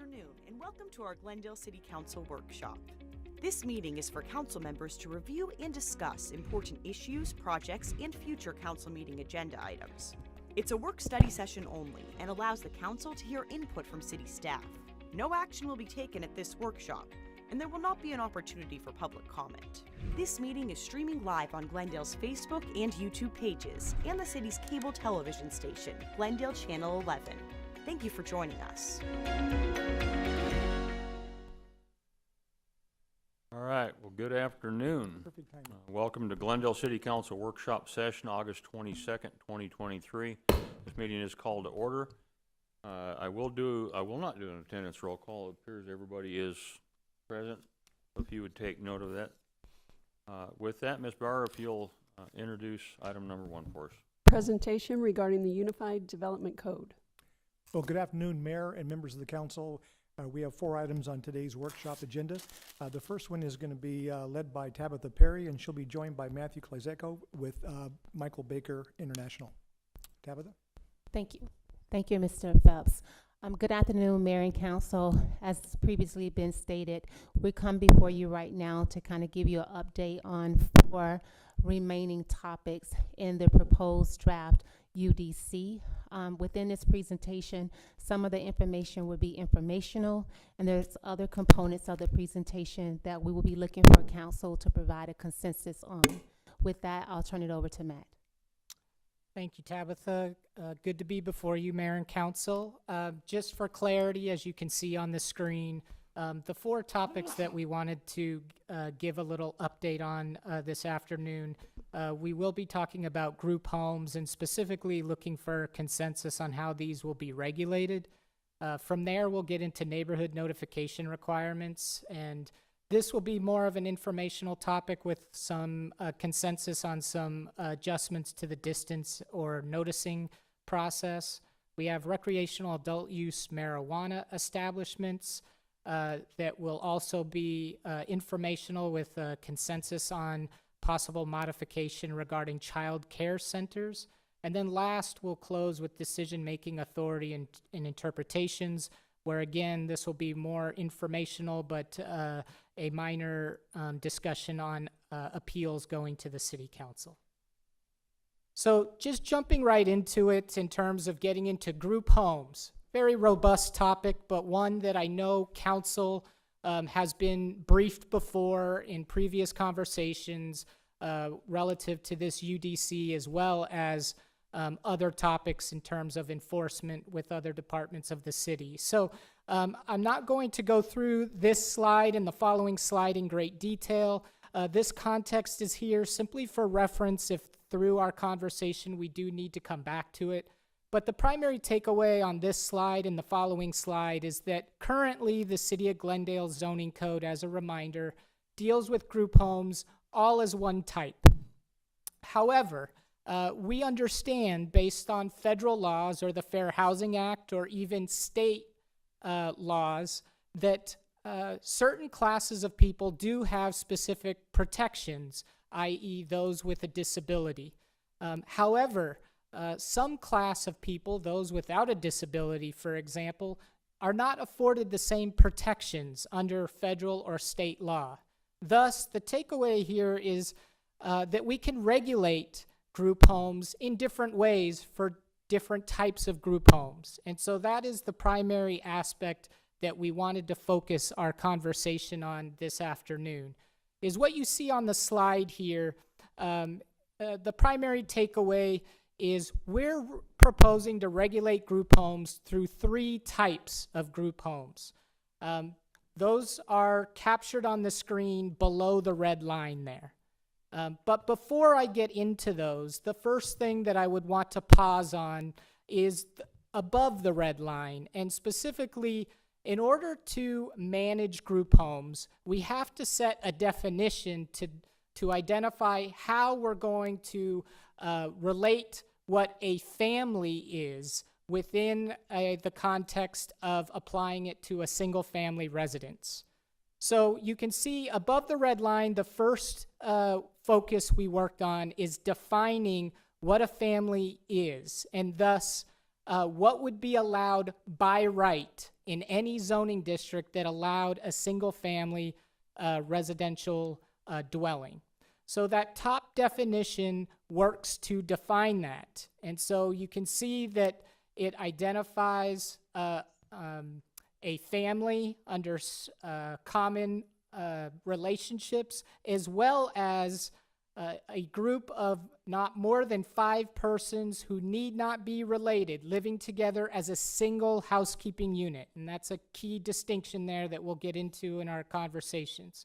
afternoon, and welcome to our Glendale City Council workshop. This meeting is for council members to review and discuss important issues, projects, and future council meeting agenda items. It's a work-study session only and allows the council to hear input from city staff. No action will be taken at this workshop, and there will not be an opportunity for public comment. This meeting is streaming live on Glendale's Facebook and YouTube pages and the city's cable television station, Glendale Channel 11. Thank you for joining us. All right, well, good afternoon. Perfect timing. Welcome to Glendale City Council Workshop Session, August 22nd, 2023. This meeting is called to order. I will not do an attendance roll call. It appears everybody is present. If you would take note of that. With that, Ms. Bauer, if you'll introduce item number 1 for us. Presentation regarding the Unified Development Code. Well, good afternoon, Mayor and members of the council. We have 4 items on today's workshop agenda. The first one is going to be led by Tabitha Perry, and she'll be joined by Matthew Klezeko with Michael Baker International. Tabitha? Thank you. Thank you, Mr. Phelps. Good afternoon, Mayor and Council. As previously been stated, we come before you right now to kind of give you an update on 4 remaining topics in the proposed draft UDC. Within this presentation, some of the information will be informational, and there's other components of the presentation that we will be looking for council to provide a consensus on. With that, I'll turn it over to Matt. Thank you, Tabitha. Good to be before you, Mayor and Council. Just for clarity, as you can see on the screen, the 4 topics that we wanted to give a little update on this afternoon, we will be talking about group homes and specifically looking for consensus on how these will be regulated. From there, we'll get into neighborhood notification requirements, and this will be more of an informational topic with some consensus on some adjustments to the distance or noticing process. We have recreational adult use marijuana establishments that will also be informational with consensus on possible modification regarding child care centers. And then last, we'll close with decision-making authority and interpretations, where again, this will be more informational, but a minor discussion on appeals going to the City Council. So just jumping right into it in terms of getting into group homes. Very robust topic, but one that I know Council has been briefed before in previous conversations relative to this UDC, as well as other topics in terms of enforcement with other departments of the city. So I'm not going to go through this slide and the following slide in great detail. This context is here simply for reference if through our conversation we do need to come back to it. But the primary takeaway on this slide and the following slide is that currently the City of Glendale zoning code, as a reminder, deals with group homes all as one type. However, we understand based on federal laws or the Fair Housing Act or even state laws that certain classes of people do have specific protections, i.e. those with a disability. However, some class of people, those without a disability, for example, are not afforded the same protections under federal or state law. Thus, the takeaway here is that we can regulate group homes in different ways for different types of group homes. And so that is the primary aspect that we wanted to focus our conversation on this afternoon, is what you see on the slide here. The primary takeaway is we're proposing to regulate group homes through 3 types of group homes. Those are captured on the screen below the red line there. But before I get into those, the first thing that I would want to pause on is above the red line, and specifically, in order to manage group homes, we have to set a definition to identify how we're going to relate what a family is within the context of applying it to a single-family residence. So you can see above the red line, the first focus we worked on is defining what a family is, and thus what would be allowed by right in any zoning district that allowed a single-family residential dwelling. So that top definition works to define that. And so you can see that it identifies a family under common relationships, as well as a group of not more than 5 persons who need not be related, living together as a single housekeeping unit. And that's a key distinction there that we'll get into in our conversations.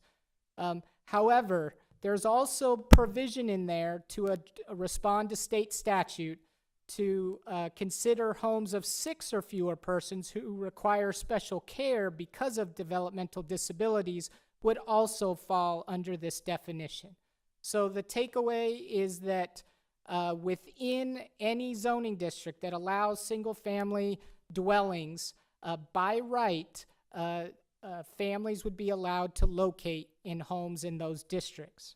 However, there's also provision in there to respond to state statute to consider homes of 6 or fewer persons who require special care because of developmental disabilities would also fall under this definition. So the takeaway is that within any zoning district that allows single-family dwellings, by right, families would be allowed to locate in homes in those districts.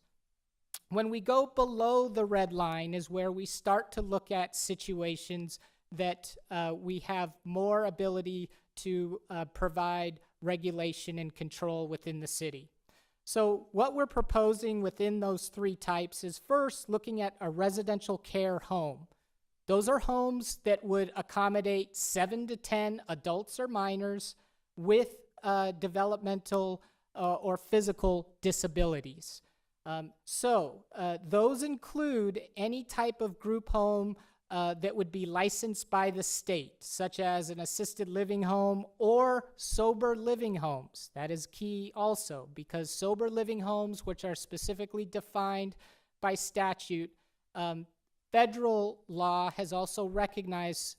When we go below the red line is where we start to look at situations that we have more ability to provide regulation and control within the city. So what we're proposing within those 3 types is first looking at a residential care home. Those are homes that would accommodate 7 to 10 adults or minors with developmental or physical disabilities. Those include any type of group home that would be licensed by the state, such as an assisted living home or sober living homes. That is key also, because sober living homes, which are specifically defined by statute, federal law has also recognized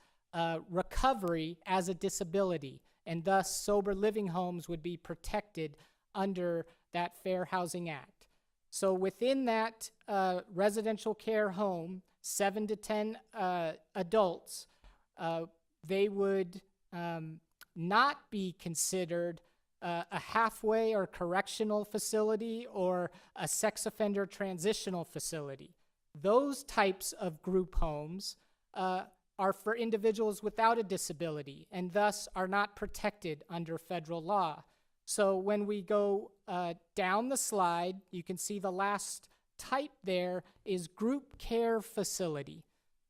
recovery as a disability, and thus sober living homes would be protected under that Fair Housing Act. So within that residential care home, 7 to 10 adults, they would not be considered a halfway or correctional facility or a sex offender transitional facility. Those types of group homes are for individuals without a disability and thus are not protected under federal law. So when we go down the slide, you can see the last type there is group care facility.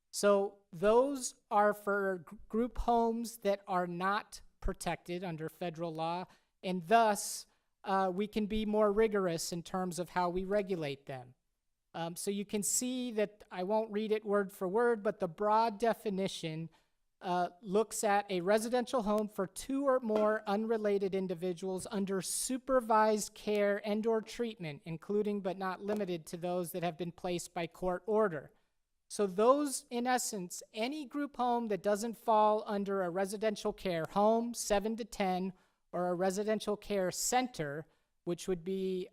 So those are for group homes that are not protected under federal law, and thus we can be more rigorous in terms of how we regulate them. So you can see that, I won't read it word for word, but the broad definition looks at a residential home for 2 or more unrelated individuals under supervised care and/or treatment, including but not limited to those that have been placed by court order. So those, in essence, any group home that doesn't fall under a residential care home, 7 to 10, or a residential care center, which would be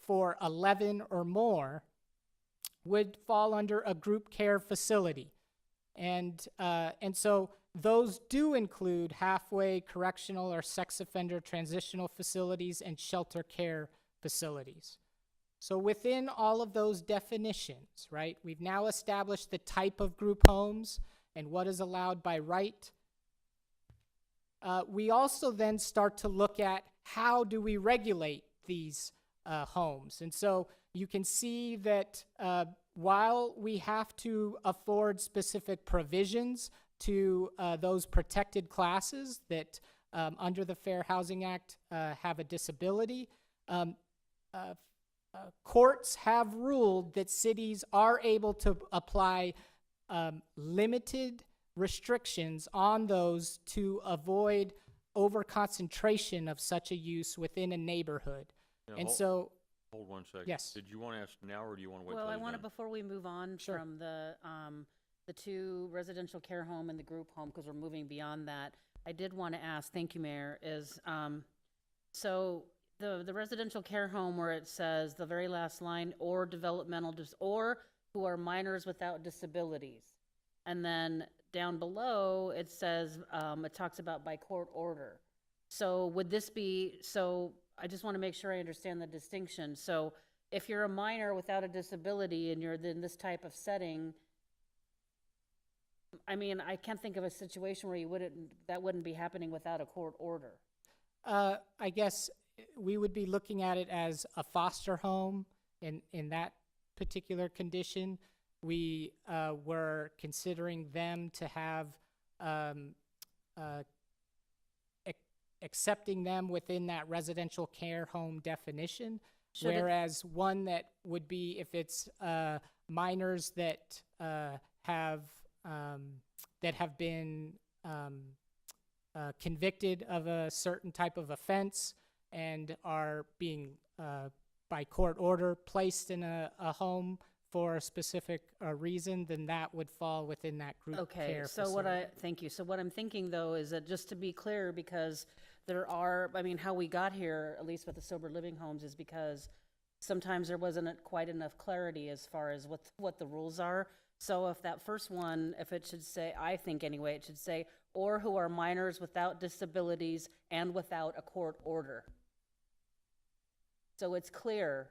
for 11 or more, would fall under a group care facility. And so those do include halfway correctional or sex offender transitional facilities and shelter care facilities. So within all of those definitions, right, we've now established the type of group homes and what is allowed by right. We also then start to look at how do we regulate these homes. And so you can see that while we have to afford specific provisions to those protected classes that under the Fair Housing Act have a disability, courts have ruled that cities are able to apply limited restrictions on those to avoid overconcentration of such a use within a neighborhood. Yeah, And so, Hold 1 second. Yes. Did you want to ask now, or do you want to wait Well, till I he's want to, done? before we move on Sure. from the 2 residential care home and the group home, because we're moving beyond that, I did want to ask, thank you, Mayor, is, so the residential care home where it says, the very last line, or developmental, or who are minors without disabilities. And then down below, it says, it talks about by court order. So would this be, so I just want to make sure I understand the distinction. So if you're a minor without a disability and you're in this type of setting, I mean, I can't think of a situation where that wouldn't be happening without a court order. I guess we would be looking at it as a foster home in that particular condition. We were considering them to have accepting them within that residential care home definition. Should it- Whereas one that would be if it's minors that have been convicted of a certain type of offense and are being by court order placed in a home for a specific reason, then that would fall within that group Okay, care so facility. thank you. So what I'm thinking though is that just to be clear, because there are, I mean, how we got here, at least with the sober living homes, is because sometimes there wasn't quite enough clarity as far as what the rules are. So if that first one, if it should say, I think anyway, it should say, or who are minors without disabilities and without a court order. So it's clear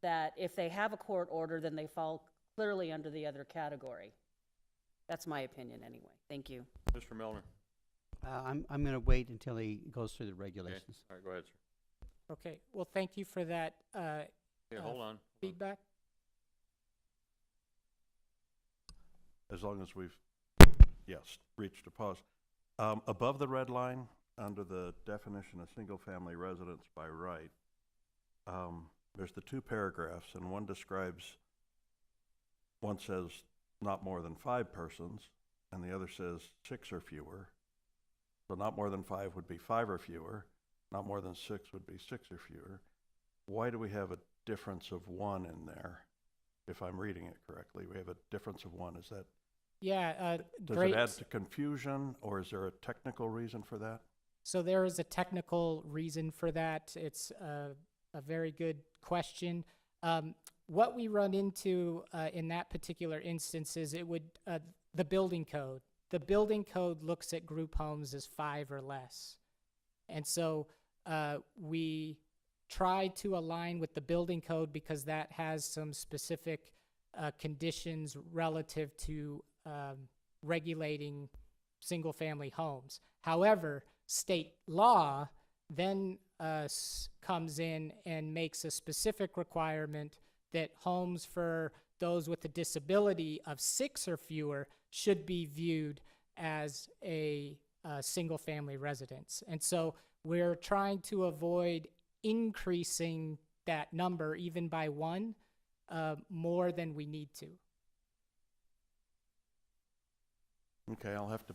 that if they have a court order, then they fall clearly under the other category. That's my opinion anyway. Thank you. Mr. Milner? I'm going to wait until he goes through the Okay. regulations. All right, go ahead, sir. Okay, well, thank you for that Yeah, hold on. feedback. As long as we've, yes, reached a pause. Above the red line, under the definition of single-family residence by right, there's the two paragraphs, and one says not more than 5 persons, and the other says 6 or fewer. So not more than 5 would be 5 or fewer, not more than 6 would be 6 or fewer. Why do we have a difference of 1 in there? If I'm reading it correctly, we have a difference of 1. Is that, Yeah, does great. it add to confusion, or is there a technical reason for that? So there is a technical reason for that. It's a very good question. What we run into in that particular instance is the building code. The building code looks at group homes as 5 or less. And so we try to align with the building code because that has some specific conditions relative to regulating single-family homes. However, state law then comes in and makes a specific requirement that homes for those with a disability of 6 or fewer should be viewed as a single-family residence. And so we're trying to avoid increasing that number even by 1 more than we need to. Okay, I'll have to,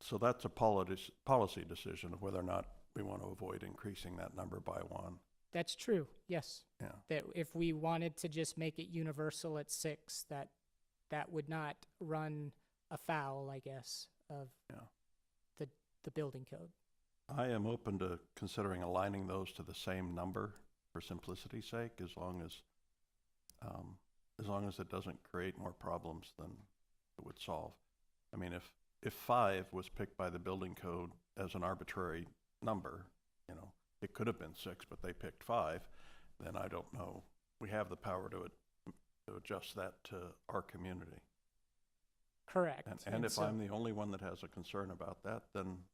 so that's a policy decision of whether or not we want to avoid increasing that number by 1. That's true, yes. Yeah. That if we wanted to just make it universal at 6, that would not run afoul, I guess, of Yeah. the building code. I am open to considering aligning those to the same number for simplicity's sake, as long as it doesn't create more problems than it would solve. I mean, if 5 was picked by the building code as an arbitrary number, you know, it could have been 6, but they picked 5, then I don't know. We have the power to adjust that to our community. Correct. And if so- I'm the only one that has a concern about that, then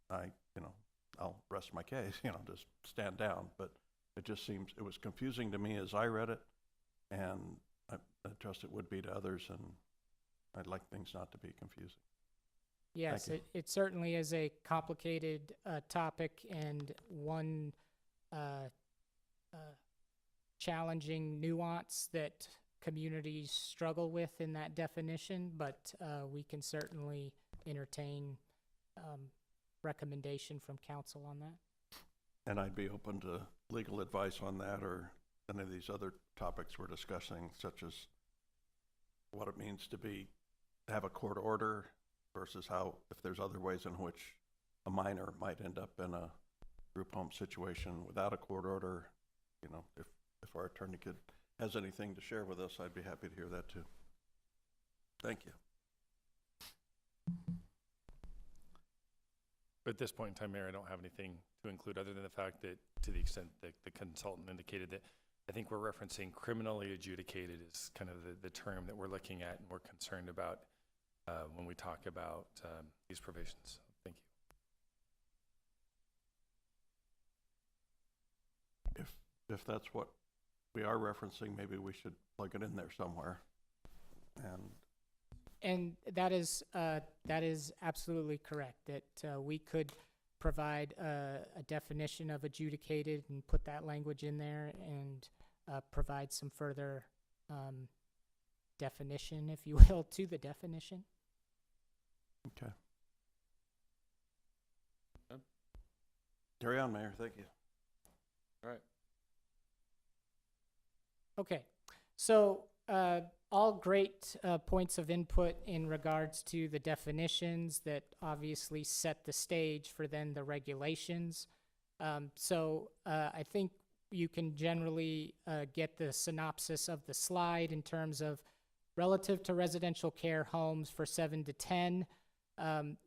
I'll rest my case, just stand down. But it just seems, it was confusing to me as I read it, and I trust it would be to others, and I'd like things not to be confusing. Yes, Thank it certainly is a complicated topic and one challenging nuance that communities struggle with in that definition, but we can certainly entertain recommendation from council on that. And I'd be open to legal advice on that, or any of these other topics we're discussing, such as what it means to have a court order versus how, if there's other ways in which a minor might end up in a group home situation without a court order. If our attorney has anything to share with us, I'd be happy to hear that too. Thank you. At this point in time, Mayor, I don't have anything to include other than the fact that, to the extent that the consultant indicated that I think we're referencing criminally adjudicated is kind of the term that we're looking at and we're concerned about when we talk about these provisions. Thank you. If that's what we are referencing, maybe we should plug it in there somewhere. And that is absolutely correct, that we could provide a definition of adjudicated and put that language in there and provide some further definition, if you will, to the definition. Okay. Carry on, Mayor. Thank you. All right. Okay, so all great points of input in regards to the definitions that obviously set the stage for then the regulations. So I think you can generally get the synopsis of the slide in terms of relative to residential care homes for 7 to 10.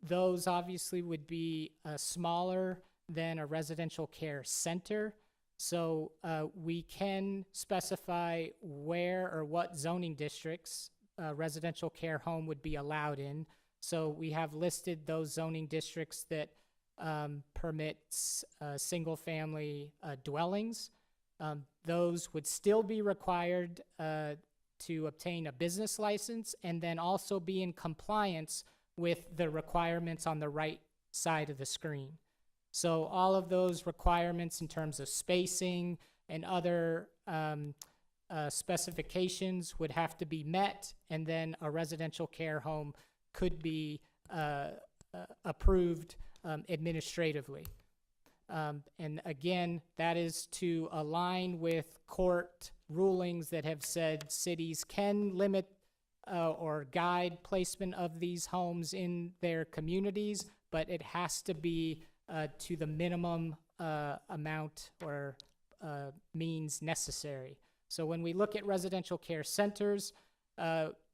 Those obviously would be smaller than a residential care center. So we can specify where or what zoning districts a residential care home would be allowed in. So we have listed those zoning districts that permits single-family dwellings. Those would still be required to obtain a business license and then also be in compliance with the requirements on the right side of the screen. So all of those requirements in terms of spacing and other specifications would have to be met, and then a residential care home could be approved administratively. And again, that is to align with court rulings that have said cities can limit or guide placement of these homes in their communities, but it has to be to the minimum amount or means necessary. So when we look at residential care centers,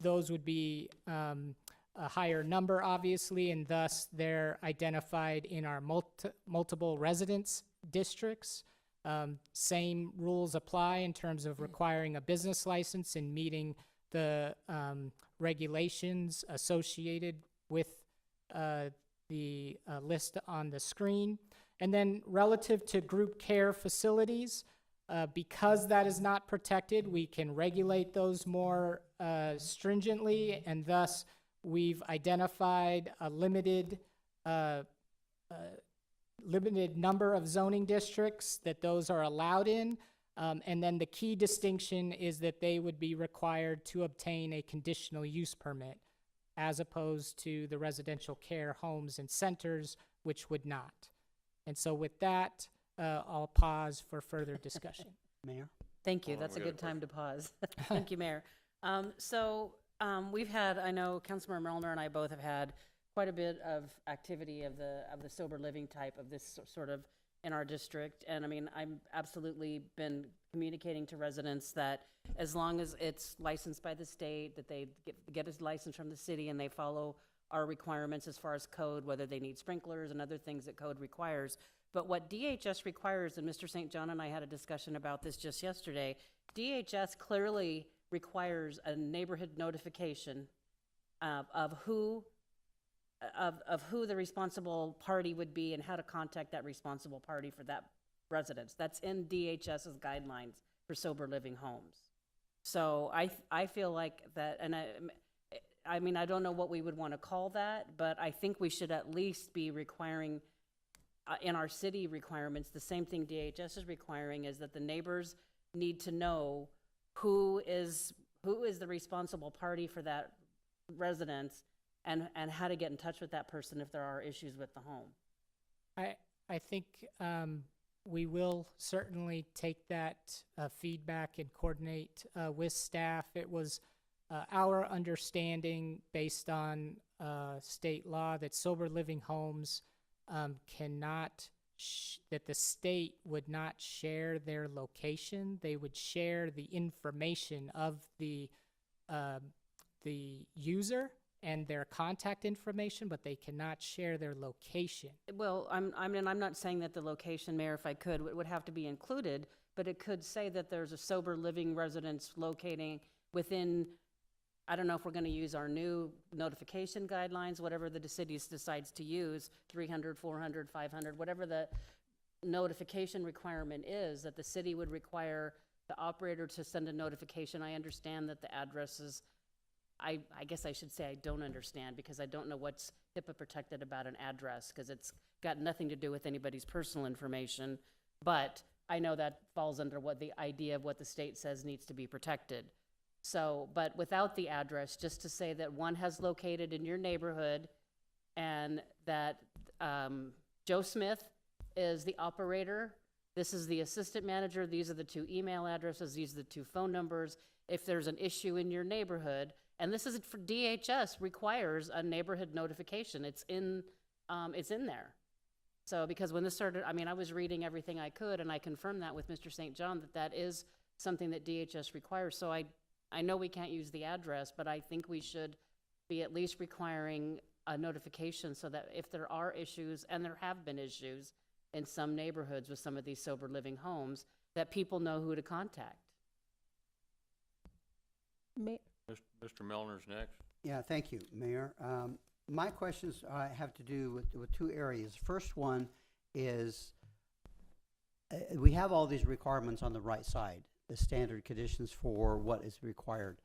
those would be a higher number, obviously, and thus they're identified in our multiple residence districts. Same rules apply in terms of requiring a business license and meeting the regulations associated with the list on the screen. And then relative to group care facilities, because that is not protected, we can regulate those more stringently, and thus we've identified a limited number of zoning districts that those are allowed in. And then the key distinction is that they would be required to obtain a conditional use permit, as opposed to the residential care homes and centers, which would not. And so with that, I'll pause for further discussion. Mayor? Thank you. Hold on, That's a we got a good time to pause. Thank you, Mayor. We've had, I know Councilmember Melner and I both have had quite a bit of activity of the sober living type of this sort of in our district. And I mean, I've absolutely been communicating to residents that as long as it's licensed by the state, that they get a license from the city and they follow our requirements as far as code, whether they need sprinklers and other things that code requires. But what DHS requires, and Mr. St. John and I had a discussion about this just yesterday, DHS clearly requires a neighborhood notification of who the responsible party would be and how to contact that responsible party for that residence. That's in DHS's guidelines for sober living homes. So I feel like that, and I mean, I don't know what we would want to call that, but I think we should at least be requiring in our city requirements, the same thing DHS is requiring, is that the neighbors need to know who is the responsible party for that residence and how to get in touch with that person if there are issues with the home. I think we will certainly take that feedback and coordinate with staff. It was our understanding, based on state law, that sober living homes cannot, that the state would not share their location. They would share the information of the user and their contact information, but they cannot share their location. Well, I'm not saying that the location, Mayor, if I could, would have to be included, but it could say that there's a sober living residence locating within, I don't know if we're gonna use our new notification guidelines, whatever the city decides to use, 300, 400, 500, whatever the notification requirement is, that the city would require the operator to send a notification. I understand that the addresses, I guess I should say I don't understand, because I don't know what's HIPAA protected about an address, because it's got nothing to do with anybody's personal information. But I know that falls under what the idea of what the state says needs to be protected. So, but without the address, just to say that one has located in your neighborhood, and that Joe Smith is the operator, this is the assistant manager, these are the 2 email addresses, these are the 2 phone numbers. If there's an issue in your neighborhood, and this is for DHS, requires a neighborhood notification. It's in there. So, because when this started, I mean, I was reading everything I could, and I confirmed that with Mr. St. John, that is something that DHS requires. So I know we can't use the address, but I think we should be at least requiring a notification, so that if there are issues, and there have been issues in some neighborhoods with some of these sober living homes, that people know who to contact. Mr. Melner's next. Yeah, thank you, Mayor. My questions have to do with 2 areas. First one is, we have all these requirements on the right side, the standard conditions for what is required.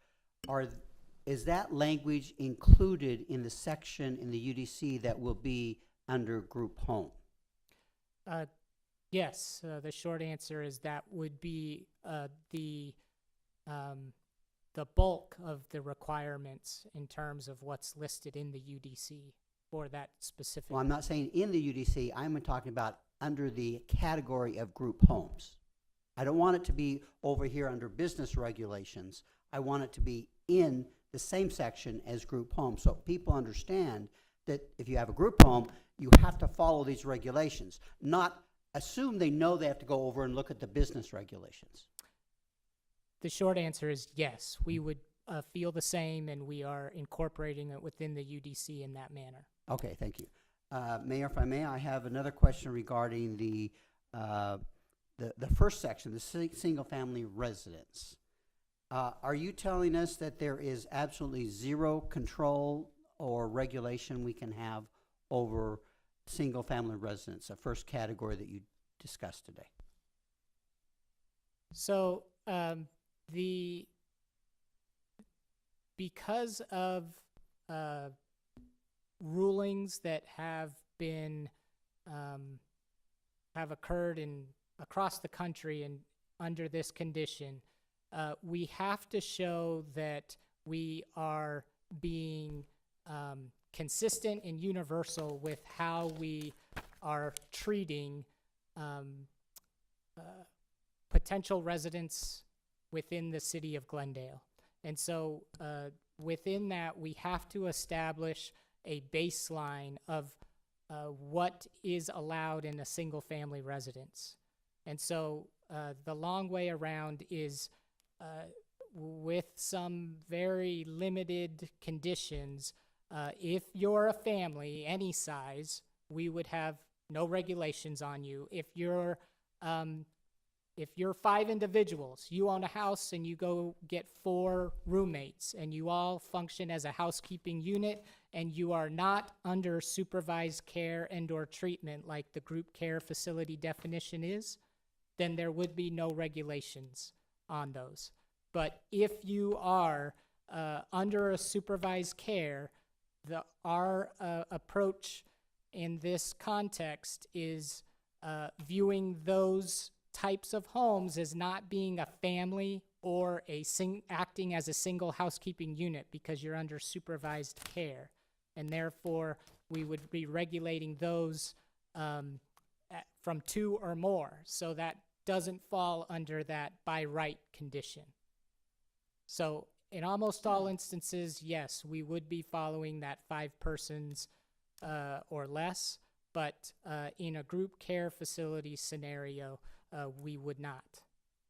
Is that language included in the section in the UDC that will be under group home? Yes, the short answer is that would be the bulk of the requirements in terms of what's listed in the UDC for that specific. Well, I'm not saying in the UDC, I'm talking about under the category of group homes. I don't want it to be over here under business regulations. I want it to be in the same section as group homes, so people understand that if you have a group home, you have to follow these regulations, not assume they know they have to go over and look at the business regulations. The short answer is yes, we would feel the same, and we are incorporating it within the UDC in that manner. Okay, thank you. Mayor, if I may, I have another question regarding the first section, the single-family residence. Are you telling us that there is absolutely zero control or regulation we can have over single-family residence, the first category that you discussed today? So because of rulings that have been have occurred across the country and under this condition, we have to show that we are being consistent and universal with how we are treating potential residents within the city of Glendale. And so within that, we have to establish a baseline of what is allowed in a single-family residence. And so the long way around is with some very limited conditions, if you're a family, any size, we would have no regulations on you. If you're 5 individuals, you own a house and you go get 4 roommates and you all function as a housekeeping unit and you are not under supervised care and or treatment like the group care facility definition is, then there would be no regulations on those. But if you are under a supervised care, our approach in this context is viewing those types of homes as not being a family or acting as a single housekeeping unit because you're under supervised care. And therefore, we would be regulating those from 2 or more. So that doesn't fall under that by right condition. So in almost all instances, yes, we would be following that 5 persons or less, but in a group care facility scenario, we would not,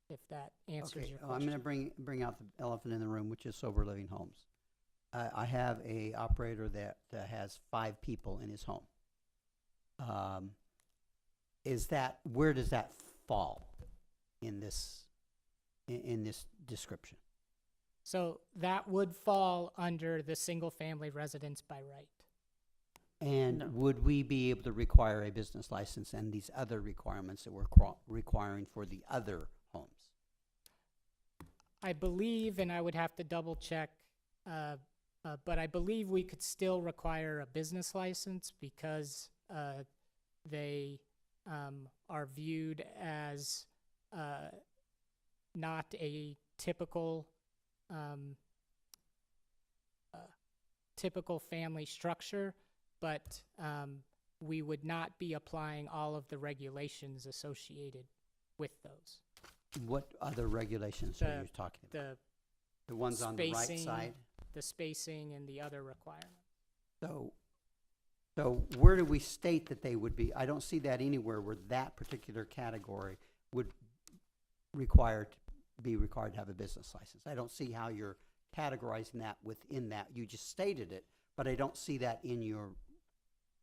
if that answers your question. I'm going to bring out the elephant in the room, which is sober living homes. I have a operator that has 5 people in his home. Where does that fall? in this, in this description. So that would fall under the single-family residence by right. And No. would we be able to require a business license and these other requirements that we're requiring for the other homes? I believe, and I would have to double check, but I believe we could still require a business license because they are viewed as not a typical typical family structure, but we would not be applying all of the regulations associated with those. What other regulations are you talking about? The The ones on the right spacing, side? the spacing and the other requirements. So where do we state that they would be? I don't see that anywhere where that particular category would be required to have a business license. I don't see how you're categorizing that within that. You just stated it, but I don't see that in your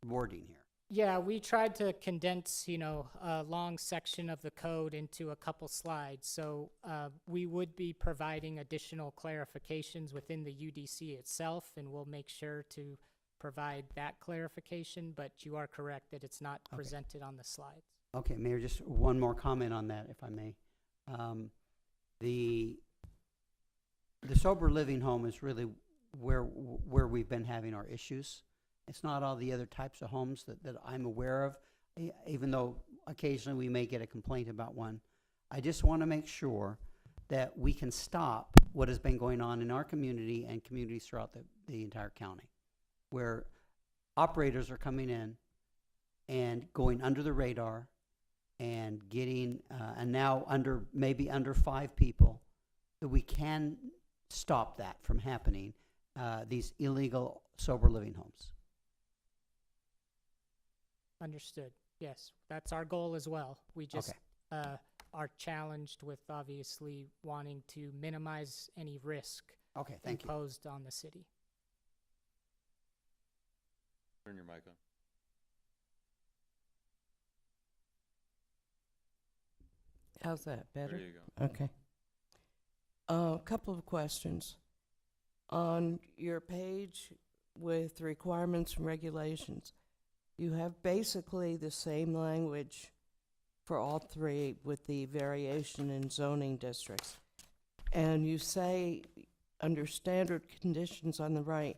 wording here. Yeah, we tried to condense, a long section of the code into a couple slides. So we would be providing additional clarifications within the UDC itself, and we'll make sure to provide that clarification, but you are correct that it's not Okay. presented on the slides. Okay, Mayor, just one more comment on that, if I may. The sober living home is really where we've been having our issues. It's not all the other types of homes that I'm aware of, even though occasionally we may get a complaint about one. I just want to make sure that we can stop what has been going on in our community and communities throughout the entire county, where operators are coming in and going under the radar and getting, and now maybe under 5 people, that we can stop that from happening, these illegal sober living homes. Understood. Yes, that's our goal as well. We just are challenged with obviously wanting to minimize any risk Okay, thank you. imposed on the city. Turn your mic on. How's that, better? There you go. Okay. A couple of questions. On your page with requirements and regulations, you have basically the same language for all 3 with the variation in zoning districts. And you say, under standard conditions on the right,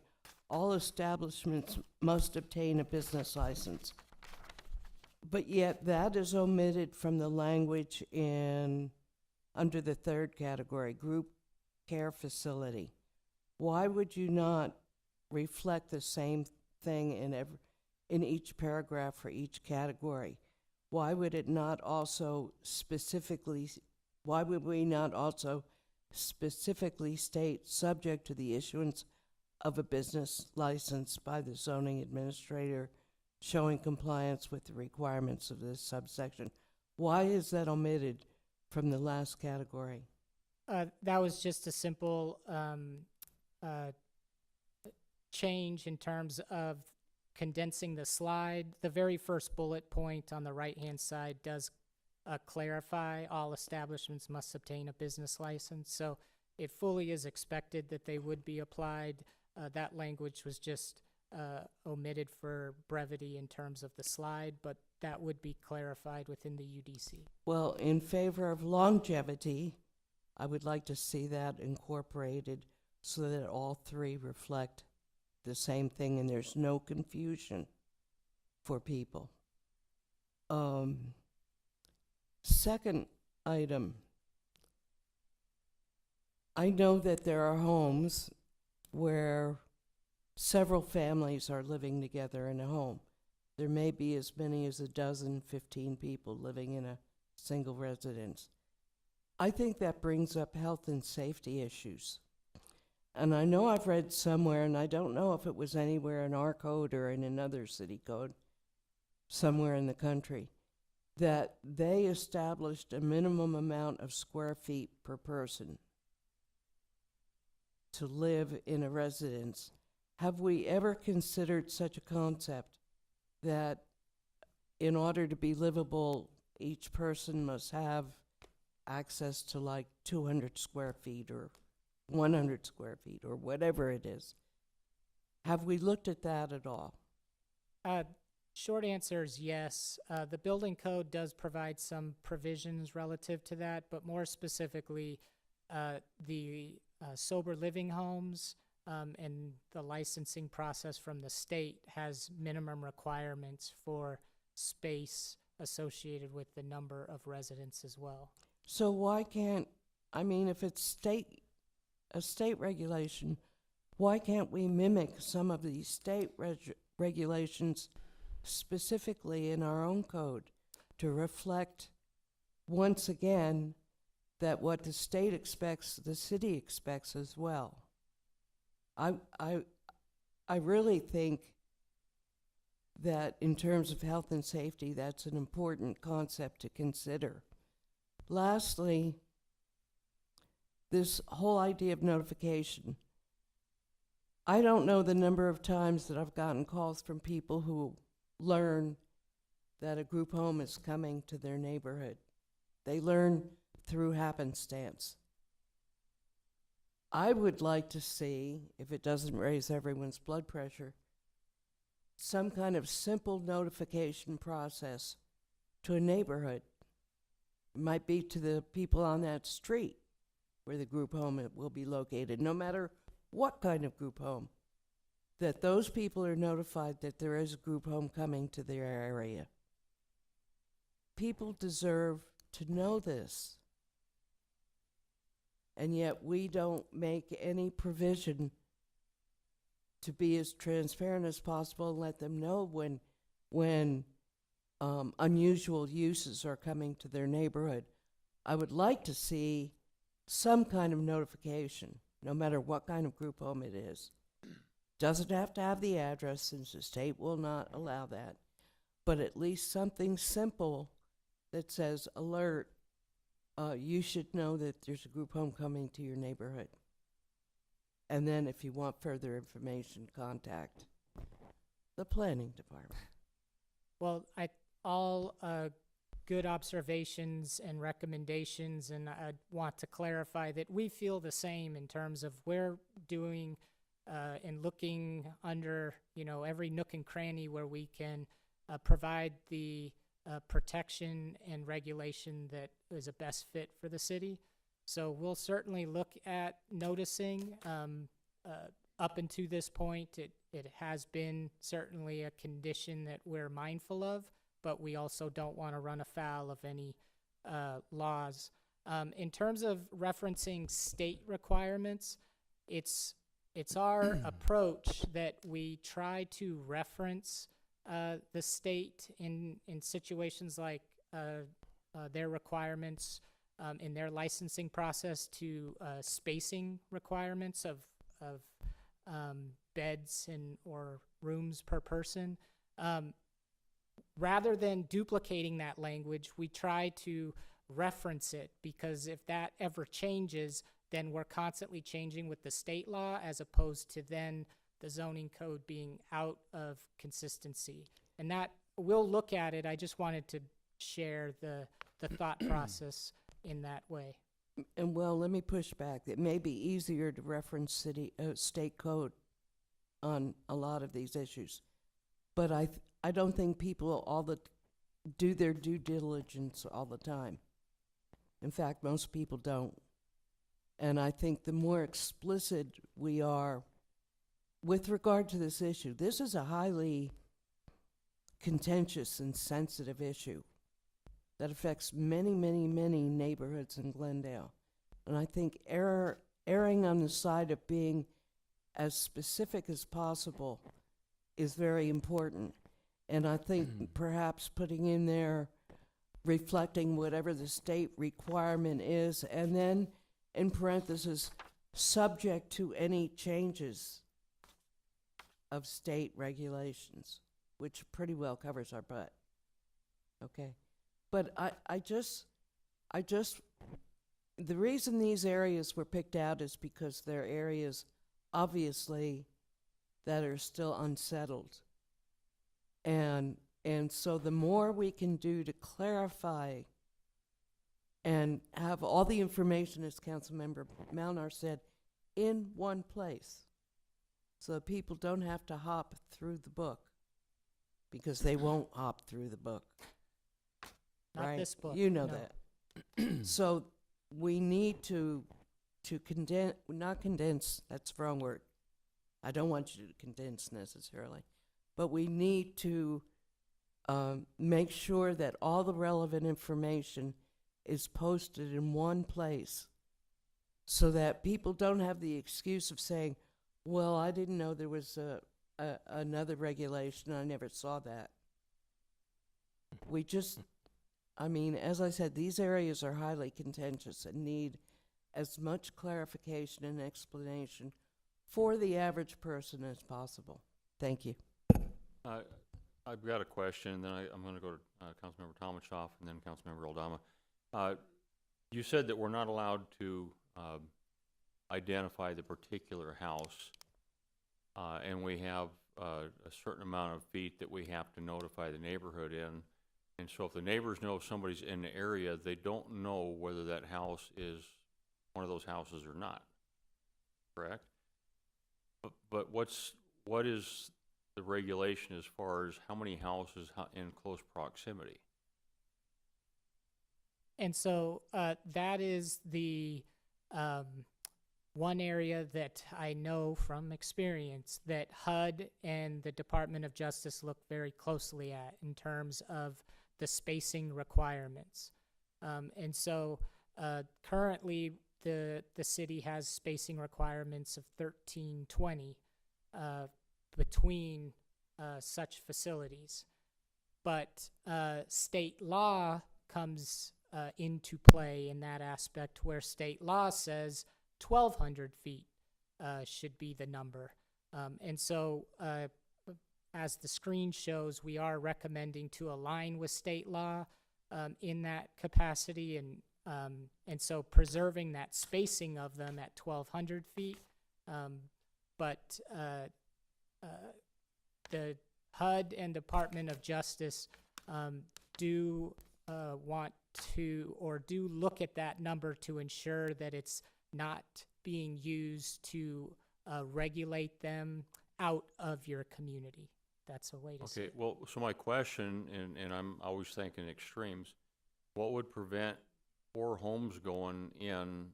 all establishments must obtain a business license. But yet that is omitted from the language under the 3rd category, group care facility. Why would you not reflect the same thing in each paragraph for each category? Why would we not also specifically state subject to the issuance of a business license by the zoning administrator showing compliance with the requirements of this subsection? Why is that omitted from the last category? That was just a simple change in terms of condensing the slide. The very first bullet point on the right-hand side does clarify all establishments must obtain a business license. So it fully is expected that they would be applied. That language was just omitted for brevity in terms of the slide, but that would be clarified within the UDC. Well, in favor of longevity, I would like to see that incorporated so that all 3 reflect the same thing and there's no confusion for people. Second item, I know that there are homes where several families are living together in a home. There may be as many as 12, 15 people living in a single residence. I think that brings up health and safety issues. And I know I've read somewhere, and I don't know if it was anywhere in our code or in another city code, somewhere in the country, that they established a minimum amount of square feet per person to live in a residence. Have we ever considered such a concept that in order to be livable, each person must have access to like 200 square feet or 100 square feet or whatever it is. Have we looked at that at all? Short answer is yes. The building code does provide some provisions relative to that, but more specifically, the sober living homes and the licensing process from the state has minimum requirements for space associated with the number of residents as well. So why can't, I mean, if it's a state regulation, why can't we mimic some of these state regulations specifically in our own code to reflect, once again, that what the state expects, the city expects as well? I really think that in terms of health and safety, that's an important concept to consider. Lastly, this whole idea of notification. I don't know the number of times that I've gotten calls from people who learn that a group home is coming to their neighborhood. They learn through happenstance. I would like to see, if it doesn't raise everyone's blood pressure, some kind of simple notification process to a neighborhood. It might be to the people on that street where the group home will be located, no matter what kind of group home, that those people are notified that there is a group home coming to their area. People deserve to know this. And yet we don't make any provision to be as transparent as possible and let them know when unusual uses are coming to their neighborhood. I would like to see some kind of notification, no matter what kind of group home it is. Doesn't have to have the address, since the state will not allow that, but at least something simple that says, alert, you should know that there's a group home coming to your neighborhood. And then if you want further information, contact the planning department. Well, all good observations and recommendations, and I want to clarify that we feel the same in terms of we're doing and looking under, every nook and cranny where we can provide the protection and regulation that is a best fit for the city. So we'll certainly look at noticing. Up until this point, it has been certainly a condition that we're mindful of, but we also don't want to run afoul of any laws. In terms of referencing state requirements, it's our approach that we try to reference the state in situations like their requirements in their licensing process to spacing requirements of beds or rooms per person. Rather than duplicating that language, we try to reference it, because if that ever changes, then we're constantly changing with the state law, as opposed to then the zoning code being out of consistency. And that, we'll look at it. I just wanted to share the thought process in that way. And well, let me push back. It may be easier to reference state code on a lot of these issues, but I don't think people do their due diligence all the time. In fact, most people don't. And I think the more explicit we are with regard to this issue, this is a highly contentious and sensitive issue that affects many, many, many neighborhoods in Glendale. And I think erring on the side of being as specific as possible is very important. And I think perhaps putting in there, reflecting whatever the state requirement is, and then in parentheses, subject to any changes of state regulations, which pretty well covers our butt. Okay. But I just, the reason these areas were picked out is because they're areas, obviously, that are still unsettled. And so the more we can do to clarify and have all the information, as Councilmember Malnar said, in one place. So that people don't have to hop through the book, because they won't hop through the book. Not Right? this book. You know no. that. So we need to condense, not condense, that's the wrong word. I don't want you to condense necessarily, but we need to make sure that all the relevant information is posted in one place so that people don't have the excuse of saying, well, I didn't know there was another regulation, I never saw that. We just, I mean, as I said, these areas are highly contentious and need as much clarification and explanation for the average person as possible. Thank you. I've got a question, and then I'm going to go to Councilmember Tomachoff and then Councilmember Aldama. You said that we're not allowed to identify the particular house, and we have a certain amount of feet that we have to notify the neighborhood in. And so if the neighbors know somebody's in the area, they don't know whether that house is one of those houses or not, correct? But what is the regulation as far as how many houses in close proximity? And so that is the one area that I know from experience that HUD and the Department of Justice look very closely at in terms of the spacing requirements. And so currently the city has spacing requirements of 1320 between such facilities. But state law comes into play in that aspect, where state law says 1,200 feet should be the number. And so as the screen shows, we are recommending to align with state law in that capacity, and so preserving that spacing of them at 1,200 feet. But the HUD and Department of Justice do want to, or do look at that number to ensure that it's not being used to regulate them out of your community. That's a way to say Okay, it. well, so my question, and I'm always thinking extremes, what would prevent 4 homes going in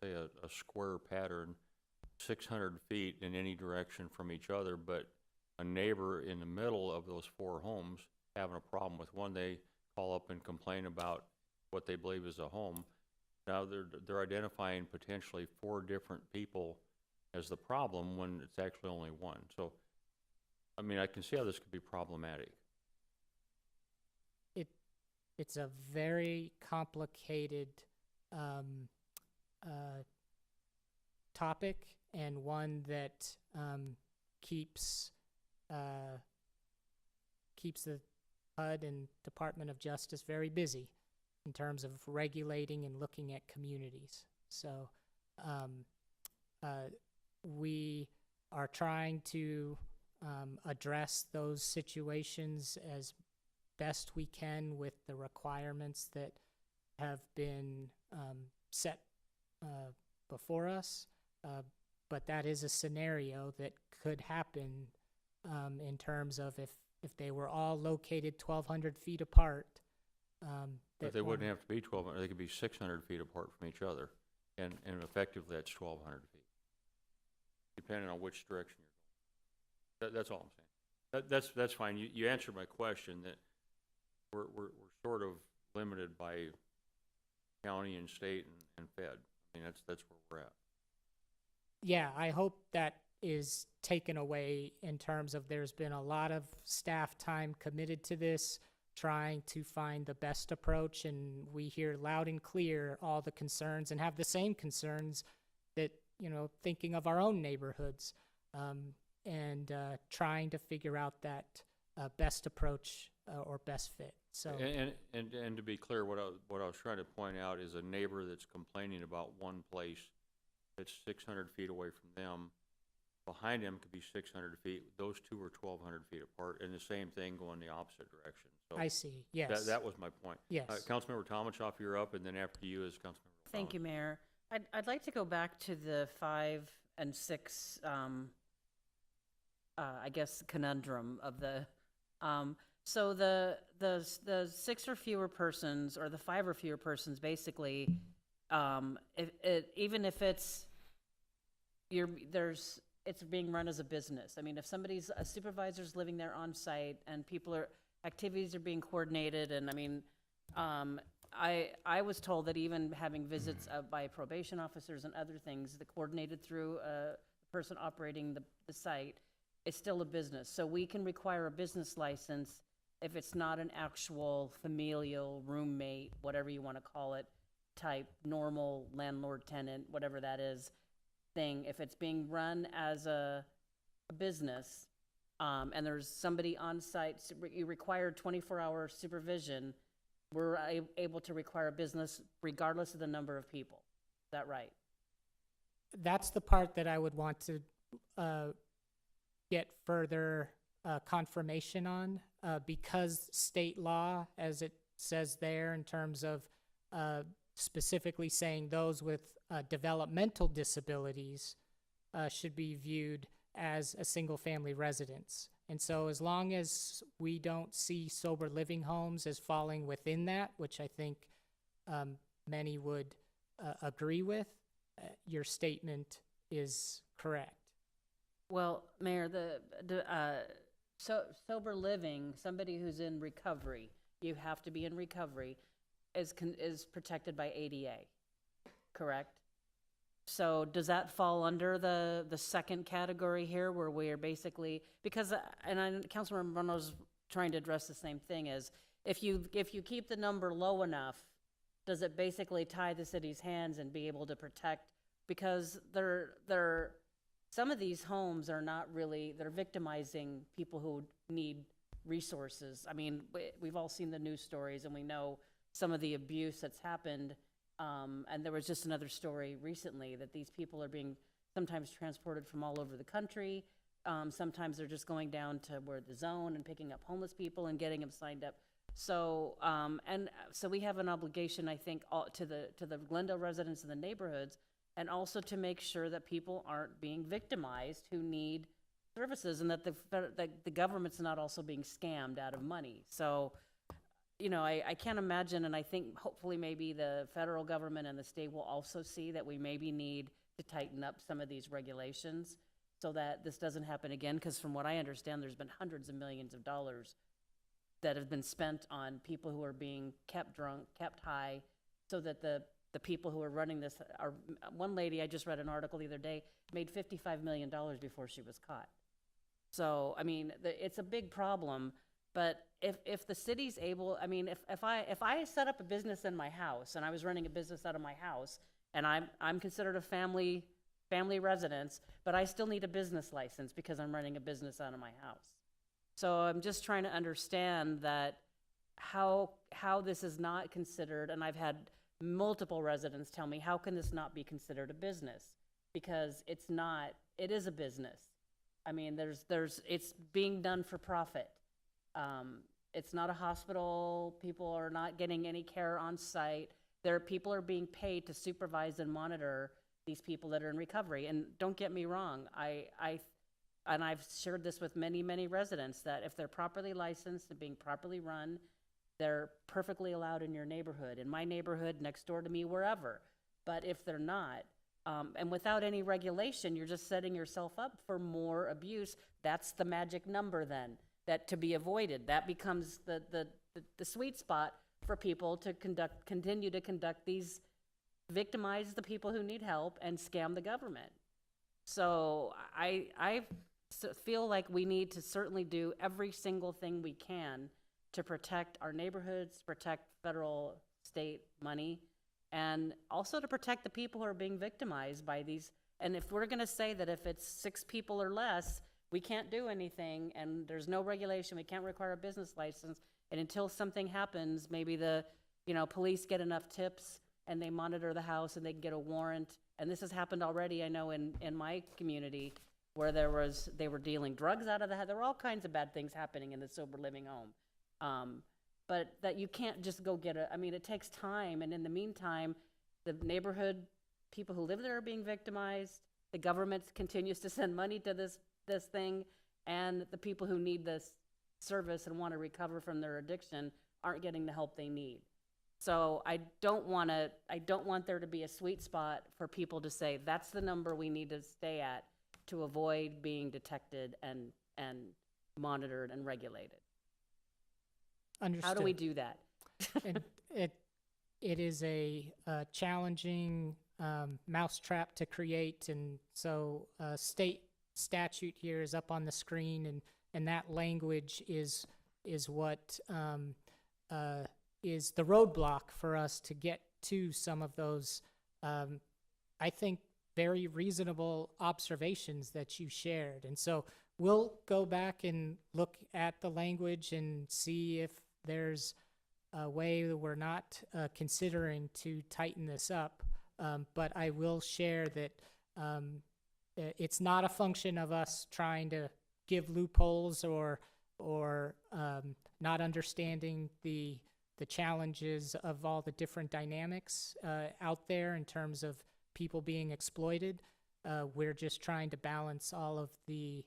say a square pattern, 600 feet in any direction from each other, but a neighbor in the middle of those 4 homes having a problem with one? They call up and complain about what they believe is a home. Now they're identifying potentially 4 different people as the problem when it's actually only one. So, I mean, I can see how this could be problematic. It's a very complicated topic, and one that keeps the HUD and Department of Justice very busy in terms of regulating and looking at communities. So we are trying to address those situations as best we can with the requirements that have been set before us. But that is a scenario that could happen in terms of if they were all located 1,200 feet apart. But they wouldn't have to be 1,200, they could be 600 feet apart from each other, and effectively that's 1,200 feet, depending on which direction you're going. That's all I'm saying. That's fine. You answered my question that we're sort of limited by county and state and Fed. I mean, that's where we're at. Yeah, I hope that is taken away in terms of there's been a lot of staff time committed to this, trying to find the best approach, and we hear loud and clear all the concerns and have the same concerns that, thinking of our own neighborhoods, and trying to figure out that best approach or best fit. So And to be clear, what I was trying to point out is a neighbor that's complaining about one place that's 600 feet away from them, behind them could be 600 feet. Those two are 1,200 feet apart, and the same thing going the opposite direction. So I see, yes. that was my point. Yes. Councilmember Tomachoff, you're up, and then after you is Councilmember. Thank you, Mayor. I'd like to go back to the 5 and 6, I guess, conundrum of the, so the 6 or fewer persons, or the 5 or fewer persons, basically, even if it's, it's being run as a business. I mean, if somebody's, a supervisor's living there on site and activities are being coordinated, and I mean, I was told that even having visits by probation officers and other things that coordinated through a person operating the site, it's still a business. So we can require a business license if it's not an actual familial, roommate, whatever you want to call it, type, normal landlord-tenant, whatever that is, thing. If it's being run as a business, and there's somebody on site, you require 24-hour supervision, we're able to require a business regardless of the number of people. Is that right? That's the part that I would want to get further confirmation on, because state law, as it says there, in terms of specifically saying those with developmental disabilities should be viewed as a single-family residence. And so as long as we don't see sober living homes as falling within that, which I think many would agree with, your statement is correct. Well, Mayor, sober living, somebody who's in recovery, you have to be in recovery, is protected by ADA, correct? So does that fall under the second category here, where we are basically, because, Councilmember Bruno's trying to address the same thing, is if you keep the number low enough, does it basically tie the city's hands and be able to protect, because some of these homes are not really, they're victimizing people who need resources. I mean, we've all seen the news stories, and we know some of the abuse that's happened. And there was just another story recently that these people are being sometimes transported from all over the country. Sometimes they're just going down to where the zone and picking up homeless people and getting them signed up. So, so we have an obligation, I think, to the Glendale residents in the neighborhoods, and also to make sure that people aren't being victimized who need services, and that the government's not also being scammed out of money. So, I can't imagine, and I think hopefully maybe the federal government and the state will also see that we maybe need to tighten up some of these regulations so that this doesn't happen again, because from what I understand, there's been hundreds of millions of dollars that have been spent on people who are being kept drunk, kept high, so that the people who are running this are, one lady, I just read an article the other day, made $55 million before she was caught. So, I mean, it's a big problem. But if the city's able, I mean, if I set up a business in my house, and I was running a business out of my house, and I'm considered a family residence, but I still need a business license because I'm running a business out of my house. So I'm just trying to understand that how this is not considered, and I've had multiple residents tell me, how can this not be considered a business? Because it's not, it is a business. I mean, it's being done for profit. It's not a hospital. People are not getting any care on site. People are being paid to supervise and monitor these people that are in recovery. And don't get me wrong, I've shared this with many, many residents, that if they're properly licensed and being properly run, they're perfectly allowed in your neighborhood, in my neighborhood, next door to me, wherever. But if they're not, and without any regulation, you're just setting yourself up for more abuse. That's the magic number then, that to be avoided. That becomes the sweet spot for people to continue to conduct these, victimize the people who need help and scam the government. So I feel like we need to certainly do every single thing we can to protect our neighborhoods, protect federal, state money, and also to protect the people who are being victimized by these. And if we're gonna say that if it's 6 people or less, we can't do anything, and there's no regulation, we can't require a business license, and until something happens, maybe the police get enough tips and they monitor the house and they can get a warrant. And this has happened already, I know, in my community, where they were dealing drugs out of the house. There were all kinds of bad things happening in the sober living home. But that you can't just go get I mean, it takes time, and in the meantime, the neighborhood people who live there are being victimized. The government continues to send money to this thing, and the people who need this service and want to recover from their addiction aren't getting the help they need. So I don't want there to be a sweet spot for people to say, that's the number we need to stay at to avoid being detected and monitored and regulated. Understood. How do we do that? And it is a challenging mousetrap to create, and so state statute here is up on the screen, and that language is what is the roadblock for us to get to some of those, I think, very reasonable observations that you shared. And so we'll go back and look at the language and see if there's a way that we're not considering to tighten this up. But I will share that it's not a function of us trying to give loopholes or not understanding the challenges of all the different dynamics out there in terms of people being exploited. We're just trying to balance all of the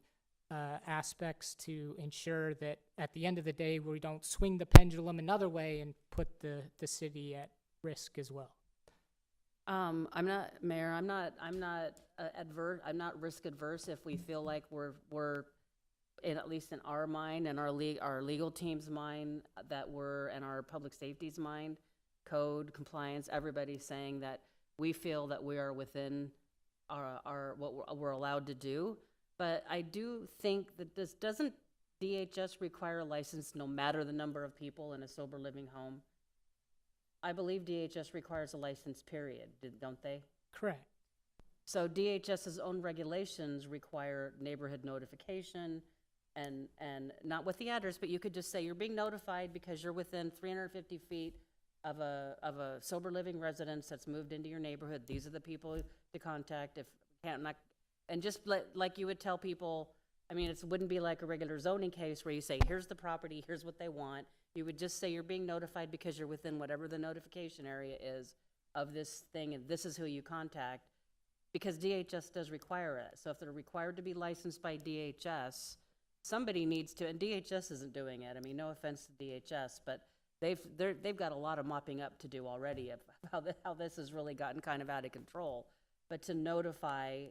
aspects to ensure that at the end of the day, we don't swing the pendulum another way and put the city at risk as well. I'm not, Mayor, I'm not risk adverse if we feel like we're at least in our mind and our legal team's mind, and our public safety's mind, code, compliance, everybody's saying that we feel that we are within our what we're allowed to do. But I do think that doesn't DHS require a license no matter the number of people in a sober living home? I believe DHS requires a license, period, don't they? Correct. So DHS's own regulations require neighborhood notification, and not with the address, but you could just say you're being notified because you're within 350 feet of a sober living residence that's moved into your neighborhood. These are the people to contact. If can't not, and just like you would tell people. I mean, it wouldn't be like a regular zoning case where you say, here's the property, here's what they want. You would just say you're being notified because you're within whatever the notification area is of this thing, and this is who you contact, because DHS does require it. So if they're required to be licensed by DHS, somebody needs to, and DHS isn't doing it. I mean, no offense to DHS, but they've got a lot of mopping up to do already of how this has really gotten kind of out of control. But to notify,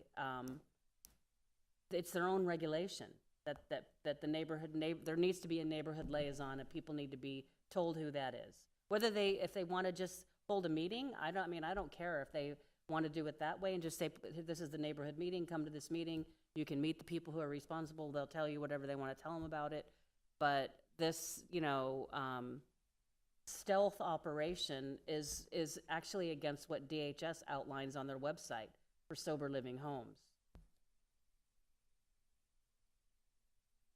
it's their own regulation that the neighborhood, there needs to be a neighborhood liaison, and people need to be told who that is. Whether if they want to just hold a meeting, I don't care if they want to do it that way and just say, this is the neighborhood meeting, come to this meeting. You can meet the people who are responsible. They'll tell you whatever they want to tell them about it. But this, stealth operation is actually against what DHS outlines on their website for sober living homes.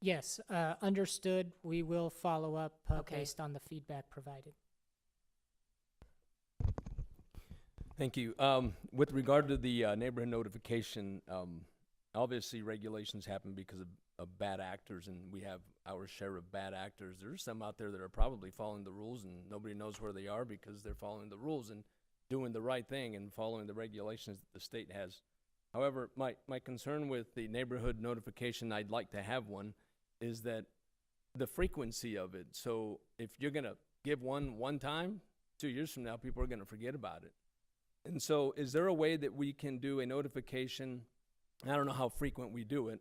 Yes, understood. We will follow up Okay. based on the feedback provided. Thank you. With regard to the neighborhood notification, obviously regulations happen because of bad actors, and we have our share of bad actors. There's some out there that are probably following the rules, and nobody knows where they are because they're following the rules and doing the right thing and following the regulations that the state has. However, my concern with the neighborhood notification, I'd like to have one, is that the frequency of it. So if you're going to give one time, 2 years from now, people are going to forget about it. And so is there a way that we can do a notification? I don't know how frequent we do it,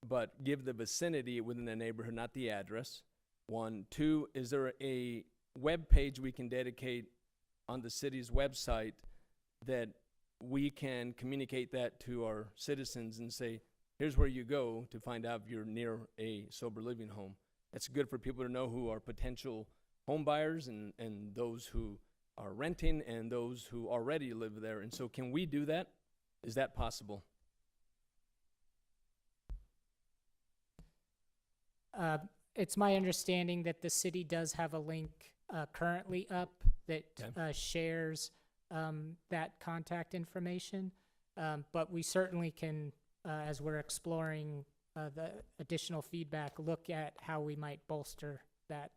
but give the vicinity within the neighborhood, not the address. 1. 2, is there a web page we can dedicate on the city's website that we can communicate that to our citizens and say, here's where you go to find out if you're near a sober living home. That's good for people to know who are potential home buyers and those who are renting and those who already live there. And so can we do that? Is that possible? It's my understanding that the city does have a link currently up that shares that contact information, but we certainly can as we're exploring the additional feedback, look at how we might bolster that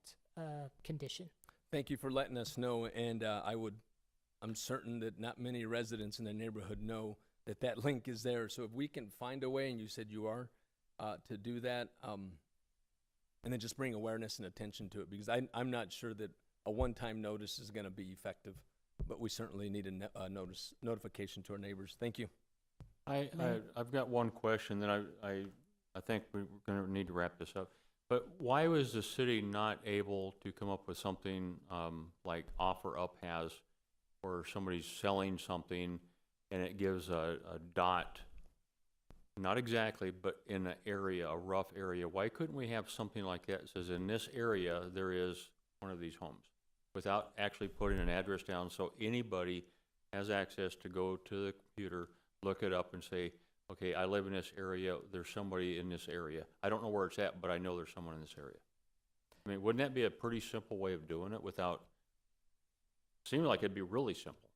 condition. Thank you for letting us know, and I'm certain that not many residents in the neighborhood know that that link is there. So if we can find a way, and you said you are, to do that, and then just bring awareness and attention to it, because I'm not sure that a one-time notice is gonna be effective, but we certainly need a notification to our neighbors. Thank you. I've got one question, then I think we're gonna need to wrap this up. But why was the city not able to come up with something, like OfferUp has, where somebody's selling something and it gives a dot, not exactly, but in an area, a rough area? Why couldn't we have something like that that says in this area there is one of these homes, without actually putting an address down, so anybody has access to go to the computer, look it up and say, okay, I live in this area, there's somebody in this area. I don't know where it's at, but I know there's someone in this area. I mean, wouldn't that be a pretty simple way of doing it without, seems like it'd be really simple.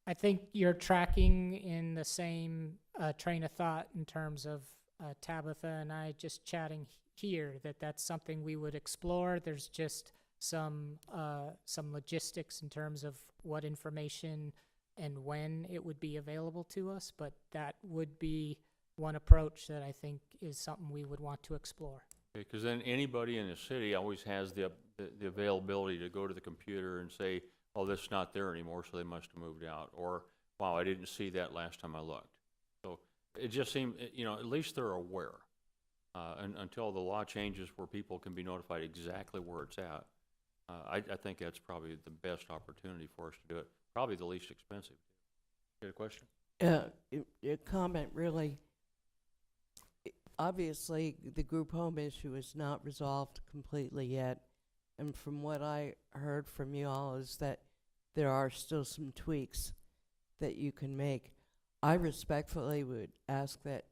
I think you're tracking in the same train of thought in terms of Tabitha and I just chatting here, that's something we would explore. There's just some logistics in terms of what information and when it would be available to us, but that would be one approach that I think is something we would want to explore. Because then anybody in the city always has the availability to go to the computer and say, oh, this is not there anymore, so they must have moved out, or, wow, I didn't see that last time I looked. So it just seemed, at least they're aware. Until the law changes where people can be notified exactly where it's at, I think that's probably the best opportunity for us to do it. Probably the least expensive. You got a question? Your comment really, obviously, the group home issue is not resolved completely yet. And from what I heard from you all is that there are still some tweaks that you can make. I respectfully would ask that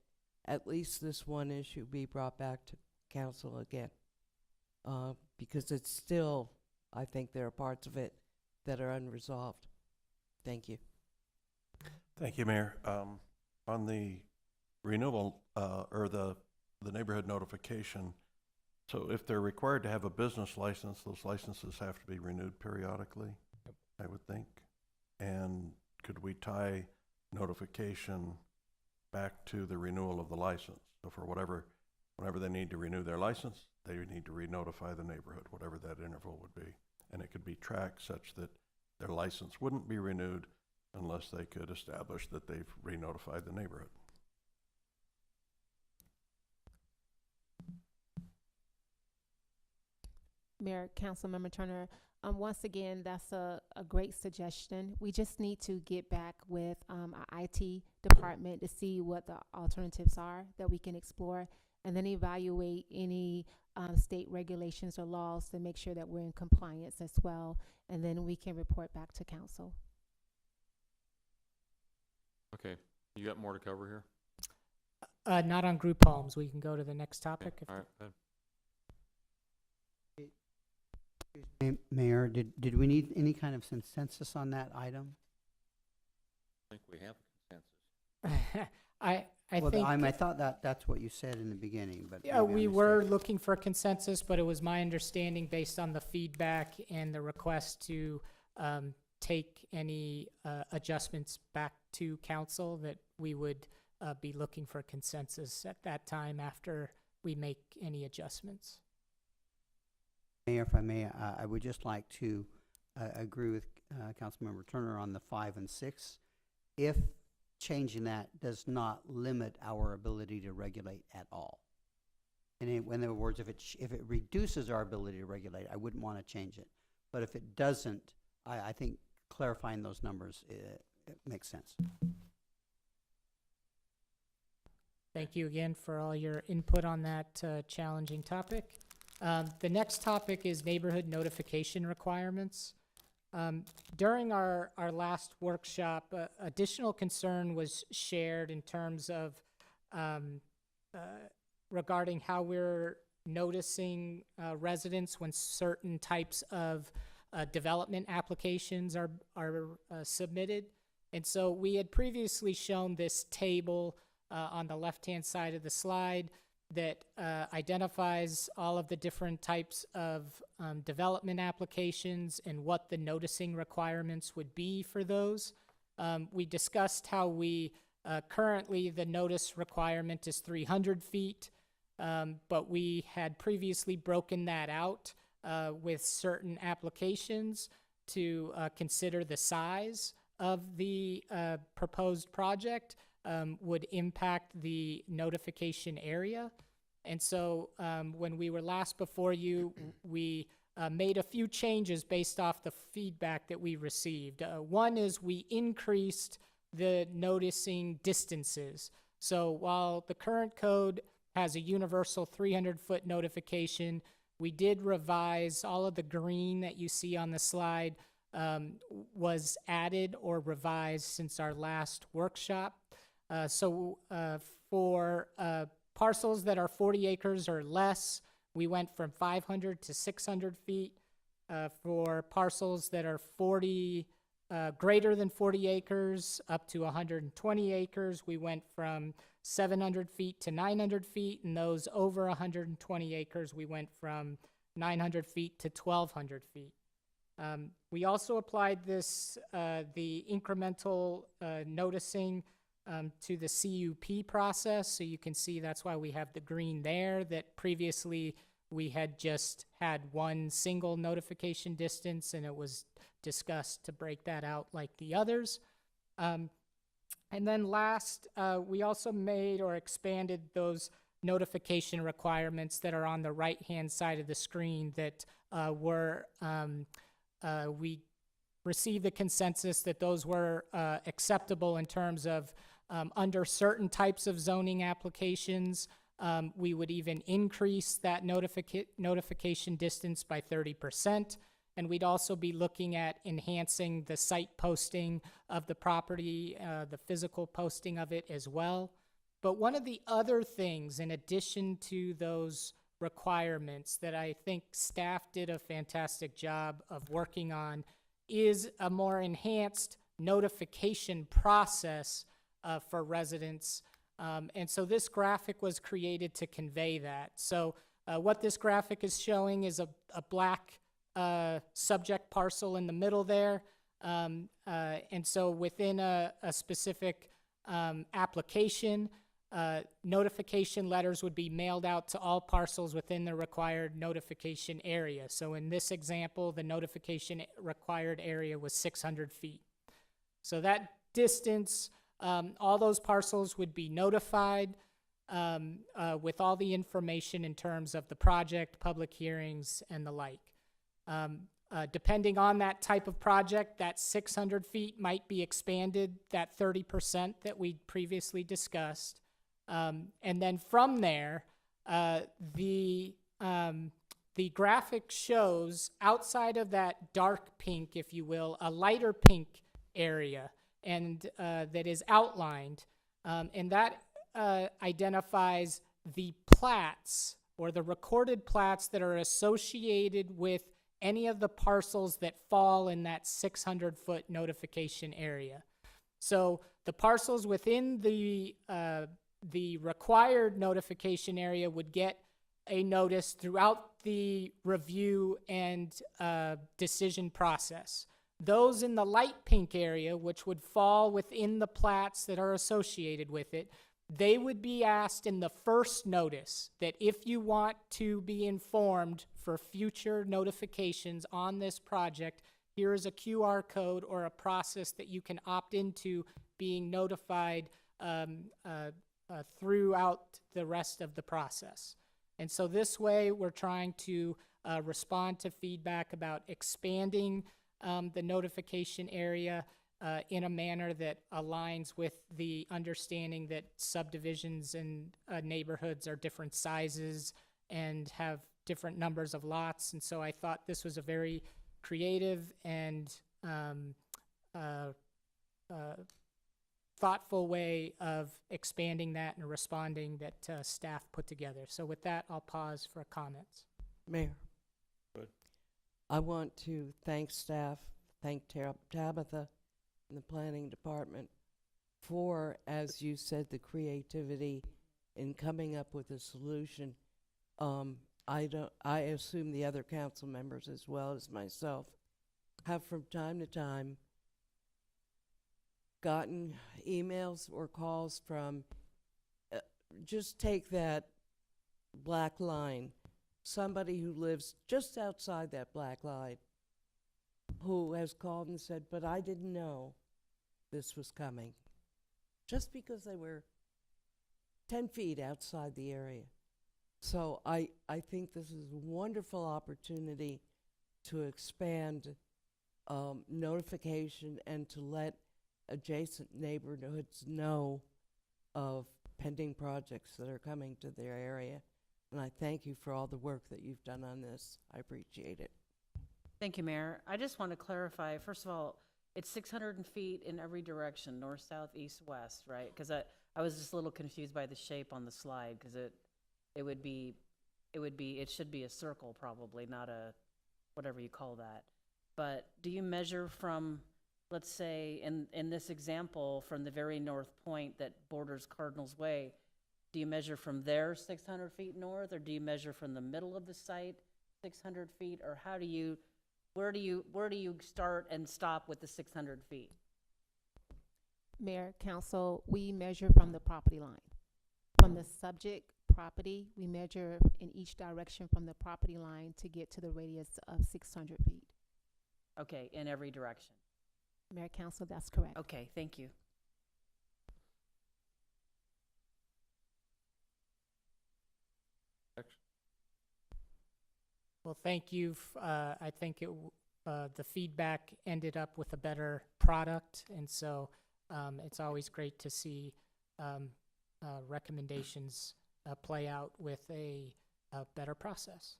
at least this one issue be brought back to council again. Because it's still, I think there are parts of it that are unresolved. Thank you. Thank you, Mayor. On the renewal, or the neighborhood notification, so if they're required to have a business license, those licenses have to be renewed periodically, I would think. And could we tie notification back to the renewal of the license? So for whenever they need to renew their license, they need to re-notify the neighborhood, whatever that interval would be. And it could be tracked such that their license wouldn't be renewed unless they could establish that they've re-notified the neighborhood. Mayor, Councilmember Turner, once again, that's a great suggestion. We just need to get back with our IT department to see what the alternatives are that we can explore, and then evaluate any state regulations or laws to make sure that we're in compliance as well, and then we can report back to council. Okay, you got more to cover here? Not on group homes. We can go to the next topic. Okay. All right, go ahead. Mayor, did we need any kind of consensus on that item? I think we have a consensus. I Well, think I thought that's what you said in the beginning, but yeah, maybe I we were mistaken. looking for a consensus, but it was my understanding based on the feedback and the request to take any adjustments back to council that we would be looking for consensus at that time after we make any adjustments. Mayor, if I may, I would just like to agree with Councilmember Turner on the 5 and 6. If changing that does not limit our ability to regulate at all. And in other words, if it reduces our ability to regulate, I wouldn't want to change it. But if it doesn't, I think clarifying those numbers it makes sense. Thank you again for all your input on that challenging topic. The next topic is neighborhood notification requirements. During our last workshop, additional concern was shared in terms of regarding how we're noticing residents when certain types of development applications are submitted. And so we had previously shown this table on the left-hand side of the slide that identifies all of the different types of development applications and what the noticing requirements would be for those. We discussed how we currently the notice requirement is 300 feet, but we had previously broken that out with certain applications to consider the size of the proposed project would impact the notification area. And so when we were last before you, we made a few changes based off the feedback that we received. One is we increased the noticing distances. So while the current code has a universal 300-foot notification, we did revise all of the green that you see on the slide was added or revised since our last workshop. So for parcels that are 40 acres or less, we went from 500 to 600 feet. For parcels that are greater than 40 acres up to 120 acres, we went from 700 feet to 900 feet, and those over 120 acres, we went from 900 feet to 1,200 feet. We also applied the incremental noticing to the CUP process, so you can see that's why we have the green there, that previously we had just had one single notification distance, and it was discussed to break that out like the others. And then last, we also made or expanded those notification requirements that are on the right-hand side of the screen that we received the consensus that those were acceptable in terms of under certain types of zoning applications. We would even increase that notification distance by 30%. And we'd also be looking at enhancing the site posting of the property, the physical posting of it as well. But one of the other things, in addition to those requirements that I think staff did a fantastic job of working on, is a more enhanced notification process for residents. And so this graphic was created to convey that. So what this graphic is showing is a black subject parcel in the middle there. And so within a specific application, notification letters would be mailed out to all parcels within the required notification area. So in this example, the notification required area was 600 feet. So that distance, all those parcels would be notified with all the information in terms of the project, public hearings, and the like. Depending on that type of project, that 600 feet might be expanded, that 30% that we previously discussed. And then from there, the graphic shows outside of that dark pink, if you will, a lighter pink area, and that is outlined, and that identifies the plats or the recorded plats that are associated with any of the parcels that fall in that 600-foot notification area. So the parcels within the required notification area would get a notice throughout the review and decision process. Those in the light pink area, which would fall within the plats that are associated with it, they would be asked in the first notice that if you want to be informed for future notifications on this project, here is a QR code or a process that you can opt into being notified throughout the rest of the process. And so this way, we're trying to respond to feedback about expanding the notification area in a manner that aligns with the understanding that subdivisions and neighborhoods are different sizes and have different numbers of lots. And so I thought this was a very creative and thoughtful way of expanding that and responding that staff put together. So with that, I'll pause for comments. Mayor. Good. I want to thank staff, thank Tabitha and the planning department for, as you said, the creativity in coming up with a solution. I assume the other council members, as well as myself, have from time to time gotten emails or calls from, just take that black line, somebody who lives just outside that black line, who has called and said, but I didn't know this was coming, just because they were 10 feet outside the area. So I think this is a wonderful opportunity to expand notification and to let adjacent neighborhoods know of pending projects that are coming to their area. And I thank you for all the work that you've done on this. I appreciate it. Thank you, Mayor. I just want to clarify, first of all, it's 600 feet in every direction, north, south, east, west, right? Because I was just a little confused by the shape on the slide, because it should be a circle probably, not a, whatever you call that. But do you measure from, let's say, in this example, from the very north point that borders Cardinals Way, do you measure from there 600 feet north, or do you measure from the middle of the site 600 feet, or where do you start and stop with the 600 feet? Mayor, council, we measure from the property line. From the subject property, we measure in each direction from the property line to get to the radius of 600 feet. Okay, in every direction. Mayor, council, that's correct. Okay, thank you. Next. Well, thank you. I think the feedback ended up with a better product, and so it's always great to see recommendations play out with a better process.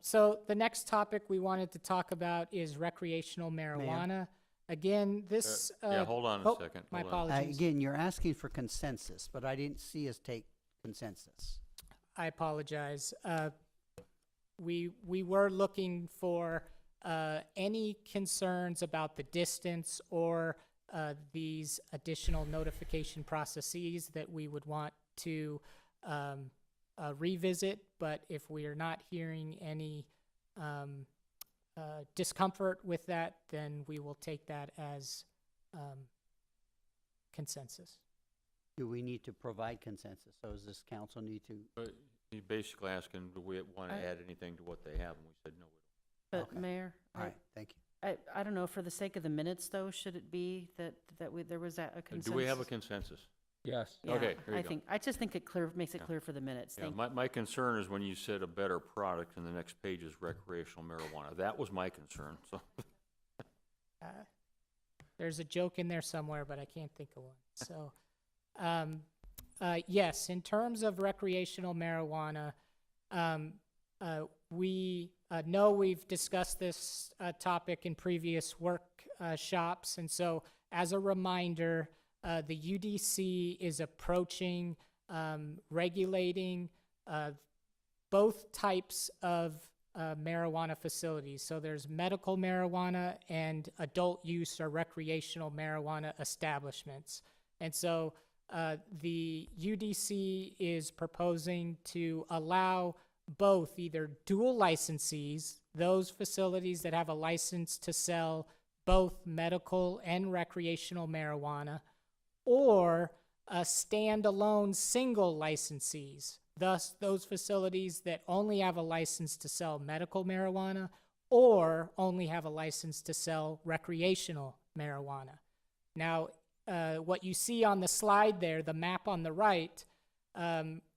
So the next topic we wanted to talk about is recreational marijuana. Again, this... Yeah, hold on a second. My Hold on. apologies. Again, you're asking for consensus, but I didn't see us take consensus. I apologize. We were looking for any concerns about the distance or these additional notification processes that we would want to revisit, but if we are not hearing any discomfort with that, then we will take that as consensus. Do we need to provide consensus? So does this council need to? He's basically asking, do we want to add anything to what they have, and we said no. But Okay. Mayor, All right, thank you. I don't know, for the sake of the minutes though, should it be that there was a consensus? Do we have a consensus? Yes. Yeah, Okay, there you go. I just think it makes it clear for the minutes. Yeah, Thank my concern is when you said a better product, and the next page is recreational marijuana. That was my concern, so. There's a joke in there somewhere, but I can't think of one. So, yes, in terms of recreational marijuana, we know we've discussed this topic in previous workshops, and so as a reminder, the UDC is approaching regulating both types of marijuana facilities. So there's medical marijuana and adult use or recreational marijuana establishments. And so the UDC is proposing to allow both either dual licensees, those facilities that have a license to sell both medical and recreational marijuana, or standalone single licensees, thus those facilities that only have a license to sell medical marijuana or only have a license to sell recreational marijuana. Now, what you see on the slide there, the map on the right,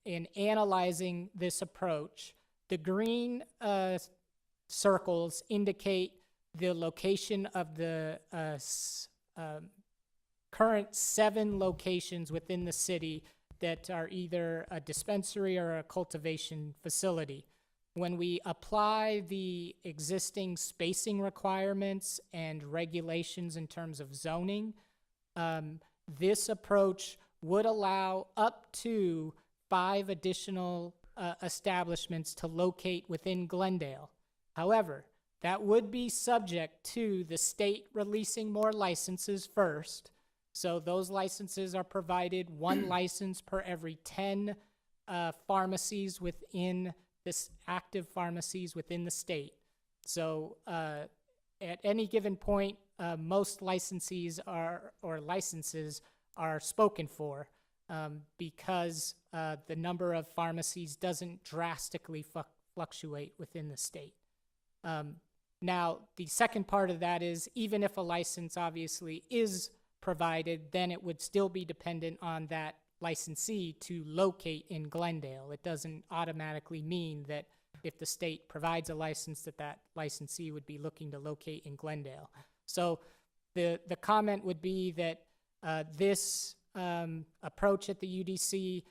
in analyzing this approach, the green circles indicate the location of the current 7 locations within the city that are either a dispensary or a cultivation facility. When we apply the existing spacing requirements and regulations in terms of zoning, this approach would allow up to 5 additional establishments to locate within Glendale. However, that would be subject to the state releasing more licenses first. So those licenses are provided, one license per every 10 pharmacies within this active pharmacies within the state. So at any given point, most licenses are spoken for because the number of pharmacies doesn't drastically fluctuate within the state. Now, the second part of that is even if a license obviously is provided, then it would still be dependent on that licensee to locate in Glendale. It doesn't automatically mean that if the state provides a license that that licensee would be looking to locate in Glendale. So the comment would be that this approach at the UDC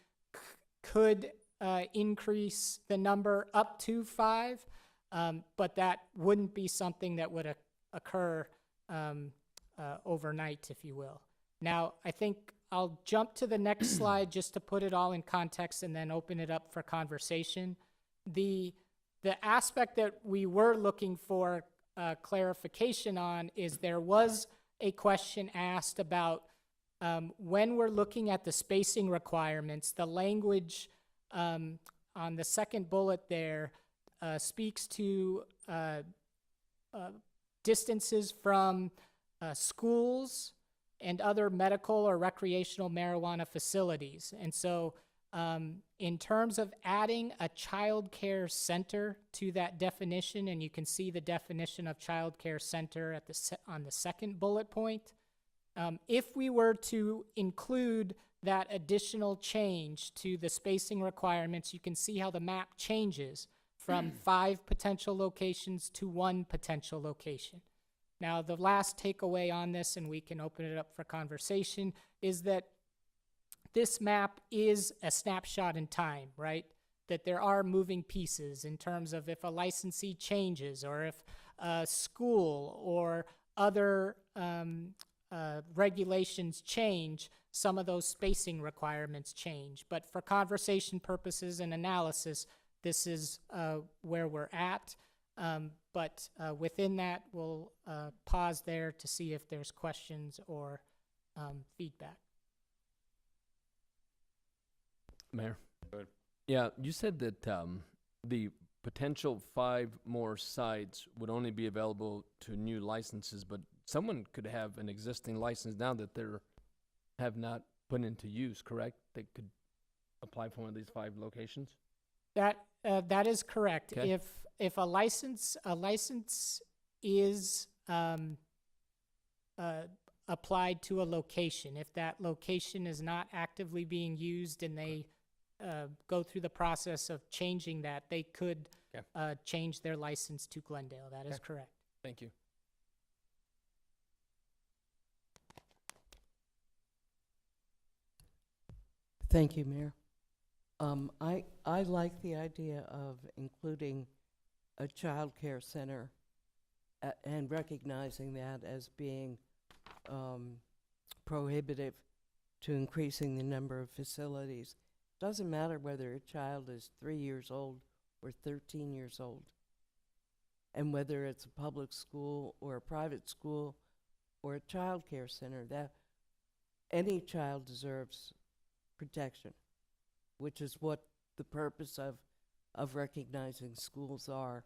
could increase the number up to 5, but that wouldn't be something that would occur overnight, if you will. Now, I think I'll jump to the next slide just to put it all in context and then open it up for conversation. The aspect that we were looking for clarification on is there was a question asked about when we're looking at the spacing requirements, the language on the second bullet there speaks to distances from schools and other medical or recreational marijuana facilities. And so in terms of adding a child care center to that definition, and you can see the definition of child care center at on the second bullet point, if we were to include that additional change to the spacing requirements, you can see how the map changes from 5 potential locations to 1 potential location. Now, the last takeaway on this, and we can open it up for conversation, is that this map is a snapshot in time, right? That there are moving pieces in terms of if a licensee changes or if a school or other regulations change, some of those spacing requirements change. But for conversation purposes and analysis, this is where we're at. But within that, we'll pause there to see if there's questions or feedback. Mayor? Go ahead. Yeah, you said that the potential 5 more sites would only be available to new licenses, but someone could have an existing license now that they're have not put into use, correct? They could apply for one of these 5 locations? That is correct. Okay. If a license is applied to a location, if that location is not actively being used and they go through the process of changing that, they could change their license to Glendale. That is correct. Thank you. Thank you, Mayor. I like the idea of including a child care center and recognizing that as being prohibitive to increasing the number of facilities. Doesn't matter whether a child is 3 years old or 13 years old, and whether it's a public school or a private school or a child care center, that any child deserves protection, which is what the purpose of recognizing schools are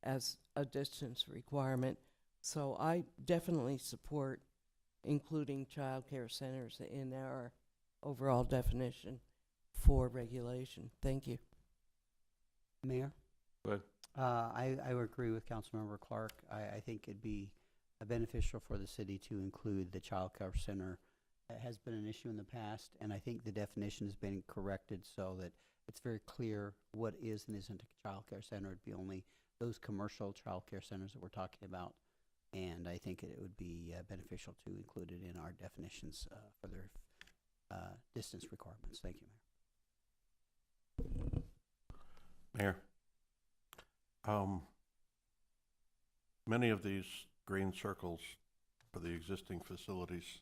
as a distance requirement. So I definitely support including child care centers in our overall definition for regulation. Thank you. Mayor? Go ahead. I would agree with Councilmember Clark. I think it'd be beneficial for the city to include the child care center. It has been an issue in the past, and I think the definition has been corrected so that it's very clear what is and isn't a child care center. It'd be only those commercial child care centers that we're talking about, and I think it would be beneficial to include it in our definitions for their distance requirements. Thank you, Mayor. Mayor, many of these green circles for the existing facilities,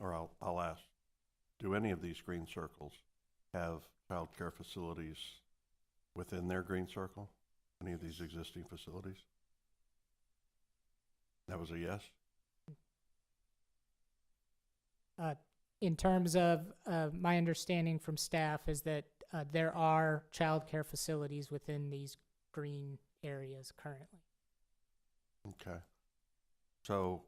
or I'll ask, do any of these green circles have child care facilities within their green circle? Any of these existing facilities? That was a yes? In terms of my understanding from staff is that there are childcare facilities within these green areas currently. Okay. So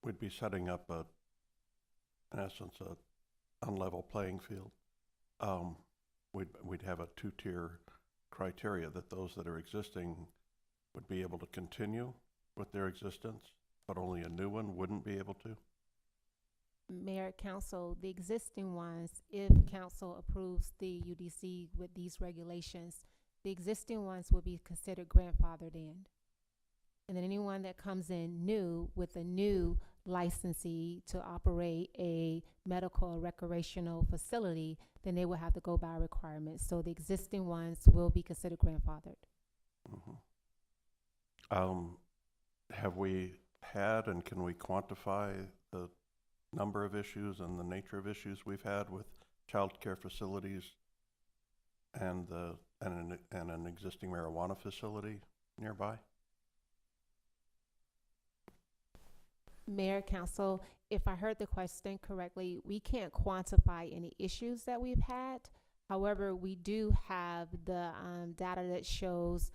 we'd be setting up in essence, a unlevel playing field. We'd have a two-tier criteria that those that are existing would be able to continue with their existence, but only a new one wouldn't be able to? Mayor, council, the existing ones, if council approves the UDC with these regulations, the existing ones will be considered grandfathered in. And then anyone that comes in new with a new licensee to operate a medical or recreational facility, then they will have to go by requirements. So the existing ones will be considered grandfathered. Have we had and can we quantify the number of issues and the nature of issues we've had with child care facilities and an existing marijuana facility nearby? Mayor, council, if I heard the question correctly, we can't quantify any issues that we've had. However, we do have the data that shows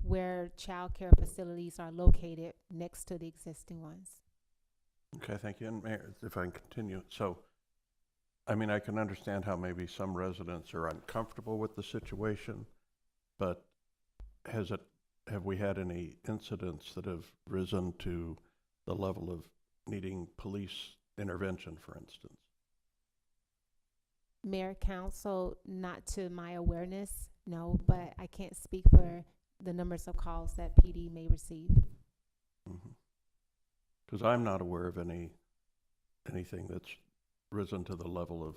where child care facilities are located next to the existing ones. Okay, thank you. And Mayor, if I can continue. So, I mean, I can understand how maybe some residents are uncomfortable with the situation, but have we had any incidents that have risen to the level of needing police intervention, for instance? Mayor, council, not to my awareness, no, but I can't speak for the numbers of calls that PD may receive. Because I'm not aware of anything that's risen to the level of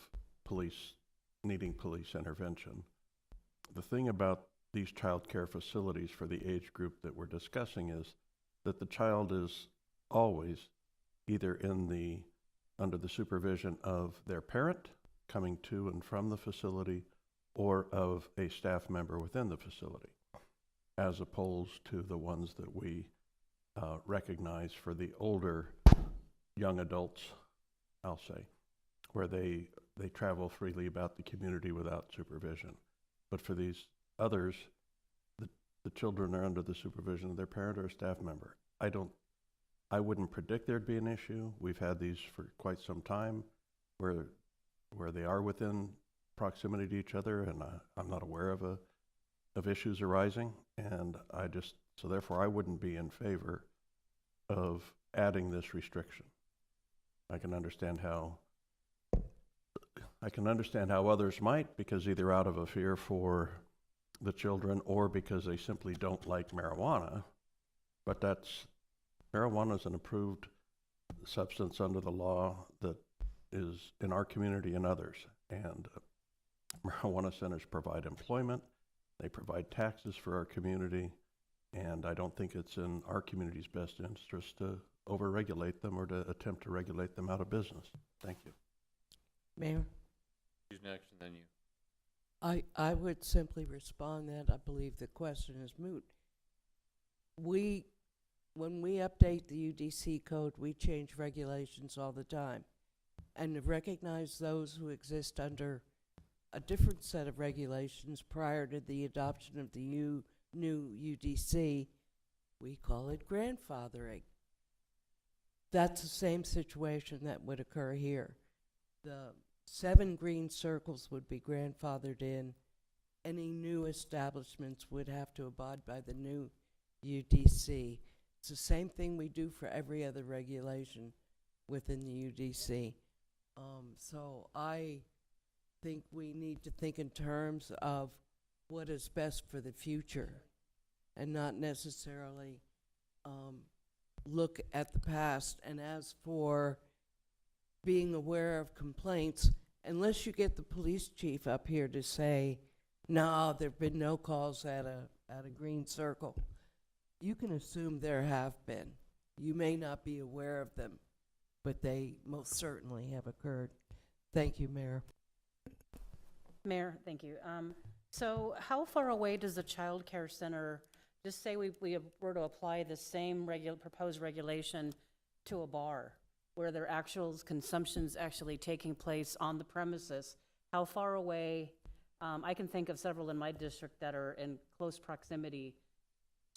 needing police intervention. The thing about these child care facilities for the age group that we're discussing is that the child is always either under the supervision of their parent coming to and from the facility or of a staff member within the facility, as opposed to the ones that we recognize for the older young adults, I'll say, where they travel freely about the community without supervision. But for these others, the children are under the supervision of their parent or a staff member. I wouldn't predict there'd be an issue. We've had these for quite some time where they are within proximity to each other, and I'm not aware of issues arising, and so therefore I wouldn't be in favor of adding this restriction. I can understand how others might, because either out of a fear for the children or because they simply don't like marijuana, but marijuana is an approved substance under the law that is in our community and others, and marijuana centers provide employment, they provide taxes for our community, and I don't think it's in our community's best interest to overregulate them or to attempt to regulate them out of business. Thank you. Mayor? Who's next, and then you? I would simply respond that I believe the question is moot. When we update the UDC code, we change regulations all the time. And to recognize those who exist under a different set of regulations prior to the adoption of the new UDC, we call it grandfathering. That's the same situation that would occur here. The 7 green circles would be grandfathered in. Any new establishments would have to abide by the new UDC. It's the same thing we do for every other regulation within the UDC. So I think we need to think in terms of what is best for the future and not necessarily look at the past. And as for being aware of complaints, unless you get the police chief up here to say, no, there have been no calls at a green circle, you can assume there have been. You may not be aware of them, but they most certainly have occurred. Thank you, Mayor. Mayor, thank you. So how far away does the child care center, just say we were to apply the same proposed regulation to a bar? where their actual consumption's actually taking place on the premises, how far away, I can think of several in my district that are in close proximity,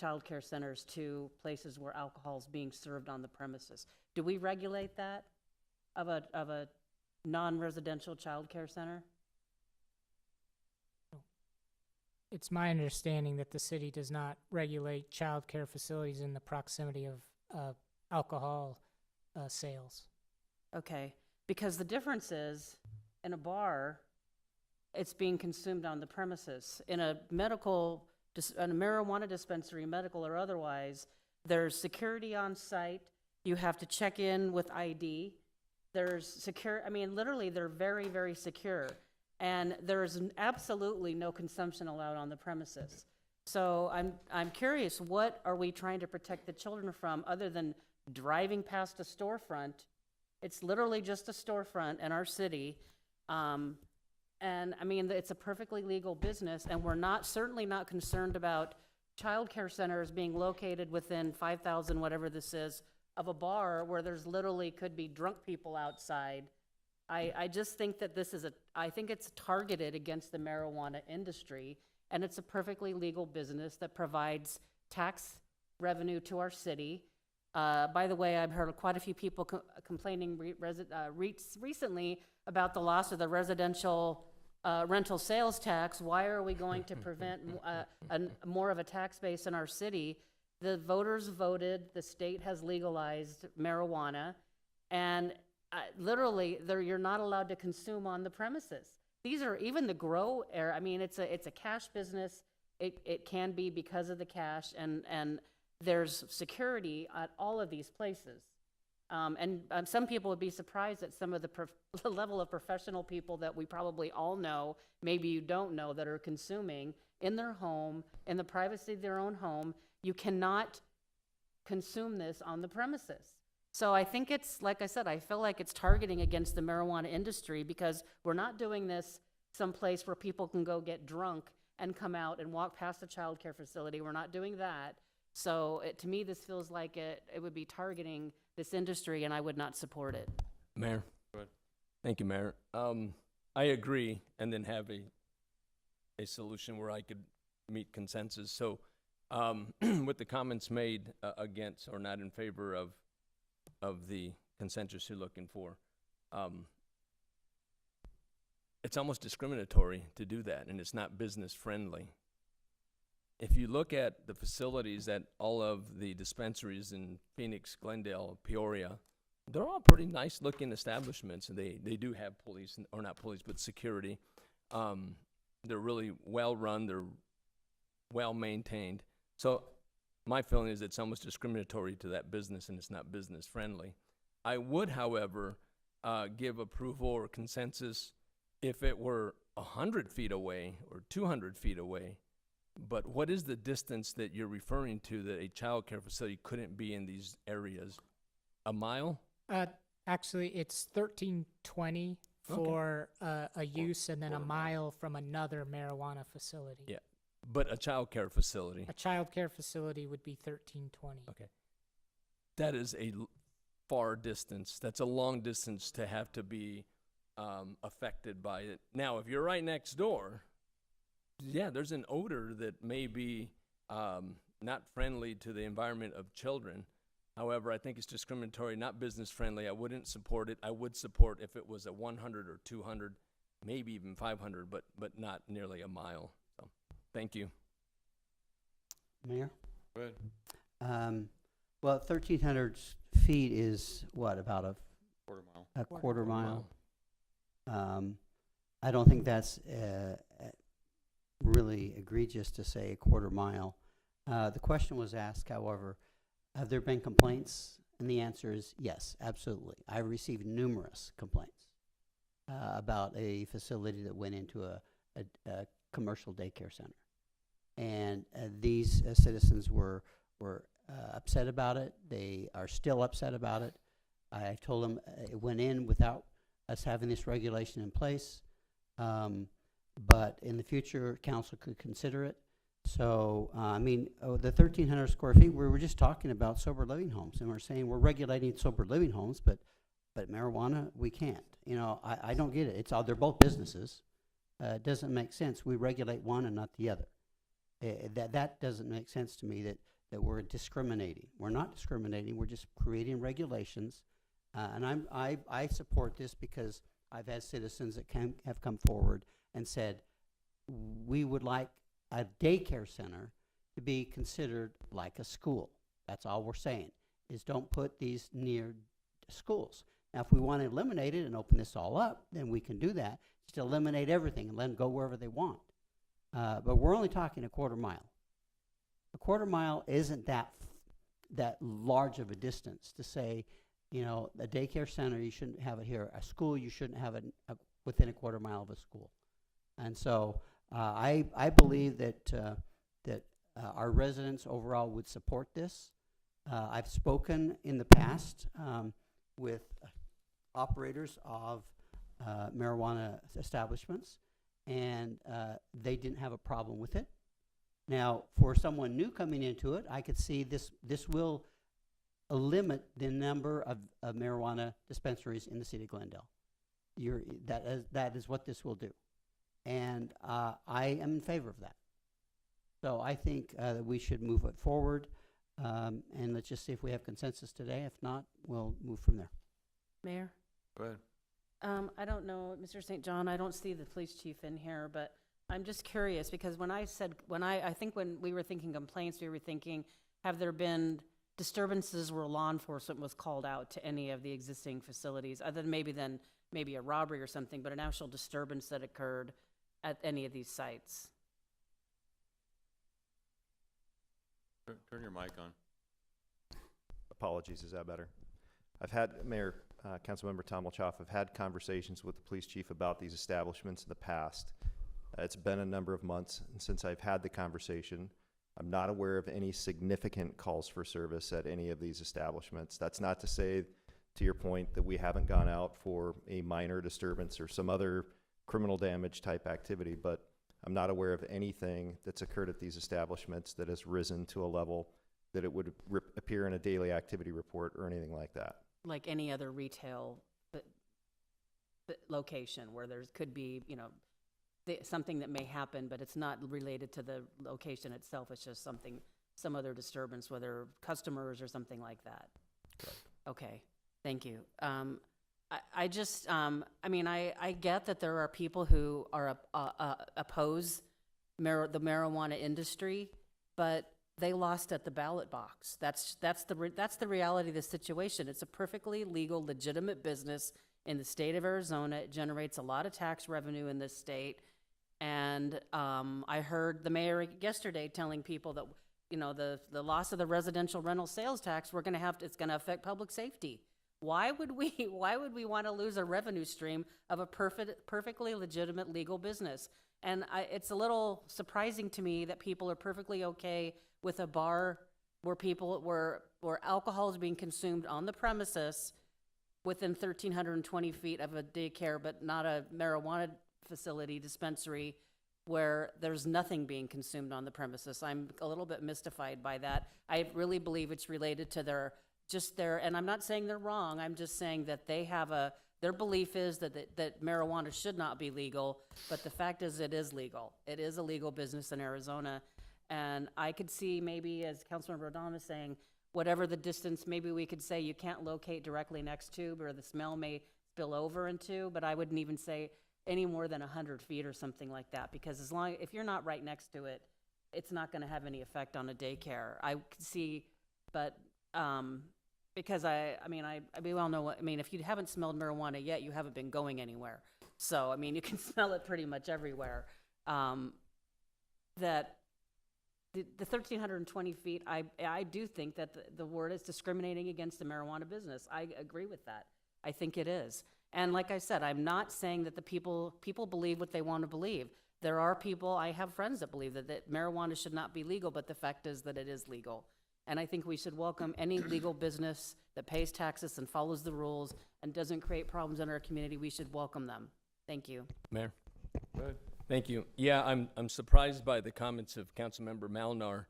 childcare centers to places where alcohol's being served on the premises. Do we regulate that of a non-residential childcare center? It's my understanding that the city does not regulate childcare facilities in the proximity of alcohol sales. Okay, because the difference is, in a bar, it's being consumed on the premises. In a in a marijuana dispensary, medical or otherwise, there's security on site. You have to check in with ID. There's literally, they're very, very secure. And there's absolutely no consumption allowed on the premises. So I'm curious, what are we trying to protect the children from other than driving past a storefront? It's literally just a storefront in our city. And I mean, it's a perfectly legal business, and we're certainly not concerned about childcare centers being located within 5,000, whatever this is, of a bar where there's literally could be drunk people outside. I just think that I think it's targeted against the marijuana industry, and it's a perfectly legal business that provides tax revenue to our city. By the way, I've heard quite a few people complaining recently about the loss of the residential rental sales tax. Why are we going to prevent more of a tax base in our city? The voters voted, the state has legalized marijuana, and literally, you're not allowed to consume on the premises. These are even the grow area. I mean, it's a cash business. It can be because of the cash, and there's security at all of these places. And some people would be surprised at some of the level of professional people that we probably all know, maybe you don't know, that are consuming in their home, in the privacy of their own home. You cannot consume this on the premises. So I think it's, like I said, I feel like it's targeting against the marijuana industry, because we're not doing this someplace where people can go get drunk and come out and walk past a child care facility. We're not doing that. So to me, this feels like it would be targeting this industry, and I would not support it. Mayor? Go ahead. Thank you, Mayor. I agree, and then have a solution where I could meet consensus. So with the comments made against or not in favor of the consensus you're looking for, it's almost discriminatory to do that, and it's not business friendly. If you look at the facilities at all of the dispensaries in Phoenix, Glendale, Peoria, they're all pretty nice looking establishments. They do have police, or not police, but security. They're really well run, they're well maintained. So my feeling is it's almost discriminatory to that business, and it's not business friendly. I would, however, give approval or consensus if it were 100 feet away or 200 feet away. But what is the distance that you're referring to that a child care facility couldn't be in these areas? A mile? Actually, it's 1320 for a use, and then a mile from another marijuana facility. Yeah, but a child care facility. A child care facility would be 1320. Okay. That is a far distance. That's a long distance to have to be affected by it. Now, if you're right next door, yeah, there's an odor that may be not friendly to the environment of children. However, I think it's discriminatory, not business friendly. I wouldn't support it. I would support if it was a 100 or 200, maybe even 500, but not nearly a mile. So, thank you. Mayor? Go ahead. Well, 1,300 feet is what, about a Quarter mile. quarter mile? I don't think that's really egregious to say a quarter mile. The question was asked, however, have there been complaints? And the answer is yes, absolutely. I've received numerous complaints about a facility that went into a commercial daycare center. And these citizens were upset about it. They are still upset about it. I told them it went in without us having this regulation in place. But in the future, council could consider it. So, I mean, the 1,300 square feet, we were just talking about sober living homes, and we're saying we're regulating sober living homes, but but marijuana, we can't. You know, I don't get it. It's all, they're both businesses. It doesn't make sense. We regulate one and not the other. That doesn't make sense to me, that we're discriminating. We're not discriminating. We're just creating regulations. And I support this because I've had citizens that have come forward and said, we would like a daycare center to be considered like a school. That's all we're saying, is don't put these near schools. Now, if we want to eliminate it and open this all up, then we can do that. Just eliminate everything and let them go wherever they want. But we're only talking a quarter mile. A quarter mile isn't that large of a distance to say, you know, a daycare center, you shouldn't have it here. A school, you shouldn't have it within a quarter mile of a school. And so I believe that our residents overall would support this. I've spoken in the past with operators of marijuana establishments, and they didn't have a problem with it. Now, for someone new coming into it, I could see this will limit the number of marijuana dispensaries in the city of Glendale. That is what this will do. And I am in favor of that. So I think that we should move it forward, and let's just see if we have consensus today. If not, we'll move from there. Mayor? Go ahead. I don't know, Mr. St. John, I don't see the police chief in here, but I'm just curious, because when I think when we were thinking complaints, we were thinking, have there been disturbances where law enforcement was called out to any of the existing facilities, other than maybe a robbery or something, but an actual disturbance that occurred at any of these sites? Turn your mic on. Apologies, is that better? I've had, Mayor, Councilmember Tom Wolchoff, I've had conversations with the police chief about these establishments in the past. It's been a number of months, and since I've had the conversation, I'm not aware of any significant calls for service at any of these establishments. That's not to say, to your point, that we haven't gone out for a minor disturbance or some other criminal damage type activity, but I'm not aware of anything that's occurred at these establishments that has risen to a level that it would appear in a daily activity report or anything like that. Like any other retail location where there could be, you know, something that may happen, but it's not related to the location itself. It's just some other disturbance, whether customers or something like that. Correct. Okay, thank you. I get that there are people who are oppose the marijuana industry, but they lost at the ballot box. That's the reality of the situation. It's a perfectly legal, legitimate business in the state of Arizona. It generates a lot of tax revenue in this state. And I heard the mayor yesterday telling people that, you know, the loss of the residential rental sales tax, it's going to affect public safety. Why would we want to lose a revenue stream of a perfectly legitimate legal business? And it's a little surprising to me that people are perfectly okay with a bar where alcohol is being consumed on the premises within 1,320 feet of a daycare, but not a marijuana facility, dispensary, where there's nothing being consumed on the premises. I'm a little bit mystified by that. I really believe it's related to their, and I'm not saying they're wrong, I'm just saying that they have their belief is that marijuana should not be legal, but the fact is it is legal. It is a legal business in Arizona. And I could see maybe, as Councilmember Rodon is saying, whatever the distance, maybe we could say you can't locate directly next to, or the smell may spill over into, but I wouldn't even say any more than 100 feet or something like that, because if you're not right next to it, it's not going to have any effect on a daycare. I could see, but because we all know if you haven't smelled marijuana yet, you haven't been going anywhere. So, you can smell it pretty much everywhere. That the 1,320 feet, I do think that the word is discriminating against the marijuana business. I agree with that. I think it is. And like I said, I'm not saying that the people believe what they want to believe. There are people, I have friends that believe that marijuana should not be legal, but the fact is that it is legal. And I think we should welcome any legal business that pays taxes and follows the rules and doesn't create problems in our community. We should welcome them. Thank you. Mayor? Go ahead. Thank you. Yeah, I'm surprised by the comments of Councilmember Malnar.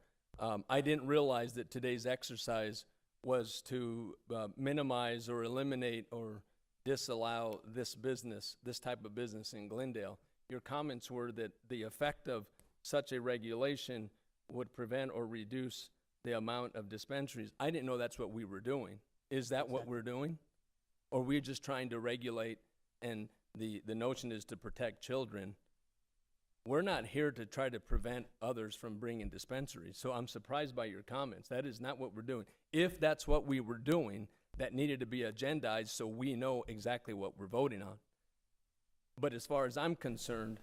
I didn't realize that today's exercise was to minimize or eliminate or disallow this business, this type of business in Glendale. Your comments were that the effect of such a regulation would prevent or reduce the amount of dispensaries. I didn't know that's what we were doing. Is that what we're doing? Or we're just trying to regulate and the notion is to protect children? We're not here to try to prevent others from bringing dispensaries. So I'm surprised by your comments. That is not what we're doing. If that's what we were doing, that needed to be agendized so we know exactly what we're voting on. But as far as I'm concerned,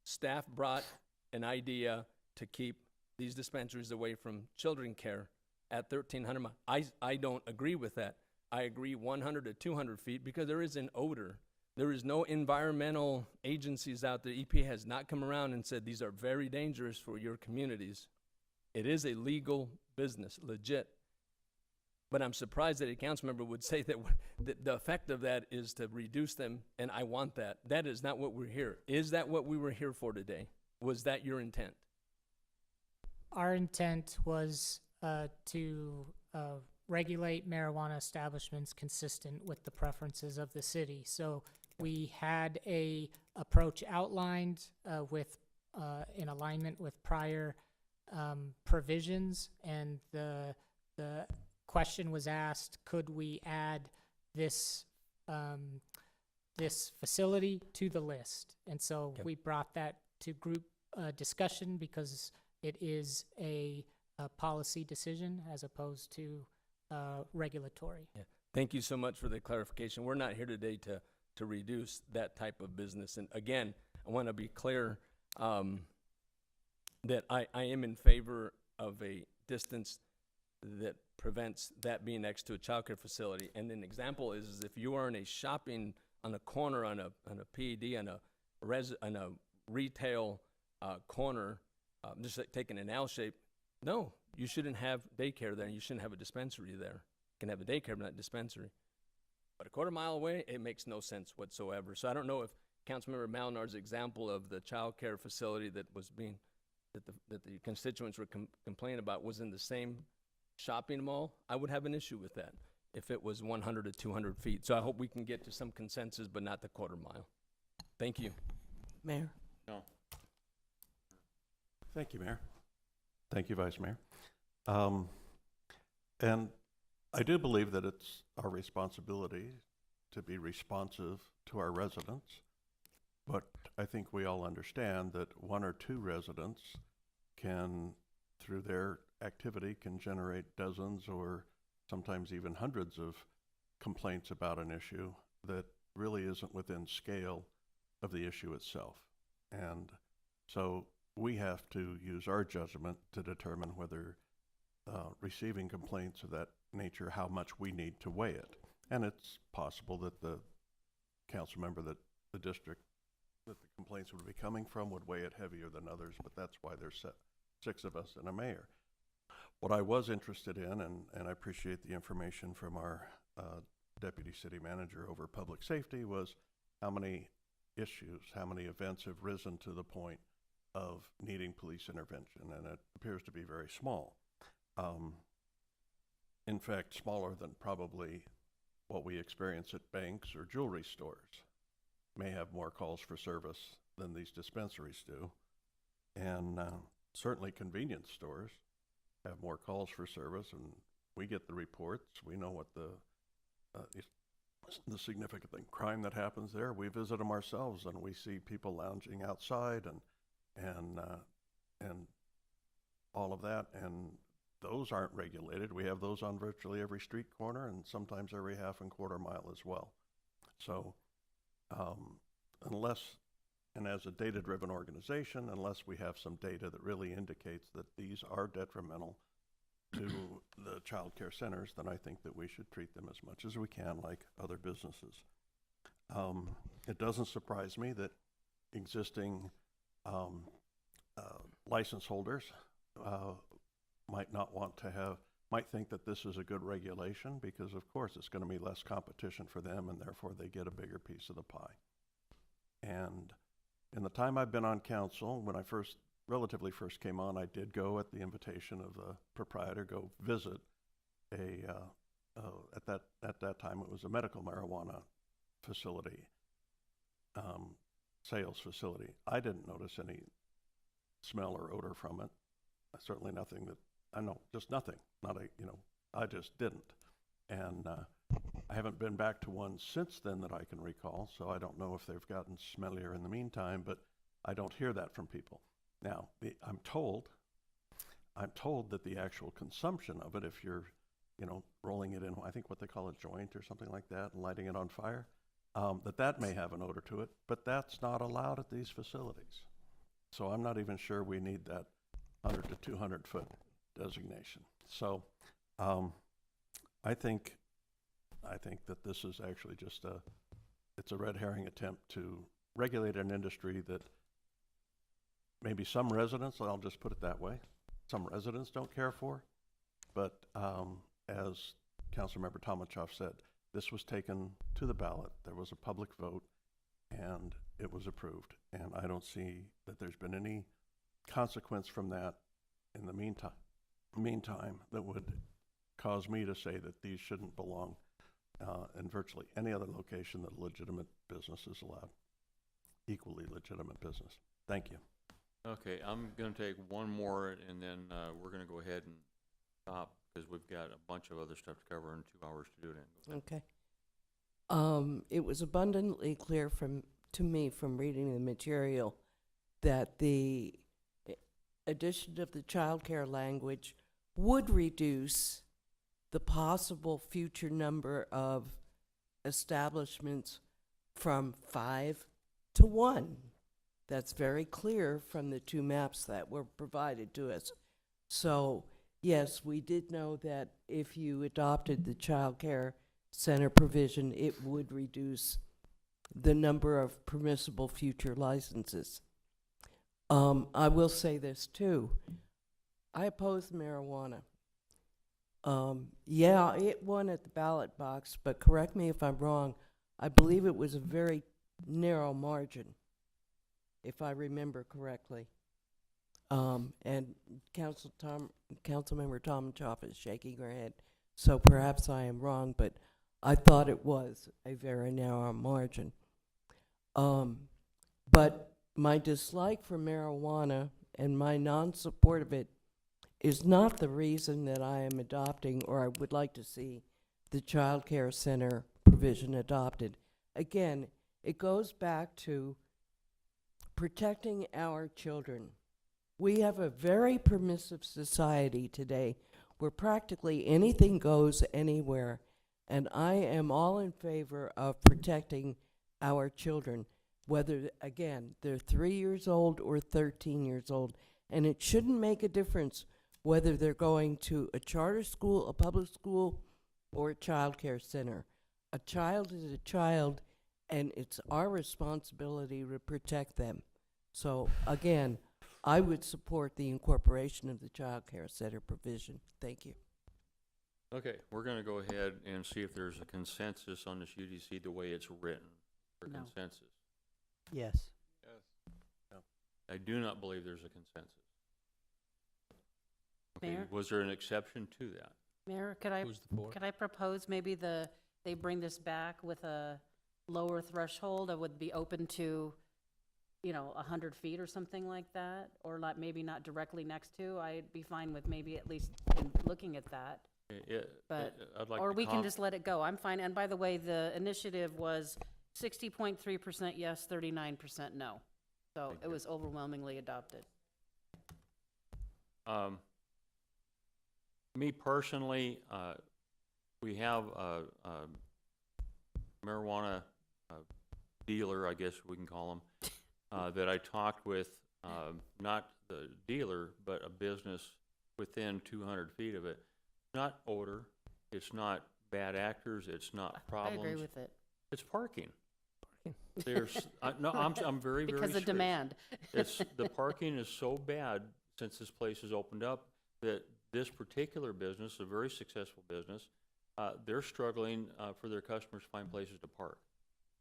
staff brought an idea to keep these dispensaries away from children care at 1,300 miles. I don't agree with that. I agree 100 to 200 feet because there is an odor. There is no environmental agencies out there. EPA has not come around and said these are very dangerous for your communities. It is a legal business, legit. But I'm surprised that a council member would say that the effect of that is to reduce them, and I want that. That is not what we're here. Is that what we were here for today? Was that your intent? Our intent was to regulate marijuana establishments consistent with the preferences of the city. So we had a approach outlined with in alignment with prior provisions, and the question was asked: could we add this this facility to the list? And so Okay. we brought that to group discussion because it is a policy decision as opposed to regulatory. Yeah. Thank you so much for the clarification. We're not here today to reduce that type of business. And again, I want to be clear that I am in favor of a distance that prevents that being next to a childcare facility. And an example is if you are in a shopping on a corner on a PED on a retail corner, just like taking an L shape. No, you shouldn't have daycare there. You shouldn't have a dispensary there. You can have a daycare, but not a dispensary. But a quarter mile away, it makes no sense whatsoever. So I don't know if Councilmember Malinar's example of the child care facility that was being, that the constituents were complaining about was in the same shopping mall. I would have an issue with that if it was 100 to 200 feet. So I hope we can get to some consensus, but not the quarter mile. Thank you. Mayor? No. Thank you, Mayor. Thank you, Vice Mayor. And I do believe that it's our responsibility to be responsive to our residents, but I think we all understand that one or two residents can, through their activity, can generate dozens or sometimes even hundreds of complaints about an issue that really isn't within scale of the issue itself. And so we have to use our judgment to determine whether receiving complaints of that nature, how much we need to weigh it. And it's possible that the council member that the district that the complaints would be coming from would weigh it heavier than others, but that's why there's 6 of us and a mayor. What I was interested in, and I appreciate the information from our deputy city manager over public safety, was how many issues, how many events have risen to the point of needing police intervention, and it appears to be very small. In fact, smaller than probably what we experience at banks or jewelry stores. May have more calls for service than these dispensaries do. And certainly convenience stores have more calls for service, and we get the reports. We know what the significant crime that happens there. We visit them ourselves, and we see people lounging outside and all of that, and those aren't regulated. We have those on virtually every street corner and sometimes every half and quarter mile as well. So unless, and as a data-driven organization, unless we have some data that really indicates that these are detrimental to the child care centers, then I think that we should treat them as much as we can like other businesses. It doesn't surprise me that existing license holders might not want to have, might think that this is a good regulation because, of course, it's going to be less competition for them and therefore they get a bigger piece of the pie. And in the time I've been on council, when I relatively first came on, I did go at the invitation of the proprietor, go visit a at that time, it was a medical marijuana facility, sales facility. I didn't notice any smell or odor from it. Certainly nothing that, I know, just nothing. I just didn't. And I haven't been back to one since then that I can recall, so I don't know if they've gotten smellier in the meantime, but I don't hear that from people. Now, I'm told that the actual consumption of it, if you're, rolling it in, I think what they call a joint or something like that, and lighting it on fire, that may have an odor to it, but that's not allowed at these facilities. So I'm not even sure we need that 100 to 200 foot designation. So I think that this is actually just it's a red herring attempt to regulate an industry that maybe some residents, I'll just put it that way, some residents don't care for, but as Councilmember Tomachoff said, this was taken to the ballot, there was a public vote, and it was approved. And I don't see that there's been any consequence from that in the meantime that would cause me to say that these shouldn't belong in virtually any other location that legitimate business is allowed, equally legitimate business. Thank you. Okay, I'm gonna take one more, and then we're gonna go ahead and stop, because we've got a bunch of other stuff to cover in 2 hours to do it in. Okay. It was abundantly clear to me from reading the material that the addition of the childcare language would reduce the possible future number of establishments from 5 to 1. That's very clear from the 2 maps that were provided to us. So, yes, we did know that if you adopted the child care center provision, it would reduce the number of permissible future licenses. I will say this too. I oppose marijuana. Yeah, it won at the ballot box, but correct me if I'm wrong, I believe it was a very narrow margin, if I remember correctly. And Councilmember Tomachoff is shaking her head, so perhaps I am wrong, but I thought it was a very narrow margin. But my dislike for marijuana and my non-support of it is not the reason that I am adopting, or I would like to see the child care center provision adopted. Again, it goes back to protecting our children. We have a very permissive society today where practically anything goes anywhere, and I am all in favor of protecting our children, whether, again, they're 3 years old or 13 years old, and it shouldn't make a difference whether they're going to a charter school, a public school, or a child care center. A child is a child, and it's our responsibility to protect them. So, again, I would support the incorporation of the child care center provision. Thank you. Okay, we're gonna go ahead and see if there's a consensus on this UDC the way it's written. For No. consensus. Yes. I do not believe there's a consensus. Okay, Mayor? was there an exception to that? Mayor, could I propose maybe they bring this back with a lower threshold that would be open to, 100 feet or something like that? Or maybe not directly next to? I'd be fine with maybe at least looking at that. But, I'd like or to we can just let it go. I'm fine. And by the way, the initiative was 60.3% yes, 39% no. So Thank it you. was overwhelmingly adopted. Me personally, we have a marijuana dealer, I guess we can call him, that I talked with, not the dealer, but a business within 200 feet of it. Not odor, it's not bad actors, it's not problems. I agree with it. It's parking. There's, no, I'm very, very Because of serious. demand. The parking is so bad since this place has opened up that this particular business, a very successful business, they're struggling for their customers to find places to park.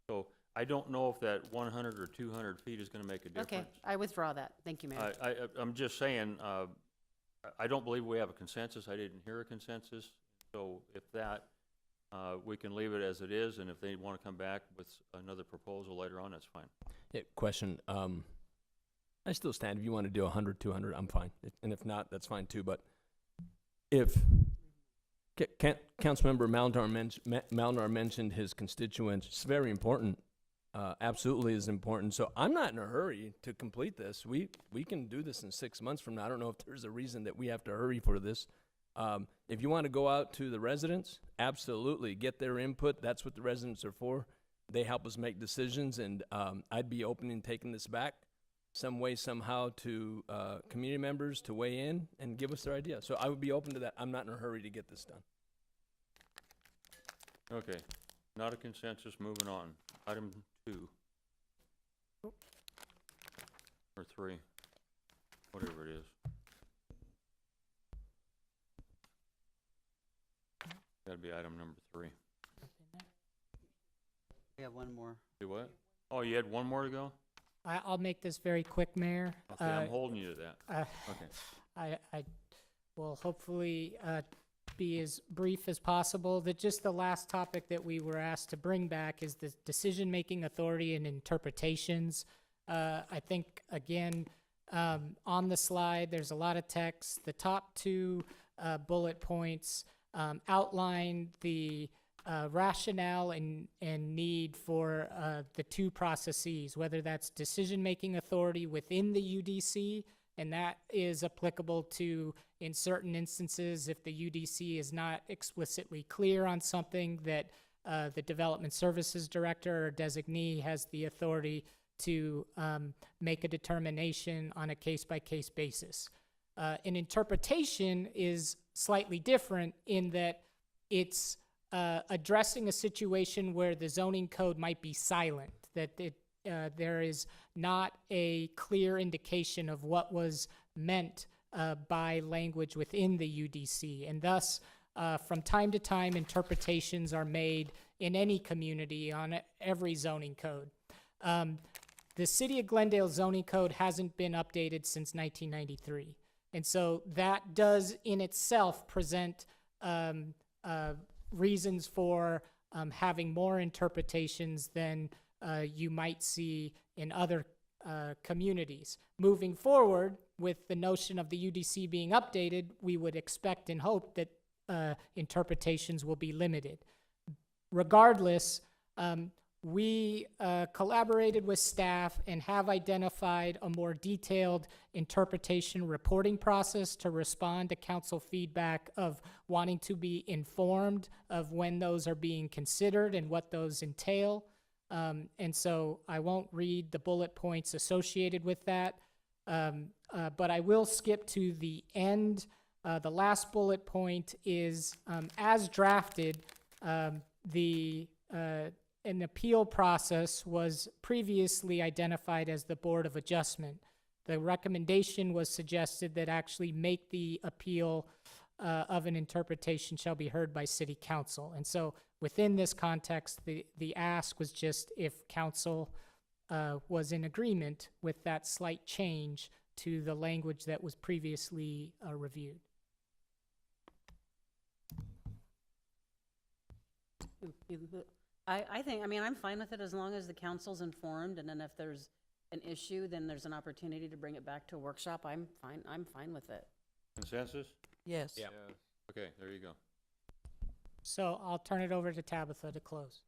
So I don't know if that 100 or 200 feet is going to make a difference. Okay, I withdraw that. Thank you, Mayor. I'm just saying, I don't believe we have a consensus. I didn't hear a consensus. So if that We can leave it as it is, and if they want to come back with another proposal later on, that's fine. Yeah, question. I still stand. If you want to do 100, 200, I'm fine. And if not, that's fine too. But if Councilmember Maldonor mentioned his constituents, it's very important. Absolutely is important. So I'm not in a hurry to complete this. We can do this in 6 months from now. I don't know if there's a reason that we have to hurry for this. If you want to go out to the residents, absolutely get their input. That's what the residents are for. They help us make decisions, and I'd be open in taking this back some way, somehow, to community members to weigh in and give us their idea. So I would be open to that. I'm not in a hurry to get this done. Okay, not a consensus, moving on. Item 2. Or 3, whatever it is. That'd be item number 3. We have one more. Do what? Oh, you had one more to go? I'll make this very quick, Mayor. Okay, I'm holding you to that. Okay. I will hopefully be as brief as possible. Just the last topic that we were asked to bring back is the decision-making authority and interpretations. I think, again, on the slide, there's a lot of text. The top 2 bullet points outline the rationale and need for the 2 processes, whether that's decision-making authority within the UDC, and that is applicable to, in certain instances, if the UDC is not explicitly clear on something, that the Development Services Director or designee has the authority to make a determination on a case-by-case basis. An interpretation is slightly different in that it's addressing a situation where the zoning code might be silent, that there is not a clear indication of what was meant by language within the UDC. And thus, from time to time, interpretations are made in any community on every zoning code. The City of Glendale zoning code hasn't been updated since 1993. And so that does in itself present reasons for having more interpretations than you might see in other communities. Moving forward, with the notion of the UDC being updated, we would expect and hope that interpretations will be limited. Regardless, we collaborated with staff and have identified a more detailed interpretation reporting process to respond to council feedback of wanting to be informed of when those are being considered and what those entail. And so I won't read the bullet points associated with that, but I will skip to the end. The last bullet point is, as drafted, an appeal process was previously identified as the Board of Adjustment. The recommendation was suggested that actually make the appeal of an interpretation shall be heard by City Council. And so within this context, the ask was just if Council was in agreement with that slight change to the language that was previously reviewed. I think, I mean, I'm fine with it as long as the council's informed, and then if there's an issue, then there's an opportunity to bring it back to a workshop. I'm fine with it. Consensus? Yes. Yeah. Okay, there you go. So I'll turn it over to Tabitha to close.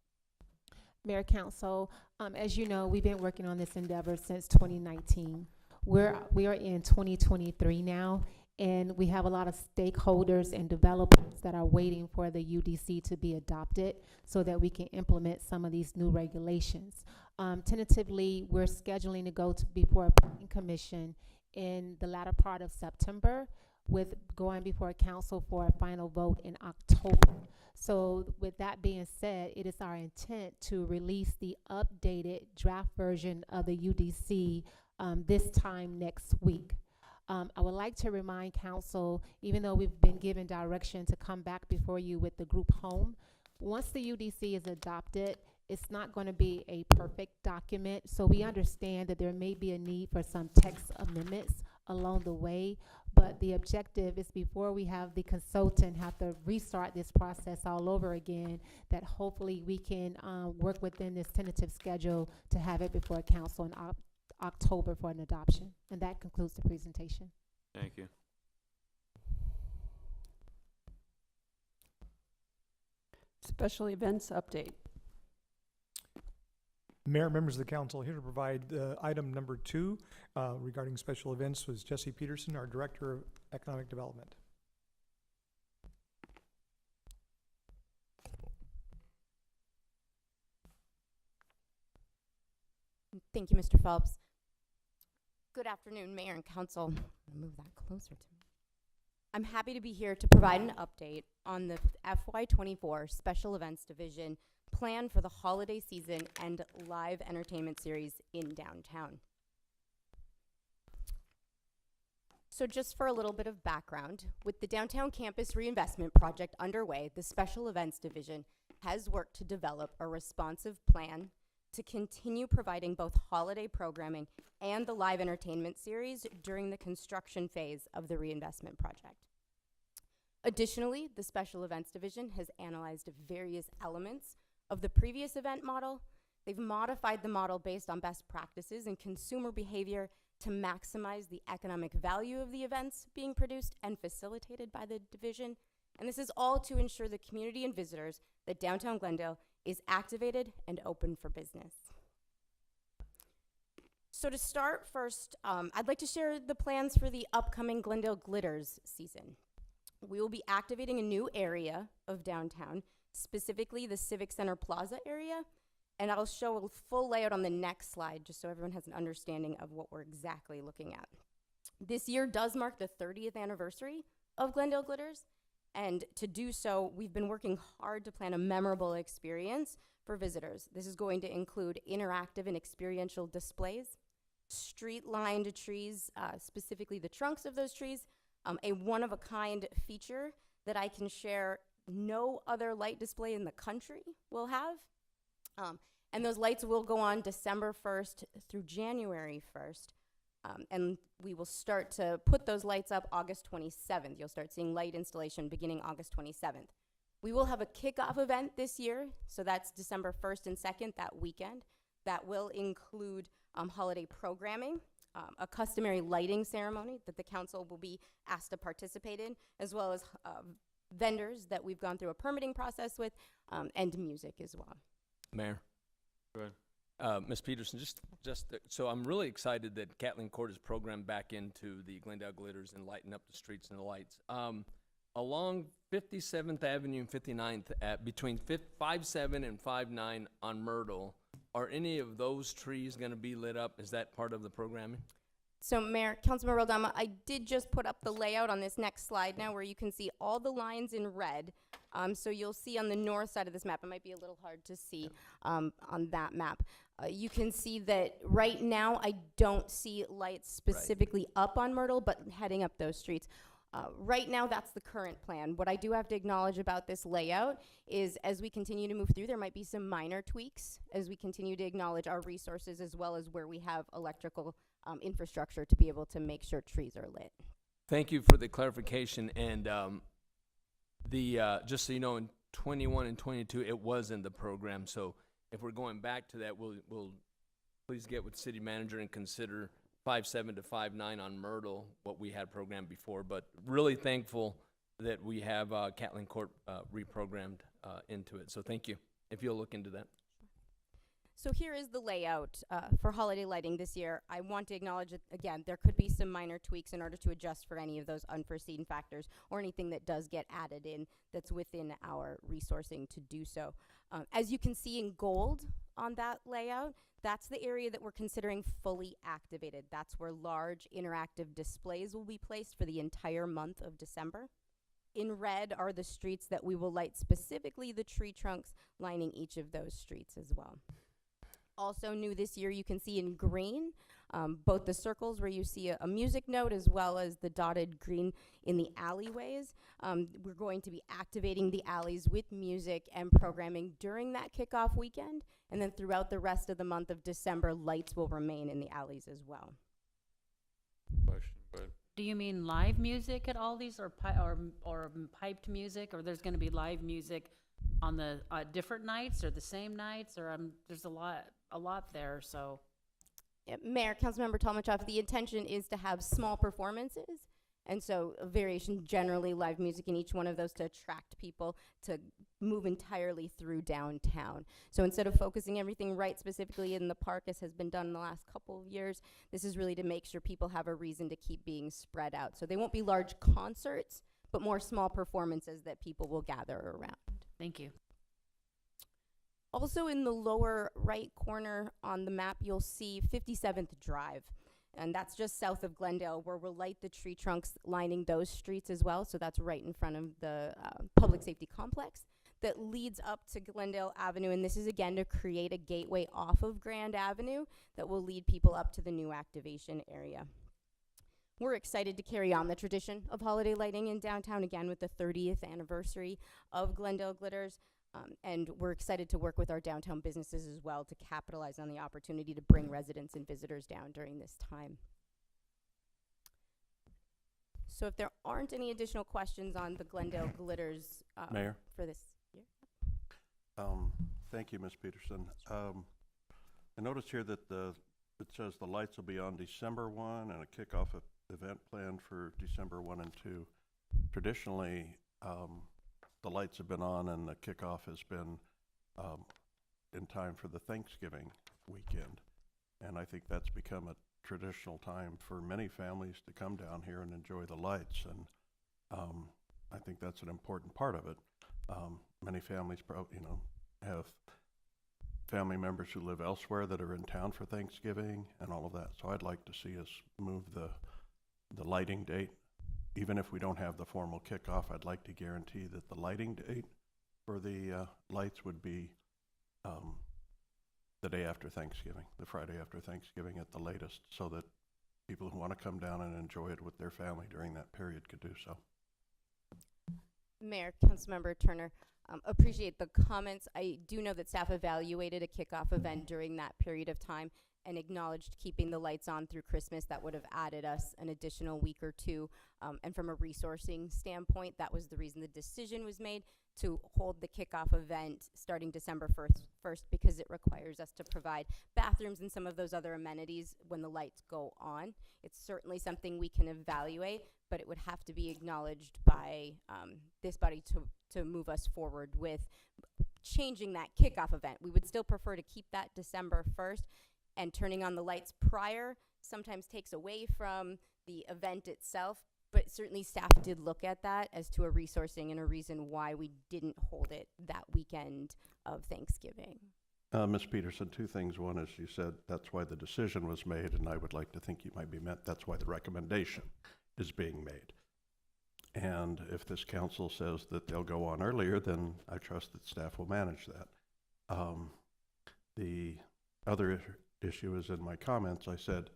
Mayor, Council, as you know, we've been working on this endeavor since 2019. We are in 2023 now, and we have a lot of stakeholders and developers that are waiting for the UDC to be adopted so that we can implement some of these new regulations. Tentatively, we're scheduling to go before a planning commission in the latter part of September, with going before council for a final vote in October. So with that being said, it is our intent to release the updated draft version of the UDC this time next week. I would like to remind council, even though we've been given direction to come back before you with the group home, once the UDC is adopted, it's not going to be a perfect document. So we understand that there may be a need for some text amendments along the way. But the objective is before we have the consultant have to restart this process all over again, that hopefully we can work within this tentative schedule to have it before council in October for an adoption. And that concludes the presentation. Thank you. Special events update. Mayor, members of the council, here to provide item number 2 regarding special events was Jesse Peterson, our Director of Economic Development. Thank you, Mr. Phelps. Good afternoon, Mayor and Council. I'm gonna move that closer to me. I'm happy to be here to provide an update on the FY24 Special Events Division plan for the holiday season and live entertainment series in downtown. So just for a little bit of background, with the Downtown Campus Reinvestment Project underway, the Special Events Division has worked to develop a responsive plan to continue providing both holiday programming and the live entertainment series during the construction phase of the reinvestment project. Additionally, the Special Events Division has analyzed various elements of the previous event model. They've modified the model based on best practices and consumer behavior to maximize the economic value of the events being produced and facilitated by the division. And this is all to ensure the community and visitors that downtown Glendale is activated and open for business. So to start first, I'd like to share the plans for the upcoming Glendale Glitters season. We will be activating a new area of downtown, specifically the Civic Center Plaza area, and I'll show a full layout on the next slide just so everyone has an understanding of what we're exactly looking at. This year does mark the 30th anniversary of Glendale Glitters, and to do so, we've been working hard to plan a memorable experience for visitors. This is going to include interactive and experiential displays, street-lined trees, specifically the trunks of those trees, a one-of-a-kind feature that I can share no other light display in the country will have. And those lights will go on December 1st through January 1st. And we will start to put those lights up August 27th. You'll start seeing light installation beginning August 27th. We will have a kickoff event this year, so that's December 1st and 2nd, that weekend. That will include holiday programming, a customary lighting ceremony that the council will be asked to participate in, as well as vendors that we've gone through a permitting process with, and music as well. Mayor. Go ahead. Ms. Peterson, so I'm really excited that Kathleen Court is programmed back into the Glendale Glitters and lighten up the streets and the lights. Along 57th Avenue and 59th, between 57 and 59 on Myrtle, are any of those trees going to be lit up? Is that part of the programming? So Mayor, Councilmember Aldama, I did just put up the layout on this next slide now where you can see all the lines in red. So you'll see on the north side of this map, it might be a little hard to see on that map. You can see that right now I don't see lights specifically up on Myrtle, but heading up those streets. Right now, that's the current plan. What I do have to acknowledge about this layout is as we continue to move through, there might be some minor tweaks as we continue to acknowledge our resources as well as where we have electrical infrastructure to be able to make sure trees are lit. Thank you for the clarification. And just so you know, in 21 and 22, it was in the program. So if we're going back to that, we'll please get with city manager and consider 5.7 to 5.9 on Myrtle, what we had programmed before. But really thankful that we have Kathleen Court reprogrammed into it. So thank you, if you'll look into that. So here is the layout for holiday lighting this year. I want to acknowledge that, again, there could be some minor tweaks in order to adjust for any of those unforeseen factors or anything that does get added in that's within our resourcing to do so. As you can see in gold on that layout, that's the area that we're considering fully activated. That's where large interactive displays will be placed for the entire month of December. In red are the streets that we will light, specifically the tree trunks lining each of those streets as well. Also new this year, you can see in green, both the circles where you see a music note as well as the dotted green in the alleyways. We're going to be activating the alleys with music and programming during that kickoff weekend. And then throughout the rest of the month of December, lights will remain in the alleys as well. Question, ahead. Do you mean live music at all these, or piped music, or there's gonna be live music on the, different nights, or the same nights, or, there's a lot there, so. Yeah, Mayor, Councilmember Tolmachoff, the intention is to have small performances, and so a variation, generally live music in each one of those to attract people to move entirely through downtown. So instead of focusing everything right specifically in the park, as has been done in the last couple of years, this is really to make sure people have a reason to keep being spread out. So they won't be large concerts, but more small performances that people will gather around. Thank you. Also in the lower right corner on the map, you'll see 57th Drive. And that's just south of Glendale, where we'll light the tree trunks lining those streets as well. So that's right in front of the public safety complex that leads up to Glendale Avenue. And this is again to create a gateway off of Grand Avenue that will lead people up to the new activation area. We're excited to carry on the tradition of holiday lighting in downtown again with the 30th anniversary of Glendale Glitters. And we're excited to work with our downtown businesses as well to capitalize on the opportunity to bring residents and visitors down during this time. So if there aren't any additional questions on the Glendale Glitters Mayor? for this year. Thank you, Ms. Peterson. I noticed here that it says the lights will be on December 1 and a kickoff event planned for December 1 and 2. Traditionally, the lights have been on and the kickoff has been in time for the Thanksgiving weekend. And I think that's become a traditional time for many families to come down here and enjoy the lights. And I think that's an important part of it. Many families have family members who live elsewhere that are in town for Thanksgiving and all of that. So I'd like to see us move the lighting date. Even if we don't have the formal kickoff, I'd like to guarantee that the lighting date for the lights would be the day after Thanksgiving, the Friday after Thanksgiving at the latest, so that people who want to come down and enjoy it with their family during that period could do so. Mayor, Councilmember Turner, appreciate the comments. I do know that staff evaluated a kickoff event during that period of time and acknowledged keeping the lights on through Christmas. That would have added us an additional week or two. And from a resourcing standpoint, that was the reason the decision was made to hold the kickoff event starting December 1st, because it requires us to provide bathrooms and some of those other amenities when the lights go on. It's certainly something we can evaluate, but it would have to be acknowledged by this body to move us forward with changing that kickoff event. We would still prefer to keep that December 1st, and turning on the lights prior sometimes takes away from the event itself, but certainly staff did look at that as to a resourcing and a reason why we didn't hold it that weekend of Thanksgiving. Ms. Peterson, two things. One is you said that's why the decision was made, and I would like to think you might be meant that's why the recommendation is being made. And if this council says that they'll go on earlier, then I trust that staff will manage that. The other issue is in my comments, I said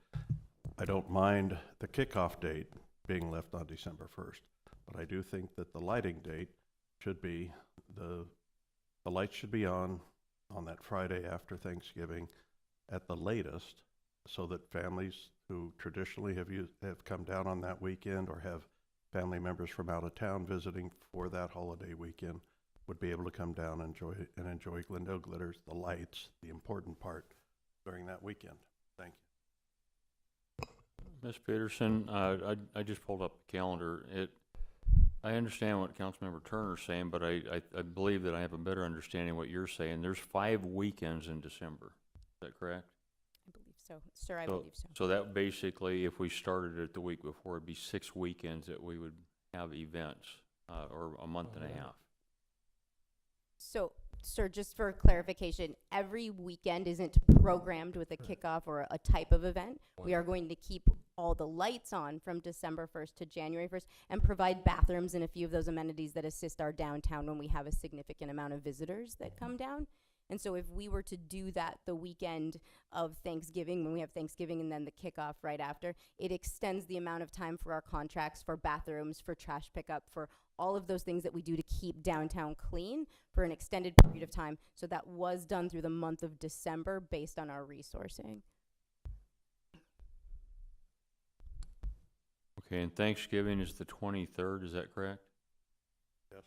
I don't mind the kickoff date being left on December 1st, but I do think that the lighting date should be, the lights should be on that Friday after Thanksgiving at the latest, so that families who traditionally have come down on that weekend or have family members from out of town visiting for that holiday weekend would be able to come down and enjoy Glendale Glitters, the lights, the important part during that weekend. Thank you. Ms. Peterson, I just pulled up the calendar. I understand what Councilmember Turner's saying, but I believe that I have a better understanding of what you're saying. There's 5 weekends in December. Is that correct? I believe so. Sir, I believe so. So that basically, if we started it the week before, it'd be 6 weekends that we would have events, or a month and a half. So, sir, just for clarification, every weekend isn't programmed with a kickoff or a type of event. We are going to keep all the lights on from December 1st to January 1st and provide bathrooms and a few of those amenities that assist our downtown when we have a significant amount of visitors that come down. And so if we were to do that the weekend of Thanksgiving, when we have Thanksgiving and then the kickoff right after, it extends the amount of time for our contracts, for bathrooms, for trash pickup, for all of those things that we do to keep downtown clean for an extended period of time. So that was done through the month of December based on our resourcing. Okay, and Thanksgiving is the 23rd, is that correct? Yes.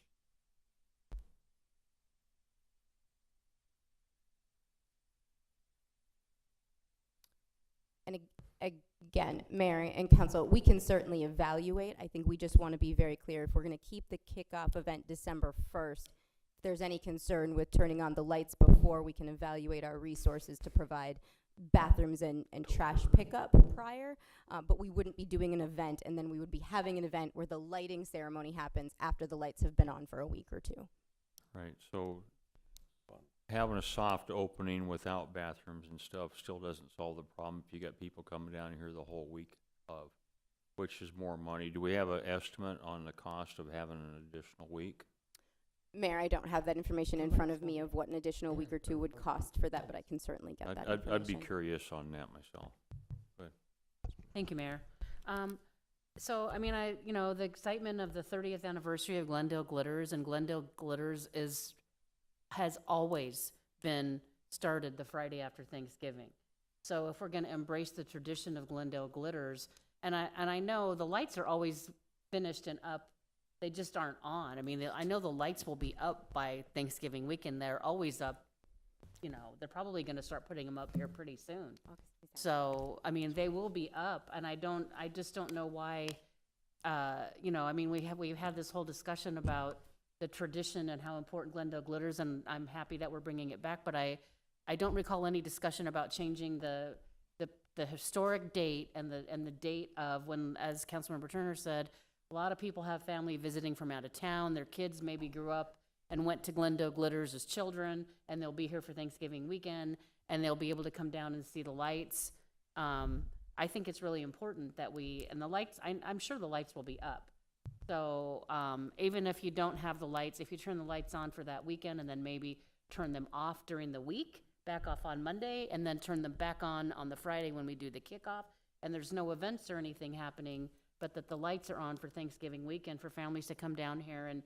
And again, Mayor and Council, we can certainly evaluate. I think we just want to be very clear. If we're going to keep the kickoff event December 1st, if there's any concern with turning on the lights before, we can evaluate our resources to provide bathrooms and trash pickup prior. But we wouldn't be doing an event, and then we would be having an event where the lighting ceremony happens after the lights have been on for a week or two. Right, so having a soft opening without bathrooms and stuff still doesn't solve the problem if you got people coming down here the whole week of, which is more money. Do we have an estimate on the cost of having an additional week? Mayor, I don't have that information in front of me of what an additional week or two would cost for that, but I can certainly get that information. I'd be curious on that myself. Thank you, Mayor. So, I mean, the excitement of the 30th anniversary of Glendale Glitters, and Glendale Glitters has always been started the Friday after Thanksgiving. So if we're going to embrace the tradition of Glendale Glitters, and I know the lights are always finished and up, they just aren't on. I mean, I know the lights will be up by Thanksgiving weekend. They're always up. They're probably going to start putting them up here pretty soon. So, I mean, they will be up, and I just don't know why, I mean, we've had this whole discussion about the tradition and how important Glendale Glitters, and I'm happy that we're bringing it back, but I don't recall any discussion about changing the historic date and the date of when, as Councilmember Turner said, a lot of people have family visiting from out of town. Their kids maybe grew up and went to Glendale Glitters as children, and they'll be here for Thanksgiving weekend, and they'll be able to come down and see the lights. I think it's really important that and the lights, I'm sure the lights will be up. So even if you don't have the lights, if you turn the lights on for that weekend and then maybe turn them off during the week, back off on Monday, and then turn them back on the Friday when we do the kickoff, and there's no events or anything happening, but that the lights are on for Thanksgiving weekend for families to come down here and,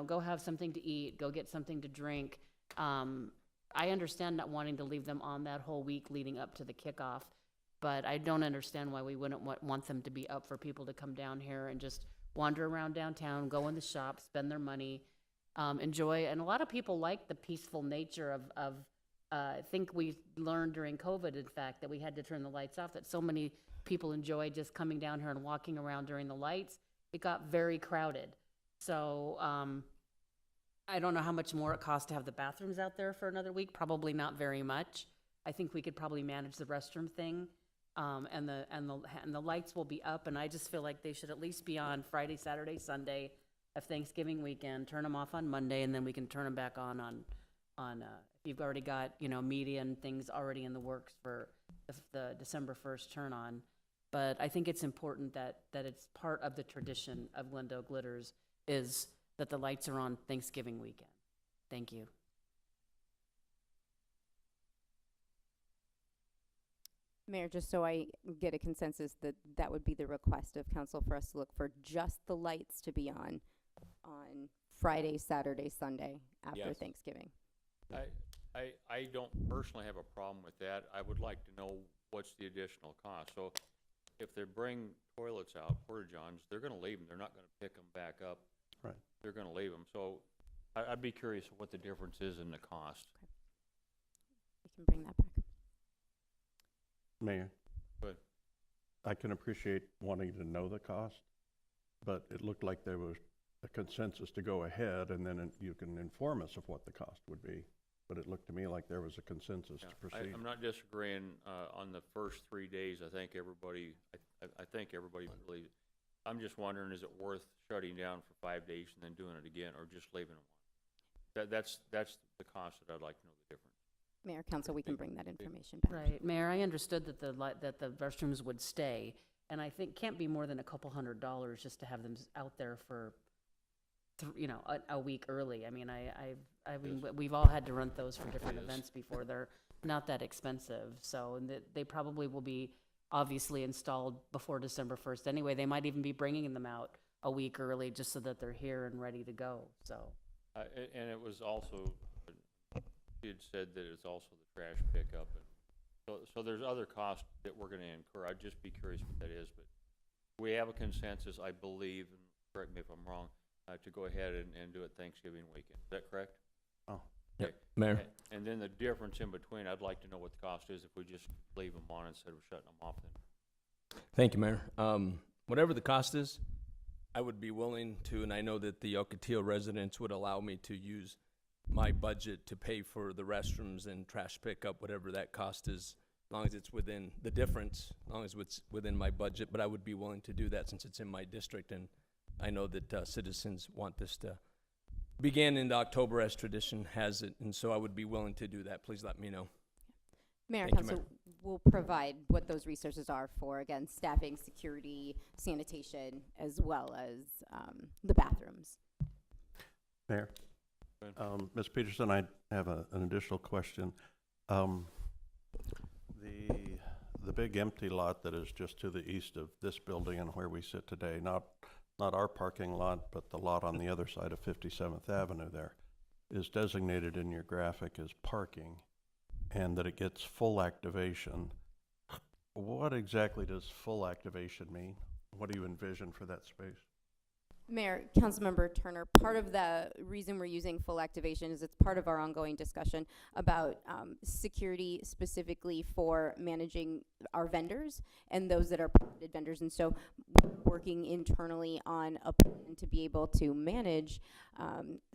go have something to eat, go get something to drink. I understand not wanting to leave them on that whole week leading up to the kickoff, but I don't understand why we wouldn't want them to be up for people to come down here and just wander around downtown, go in the shop, spend their money, enjoy. And a lot of people like the peaceful nature of I think we learned during COVID, in fact, that we had to turn the lights off, that so many people enjoy just coming down here and walking around during the lights. It got very crowded. So I don't know how much more it costs to have the bathrooms out there for another week. Probably not very much. I think we could probably manage the restroom thing. And the lights will be up, and I just feel like they should at least be on Friday, Saturday, Sunday of Thanksgiving weekend. Turn them off on Monday, and then we can turn them back on if you've already got media and things already in the works for the December 1st turn on. But I think it's important that it's part of the tradition of Glendale Glitters is that the lights are on Thanksgiving weekend. Thank you. Mayor, just so I get a consensus, that would be the request of council for us to look for just the lights to be on Friday, Saturday, Sunday after Yes. Thanksgiving. I don't personally have a problem with that. I would like to know what's the additional cost. So if they bring toilets out, porta-johns, they're gonna leave them. They're not gonna pick them back up. Right. They're gonna leave them. So I'd be curious what the difference is in the cost. We can bring that back. Mayor, But I can appreciate wanting to know the cost, but it looked like there was a consensus to go ahead, and then you can inform us of what the cost would be. But it looked to me like there was a consensus to proceed. I'm not disagreeing on the first 3 days. I think everybody believes. I'm just wondering, is it worth shutting down for 5 days and then doing it again, or just leaving it? That's the cost that I'd like to know the difference. Mayor, council, we can bring that information back. Right, Mayor, I understood that that the restrooms would stay, and I think can't be more than a couple $100 just to have them out there for, a week early. I mean, we've all had to rent those for different events before. They're not that expensive, so and they probably will be obviously installed before December 1st. Anyway, they might even be bringing them out a week early just so that they're here and ready to go. So, and it was also. She had said that it's also the trash pickup, and so there's other costs that we're gonna incur. I'd just be curious what that is, but we have a consensus, I believe, and correct me if I'm wrong, to go ahead and do it Thanksgiving weekend. Is that correct? Oh. Yep. Okay. Mayor. And then the difference in between, I'd like to know what the cost is if we just leave them on instead of shutting them off then. Thank you, Mayor. Whatever the cost is, I would be willing to, and I know that the Ocotillo residents would allow me to use my budget to pay for the restrooms and trash pickup, whatever that cost is, as long as it's within the difference, as long as it's within my budget. But I would be willing to do that since it's in my district, and I know that citizens want this to begin in October as tradition has it, and so I would be willing to do that. Please let me know. Mayor and Thank you, Council will provide what those resources are for, again, staffing, security, sanitation, as well as the bathrooms. Mayor? Ms. Peterson, I have an additional question. The big empty lot that is just to the east of this building and where we sit today, not our parking lot, but the lot on the other side of 57th Avenue there, is designated in your graphic as parking, and that it gets full activation. What exactly does full activation mean? What do you envision for that space? Mayor, Councilmember Turner, part of the reason we're using full activation is it's part of our ongoing discussion about security specifically for managing our vendors and those that are permitted vendors. And so we're working internally on a plan to be able to manage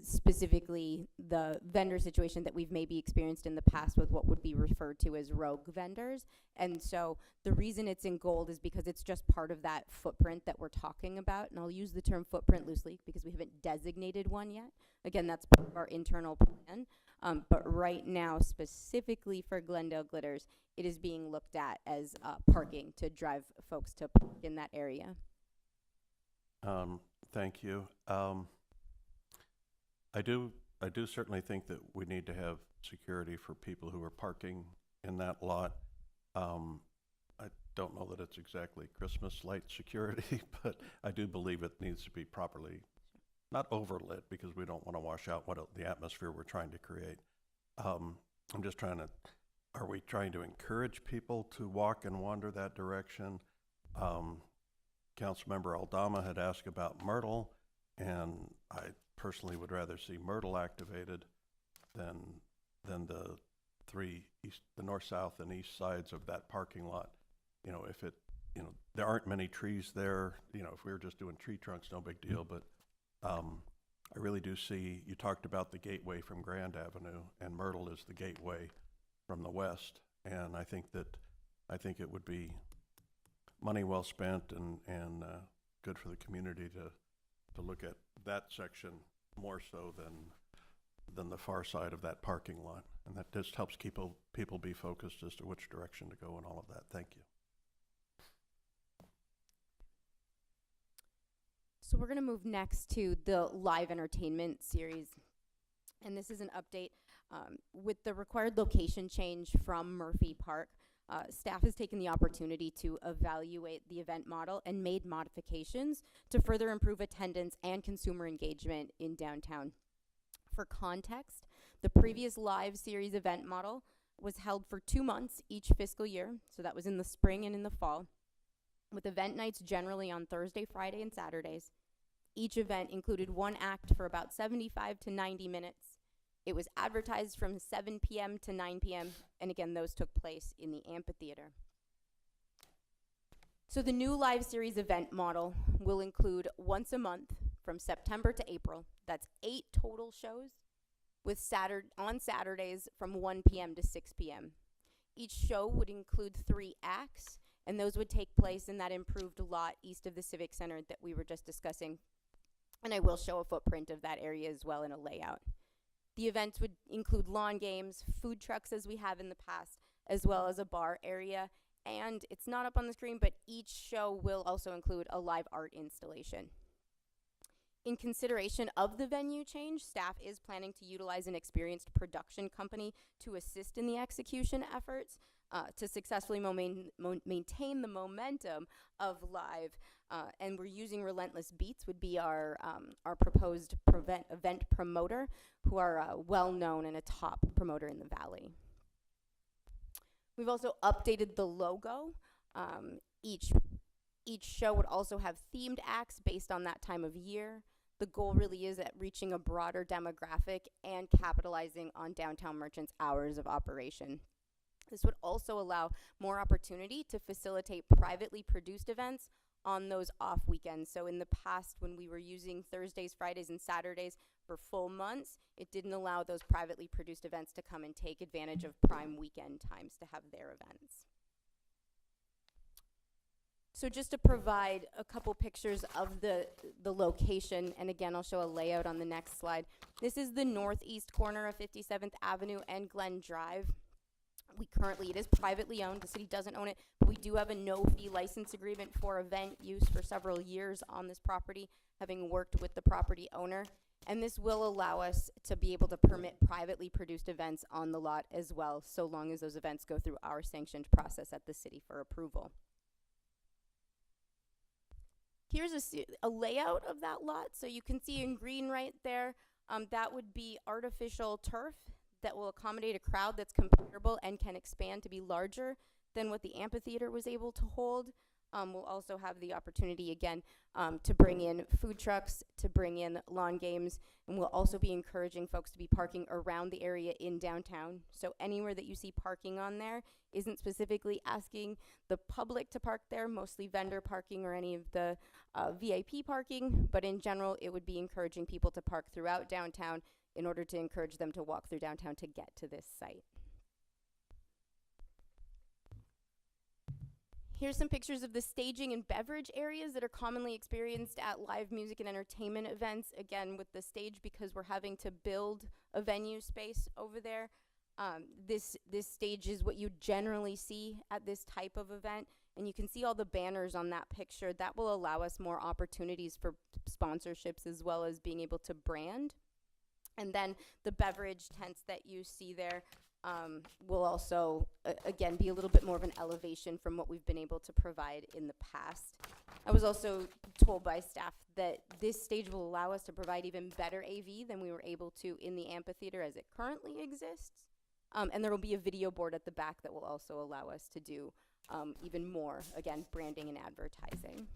specifically the vendor situation that we've maybe experienced in the past with what would be referred to as rogue vendors. And so the reason it's in gold is because it's just part of that footprint that we're talking about. And I'll use the term footprint loosely because we haven't designated one yet. Again, that's part of our internal plan. But right now, specifically for Glendale Glitters, it is being looked at as parking to drive folks to park in that area. Thank you. I do certainly think that we need to have security for people who are parking in that lot. I don't know that it's exactly Christmas light security, but I do believe it needs to be properly, not overlit, because we don't want to wash out the atmosphere we're trying to create. I'm just are we trying to encourage people to walk and wander that direction? Councilmember Aldama had asked about Myrtle, and I personally would rather see Myrtle activated than the the north, south, and east sides of that parking lot. There aren't many trees there. If we were just doing tree trunks, no big deal. But I really do see, you talked about the gateway from Grand Avenue, and Myrtle is the gateway from the west. And I think it would be money well spent and good for the community to look at that section more so than the far side of that parking lot. And that just helps people be focused as to which direction to go and all of that. Thank you. So we're going to move next to the live entertainment series. And this is an update with the required location change from Murphy Park. Staff has taken the opportunity to evaluate the event model and made modifications to further improve attendance and consumer engagement in downtown. For context, the previous live series event model was held for 2 months each fiscal year, so that was in the spring and in the fall, with event nights generally on Thursday, Friday, and Saturdays. Each event included one act for about 75 to 90 minutes. It was advertised from 7 p.m. to 9 p.m., and again, those took place in the amphitheater. So the new live series event model will include once a month from September to April. That's 8 total shows with on Saturdays from 1 p.m. to 6 p.m. Each show would include 3 acts, and those would take place in that improved lot east of the Civic Center that we were just discussing. And I will show a footprint of that area as well in a layout. The events would include lawn games, food trucks as we have in the past, as well as a bar area. And it's not up on the screen, but each show will also include a live art installation. In consideration of the venue change, staff is planning to utilize an experienced production company to assist in the execution efforts to successfully maintain the momentum of live. And we're using Relentless Beats would be our proposed event promoter, who are well known and a top promoter in the Valley. We've also updated the logo. Each Each show would also have themed acts based on that time of year. The goal really is at reaching a broader demographic and capitalizing on downtown merchants' hours of operation. This would also allow more opportunity to facilitate privately produced events on those off weekends. So in the past, when we were using Thursdays, Fridays, and Saturdays for full months, it didn't allow those privately produced events to come and take advantage of prime weekend times to have their events. So just to provide a couple pictures of the location, and again, I'll show a layout on the next slide. This is the northeast corner of 57th Avenue and Glen Drive. It is privately owned. The city doesn't own it, but we do have a no-fee license agreement for event use for several years on this property, having worked with the property owner. And this will allow us to be able to permit privately produced events on the lot as well, so long as those events go through our sanctioned process at the city for approval. Here's a layout of that lot. So you can see in green right there, that would be artificial turf that will accommodate a crowd that's comparable and can expand to be larger than what the amphitheater was able to hold. We'll also have the opportunity again to bring in food trucks, to bring in lawn games, and we'll also be encouraging folks to be parking around the area in downtown. So anywhere that you see parking on there isn't specifically asking the public to park there, mostly vendor parking or any of the VIP parking, but in general, it would be encouraging people to park throughout downtown in order to encourage them to walk through downtown to get to this site. Here's some pictures of the staging and beverage areas that are commonly experienced at live music and entertainment events. Again, with the stage, because we're having to build a venue space over there. This stage is what you generally see at this type of event. And you can see all the banners on that picture. That will allow us more opportunities for sponsorships as well as being able to brand. And then the beverage tents that you see there will also, again, be a little bit more of an elevation from what we've been able to provide in the past. I was also told by staff that this stage will allow us to provide even better AV than we were able to in the amphitheater as it currently exists. And there will be a video board at the back that will also allow us to do even more, again, branding and advertising.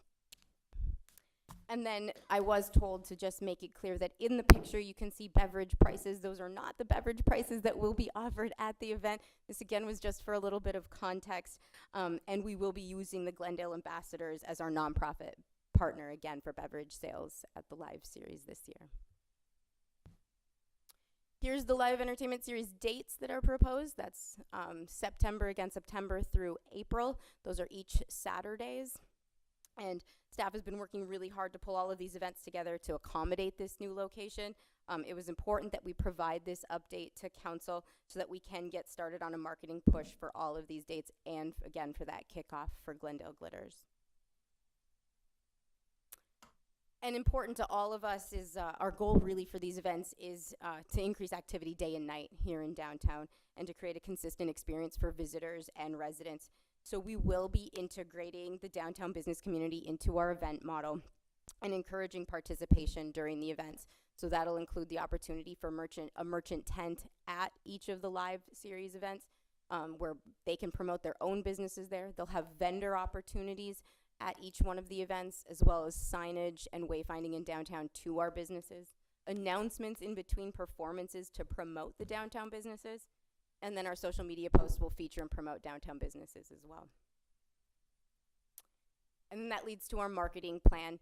And then I was told to just make it clear that in the picture you can see beverage prices. Those are not the beverage prices that will be offered at the event. This again was just for a little bit of context. And we will be using the Glendale Ambassadors as our nonprofit partner again for beverage sales at the live series this year. Here's the live entertainment series dates that are proposed. That's September through April. Those are each Saturdays. And staff has been working really hard to pull all of these events together to accommodate this new location. It was important that we provide this update to council so that we can get started on a marketing push for all of these dates and again for that kickoff for Glendale Glitters. And important to all of us is our goal really for these events is to increase activity day and night here in downtown and to create a consistent experience for visitors and residents. So we will be integrating the downtown business community into our event model and encouraging participation during the events. So that'll include the opportunity for a merchant tent at each of the live series events where they can promote their own businesses there. They'll have vendor opportunities at each one of the events, as well as signage and wayfinding in downtown to our businesses, announcements in between performances to promote the downtown businesses, and then our social media posts will feature and promote downtown businesses as well. And then that leads to our marketing plan.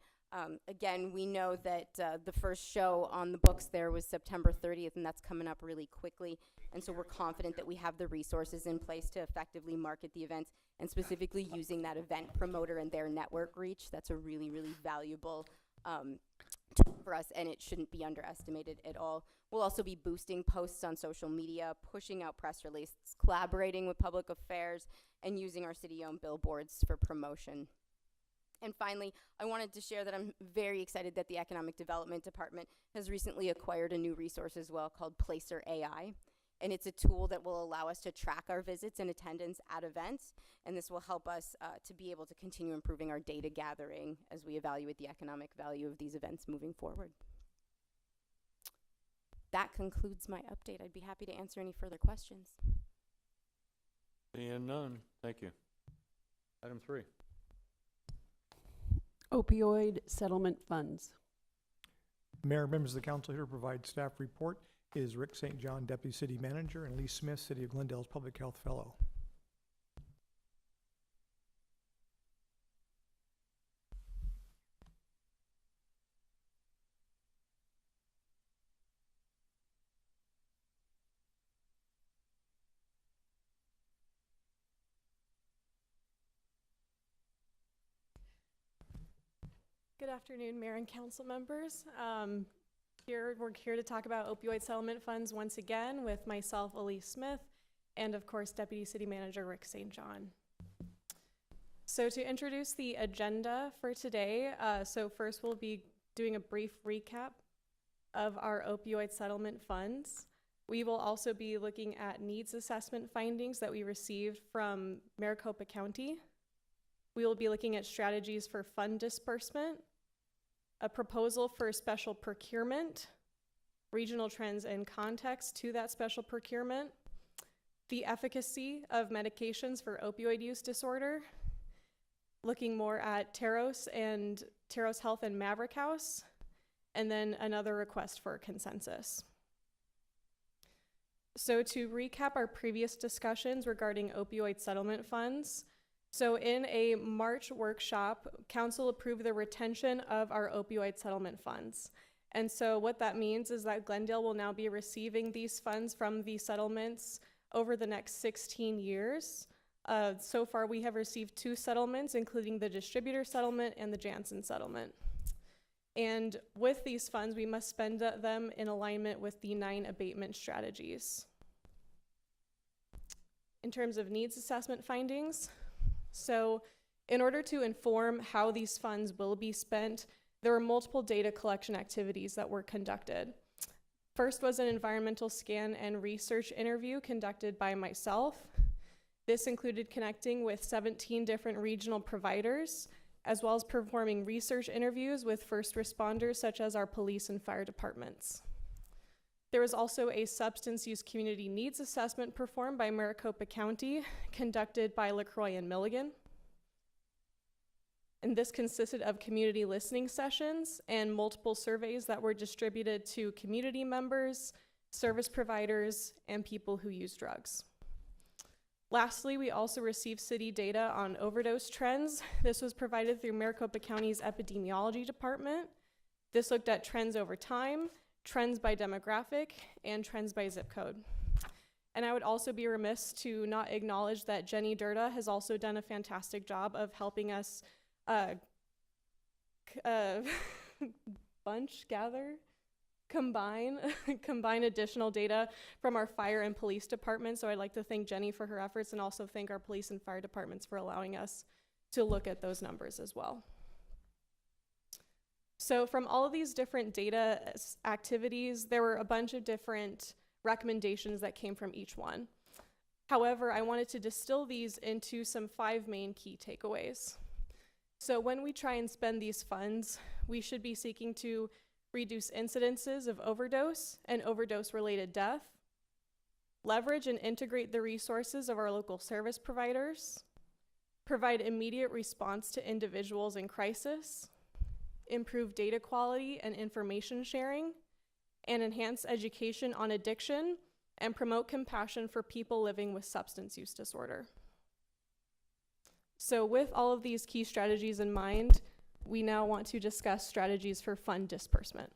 Again, we know that the first show on the books there was September 30th, and that's coming up really quickly. And so we're confident that we have the resources in place to effectively market the events, and specifically using that event promoter and their network reach. That's a really, really valuable tool for us, and it shouldn't be underestimated at all. We'll also be boosting posts on social media, pushing out press releases, collaborating with public affairs, and using our city-owned billboards for promotion. And finally, I wanted to share that I'm very excited that the Economic Development Department has recently acquired a new resource as well called Placer AI. And it's a tool that will allow us to track our visits and attendance at events. And this will help us to be able to continue improving our data gathering as we evaluate the economic value of these events moving forward. That concludes my update. I'd be happy to answer any further questions. Seeing none, thank you. Item 3. Opioid settlement funds. Mayor and members of the council, here to provide staff report is Rick St. John, Deputy City Manager, and Lee Smith, City of Glendale's Public Health Fellow. Good afternoon, Mayor and Council members. We're here to talk about opioid settlement funds once again with myself, Elise Smith, and of course, Deputy City Manager Rick St. John. So to introduce the agenda for today, so first we'll be doing a brief recap of our opioid settlement funds. We will also be looking at needs assessment findings that we received from Maricopa County. We will be looking at strategies for fund disbursement, a proposal for special procurement, regional trends and context to that special procurement, the efficacy of medications for opioid use disorder, looking more at Taros Health and Maverick House, and then another request for consensus. So to recap our previous discussions regarding opioid settlement funds, so in a March workshop, council approved the retention of our opioid settlement funds. And so what that means is that Glendale will now be receiving these funds from the settlements over the next 16 years. So far we have received 2 settlements, including the distributor settlement and the Janssen settlement. And with these funds, we must spend them in alignment with the 9 abatement strategies. In terms of needs assessment findings, so in order to inform how these funds will be spent, there were multiple data collection activities that were conducted. First was an environmental scan and research interview conducted by myself. This included connecting with 17 different regional providers, as well as performing research interviews with first responders such as our police and fire departments. There was also a substance use community needs assessment performed by Maricopa County, conducted by LaCroix and Milligan. And this consisted of community listening sessions and multiple surveys that were distributed to community members, service providers, and people who use drugs. Lastly, we also received city data on overdose trends. This was provided through Maricopa County's epidemiology department. This looked at trends over time, trends by demographic, and trends by zip code. And I would also be remiss to not acknowledge that Jenny Durda has also done a fantastic job of helping us combine additional data from our fire and police departments. So I'd like to thank Jenny for her efforts and also thank our police and fire departments for allowing us to look at those numbers as well. So from all of these different data activities, there were a bunch of different recommendations that came from each one. However, I wanted to distill these into some 5 main key takeaways. So when we try and spend these funds, we should be seeking to reduce incidences of overdose and overdose-related death, leverage and integrate the resources of our local service providers, provide immediate response to individuals in crisis, improve data quality and information sharing, and enhance education on addiction and promote compassion for people living with substance use disorder. So with all of these key strategies in mind, we now want to discuss strategies for fund disbursement.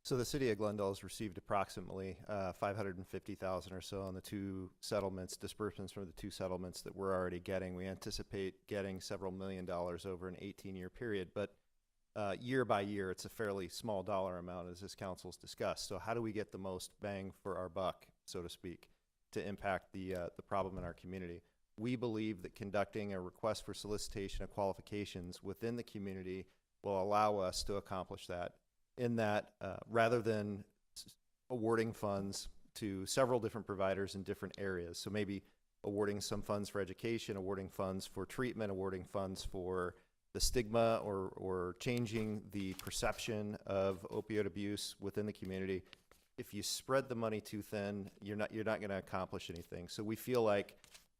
So the city of Glendale has received approximately $550,000 or so on the 2 settlements, disbursements from the 2 settlements that we're already getting. We anticipate getting several $1 million over an 18-year period, but year by year, it's a fairly small dollar amount, as this council's discussed. So how do we get the most bang for our buck, so to speak, to impact the problem in our community? We believe that conducting a request for solicitation of qualifications within the community will allow us to accomplish that. In that, rather than awarding funds to several different providers in different areas, so maybe awarding some funds for education, awarding funds for treatment, awarding funds for the stigma or changing the perception of opioid abuse within the community, if you spread the money too thin, you're not going to accomplish anything. So we feel like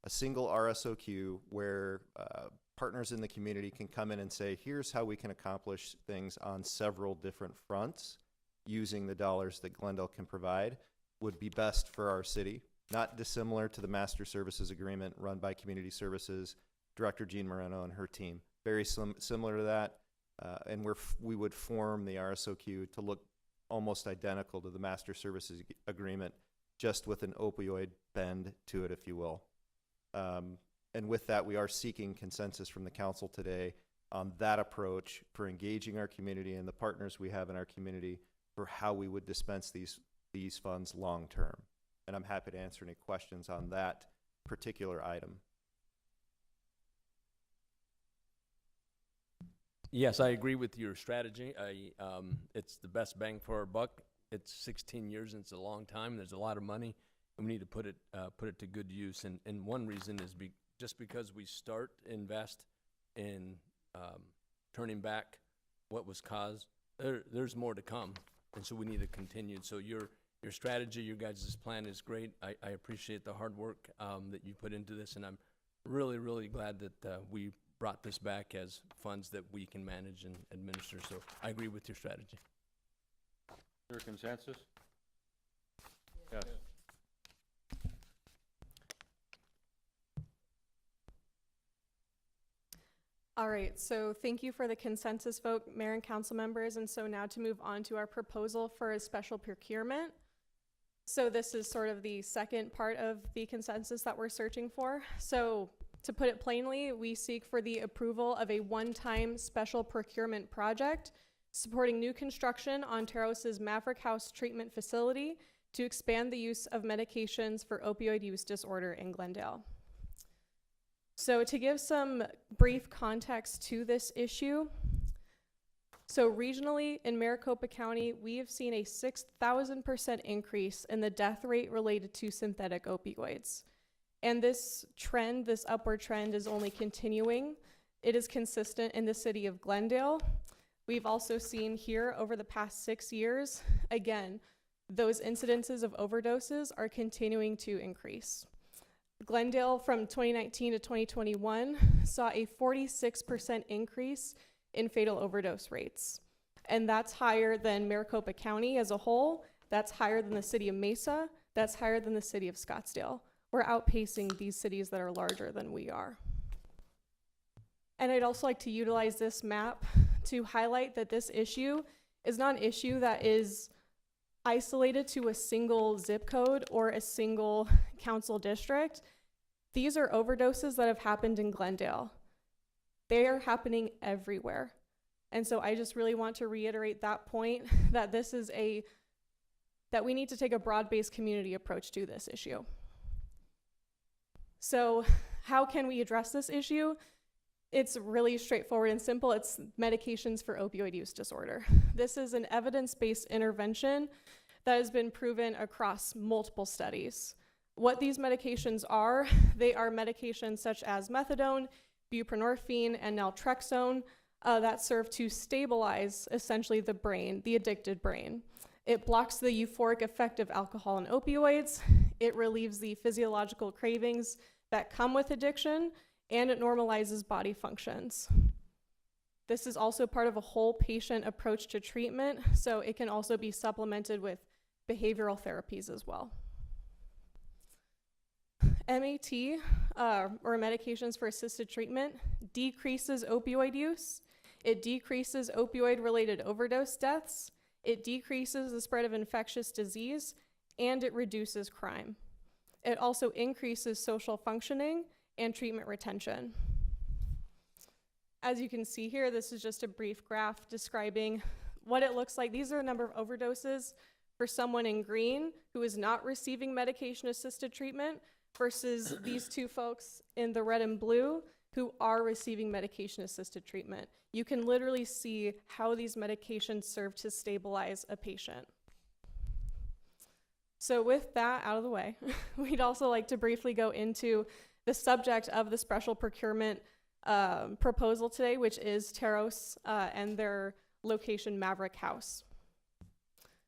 a single RSOQ where partners in the community can come in and say, here's how we can accomplish things on several different fronts using the dollars that Glendale can provide would be best for our city. Not dissimilar to the master services agreement run by Community Services Director Jean Moreno and her team. Very similar to that. And we would form the RSOQ to look almost identical to the master services agreement, just with an opioid bend to it, if you will. And with that, we are seeking consensus from the council today on that approach for engaging our community and the partners we have in our community for how we would dispense these funds long term. And I'm happy to answer any questions on that particular item. Yes, I agree with your strategy. It's the best bang for our buck. It's 16 years and it's a long time. There's a lot of money, and we need to put it to good use. And one reason is just because we invest in turning back what was caused, there's more to come, and so we need to continue. So your strategy, your guys' plan is great. I appreciate the hard work that you put into this, and I'm really, really glad that we brought this back as funds that we can manage and administer. So I agree with your strategy. Is there consensus? Yes. All right, so thank you for the consensus vote, Mayor and council members. And so now to move on to our proposal for a special procurement. So this is sort of the second part of the consensus that we're searching for. So to put it plainly, we seek for the approval of a one-time special procurement project supporting new construction on Teros's Maverick House treatment facility to expand the use of medications for opioid use disorder in Glendale. So to give some brief context to this issue, so regionally in Maricopa County, we have seen a 6,000% increase in the death rate related to synthetic opioids. And this trend, this upward trend, is only continuing. It is consistent in the city of Glendale. We've also seen here over the past 6 years, again, those incidences of overdoses are continuing to increase. Glendale from 2019 to 2021 saw a 46% increase in fatal overdose rates. And that's higher than Maricopa County as a whole. That's higher than the city of Mesa. That's higher than the city of Scottsdale. We're outpacing these cities that are larger than we are. And I'd also like to utilize this map to highlight that this issue is not an issue that is isolated to a single zip code or a single council district. These are overdoses that have happened in Glendale. They are happening everywhere. And so I just really want to reiterate that point, that this is that we need to take a broad-based community approach to this issue. So how can we address this issue? It's really straightforward and simple. It's medications for opioid use disorder. This is an evidence-based intervention that has been proven across multiple studies. What these medications are, they are medications such as methadone, buprenorphine, and naltrexone that serve to stabilize essentially the brain, the addicted brain. It blocks the euphoric effect of alcohol and opioids. It relieves the physiological cravings that come with addiction, and it normalizes body functions. This is also part of a whole patient approach to treatment, so it can also be supplemented with behavioral therapies as well. MAT, or medications for assisted treatment, decreases opioid use. It decreases opioid-related overdose deaths. It decreases the spread of infectious disease, and it reduces crime. It also increases social functioning and treatment retention. As you can see here, this is just a brief graph describing what it looks like. These are the number of overdoses for someone in green who is not receiving medication-assisted treatment versus these two folks in the red and blue who are receiving medication-assisted treatment. You can literally see how these medications serve to stabilize a patient. So with that out of the way, we'd also like to briefly go into the subject of the special procurement proposal today, which is Teros and their location Maverick House.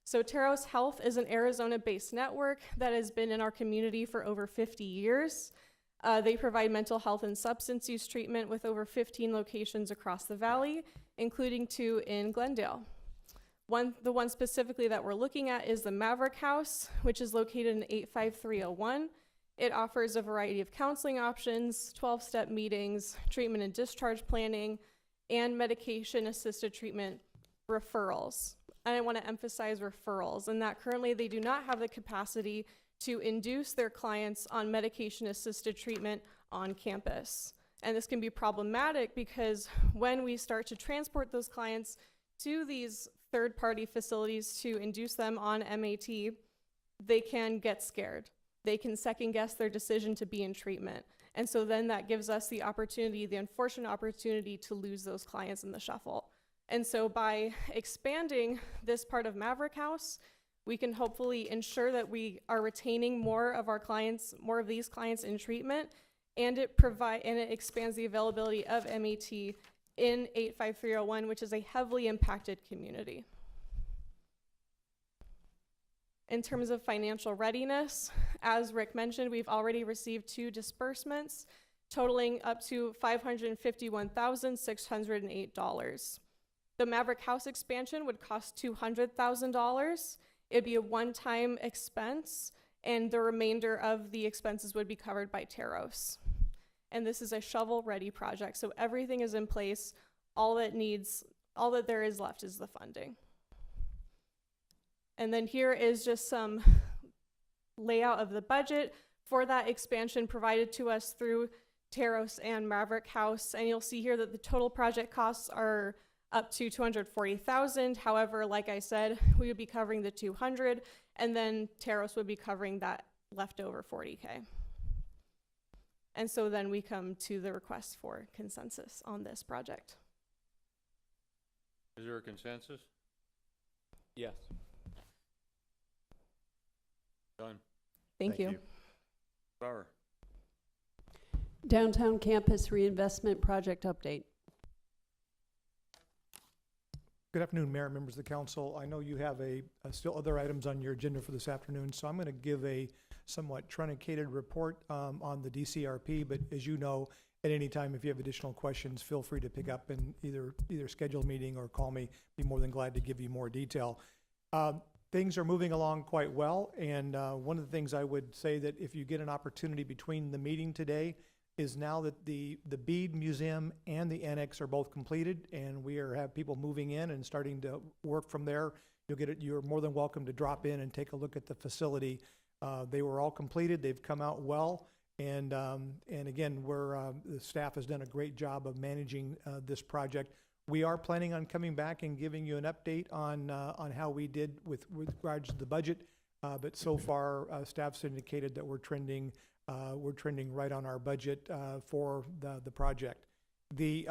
So Teros Health is an Arizona-based network that has been in our community for over 50 years. They provide mental health and substance use treatment with over 15 locations across the valley, including 2 in Glendale. The one specifically that we're looking at is the Maverick House, which is located in 85301. It offers a variety of counseling options, 12-step meetings, treatment and discharge planning, and medication-assisted treatment referrals. And I want to emphasize referrals, and that currently they do not have the capacity to induce their clients on medication-assisted treatment on campus. And this can be problematic because when we start to transport those clients to these third-party facilities to induce them on MAT, they can get scared. They can second-guess their decision to be in treatment. And so then that gives us the opportunity, the unfortunate opportunity, to lose those clients in the shuffle. And so by expanding this part of Maverick House, we can hopefully ensure that we are retaining more of our clients, more of these clients in treatment, and it expands the availability of MAT in 85301, which is a heavily impacted community. In terms of financial readiness, as Rick mentioned, we've already received 2 disbursements totaling up to $551,608. The Maverick House expansion would cost $200,000. It'd be a one-time expense, and the remainder of the expenses would be covered by Teros. And this is a shovel-ready project, so everything is in place. All that there is left is the funding. And then here is just some layout of the budget for that expansion provided to us through Teros and Maverick House. And you'll see here that the total project costs are up to $240,000. However, like I said, we would be covering the $200,000, and then Teros would be covering that leftover $40,000. And so then we come to the request for consensus on this project. Is there a consensus? Yes. Done. Thank you. Bauer. Downtown Campus Reinvestment Project Update. Good afternoon, Mayor, members of the council. I know you have still other items on your agenda for this afternoon, so I'm going to give a somewhat truncated report on the DCRP, but as you know, at any time, if you have additional questions, feel free to pick up and either schedule a meeting or call me. Be more than glad to give you more detail. Things are moving along quite well, and one of the things I would say that if you get an opportunity between the meeting today is now that the Bead Museum and the annex are both completed, and we have people moving in and starting to work from there. You're more than welcome to drop in and take a look at the facility. They were all completed. They've come out well, and again, the staff has done a great job of managing this project. We are planning on coming back and giving you an update on how we did with regards to the budget, but so far staff's indicated that we're trending right on our budget for the project. The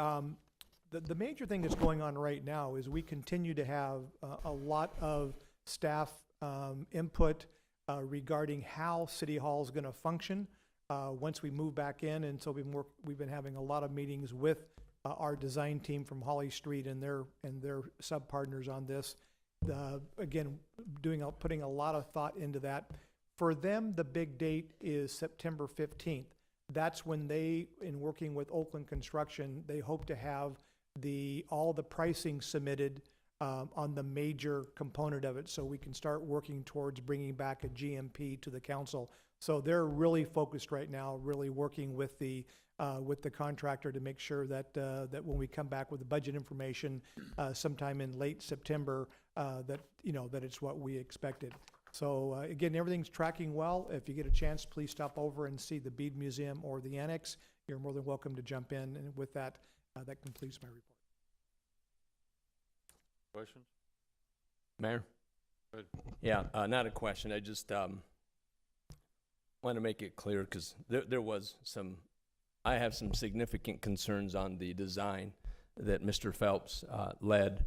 major thing that's going on right now is we continue to have a lot of staff input regarding how City Hall is going to function once we move back in, and so we've been having a lot of meetings with our design team from Holly Street and their sub-partners on this. Again, putting a lot of thought into that. For them, the big date is September 15th. That's when they, in working with Oakland Construction, they hope to have all the pricing submitted on the major component of it, so we can start working towards bringing back a GMP to the council. So they're really focused right now, really working with the contractor to make sure that when we come back with the budget information sometime in late September, that it's what we expected. So again, everything's tracking well. If you get a chance, please stop over and see the Bead Museum or the annex. You're more than welcome to jump in. And with that, that completes my report. Questions? Mayor? Good. Yeah, not a question. I just want to make it clear because I have some significant concerns on the design that Mr. Phelps led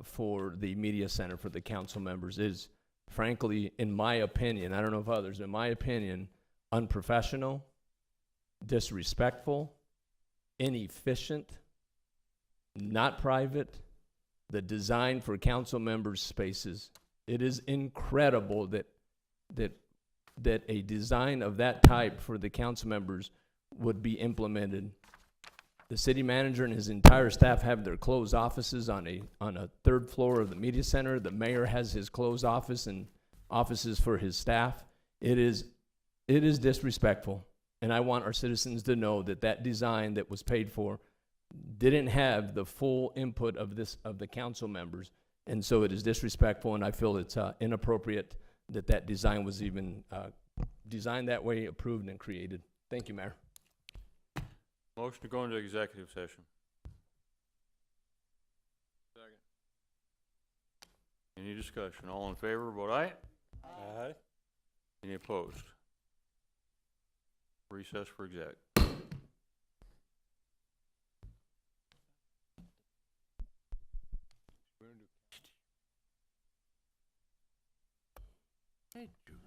for the media center for the council members is, frankly, in my opinion, I don't know if others, in my opinion, unprofessional, disrespectful, inefficient, not private. The design for council members' spaces, it is incredible that a design of that type for the council members would be implemented. The city manager and his entire staff have their closed offices on a third floor of the media center. The mayor has his closed office and offices for his staff. It is disrespectful, and I want our citizens to know that that design that was paid for didn't have the full input of the council members, and so it is disrespectful, and I feel it's inappropriate that that design was even designed that way, approved, and created. Thank you, Mayor. Motion to go into executive session. Second. Any discussion? All in favor, vote aye. Aye. Any opposed? Recess for exec. Hey, Julie.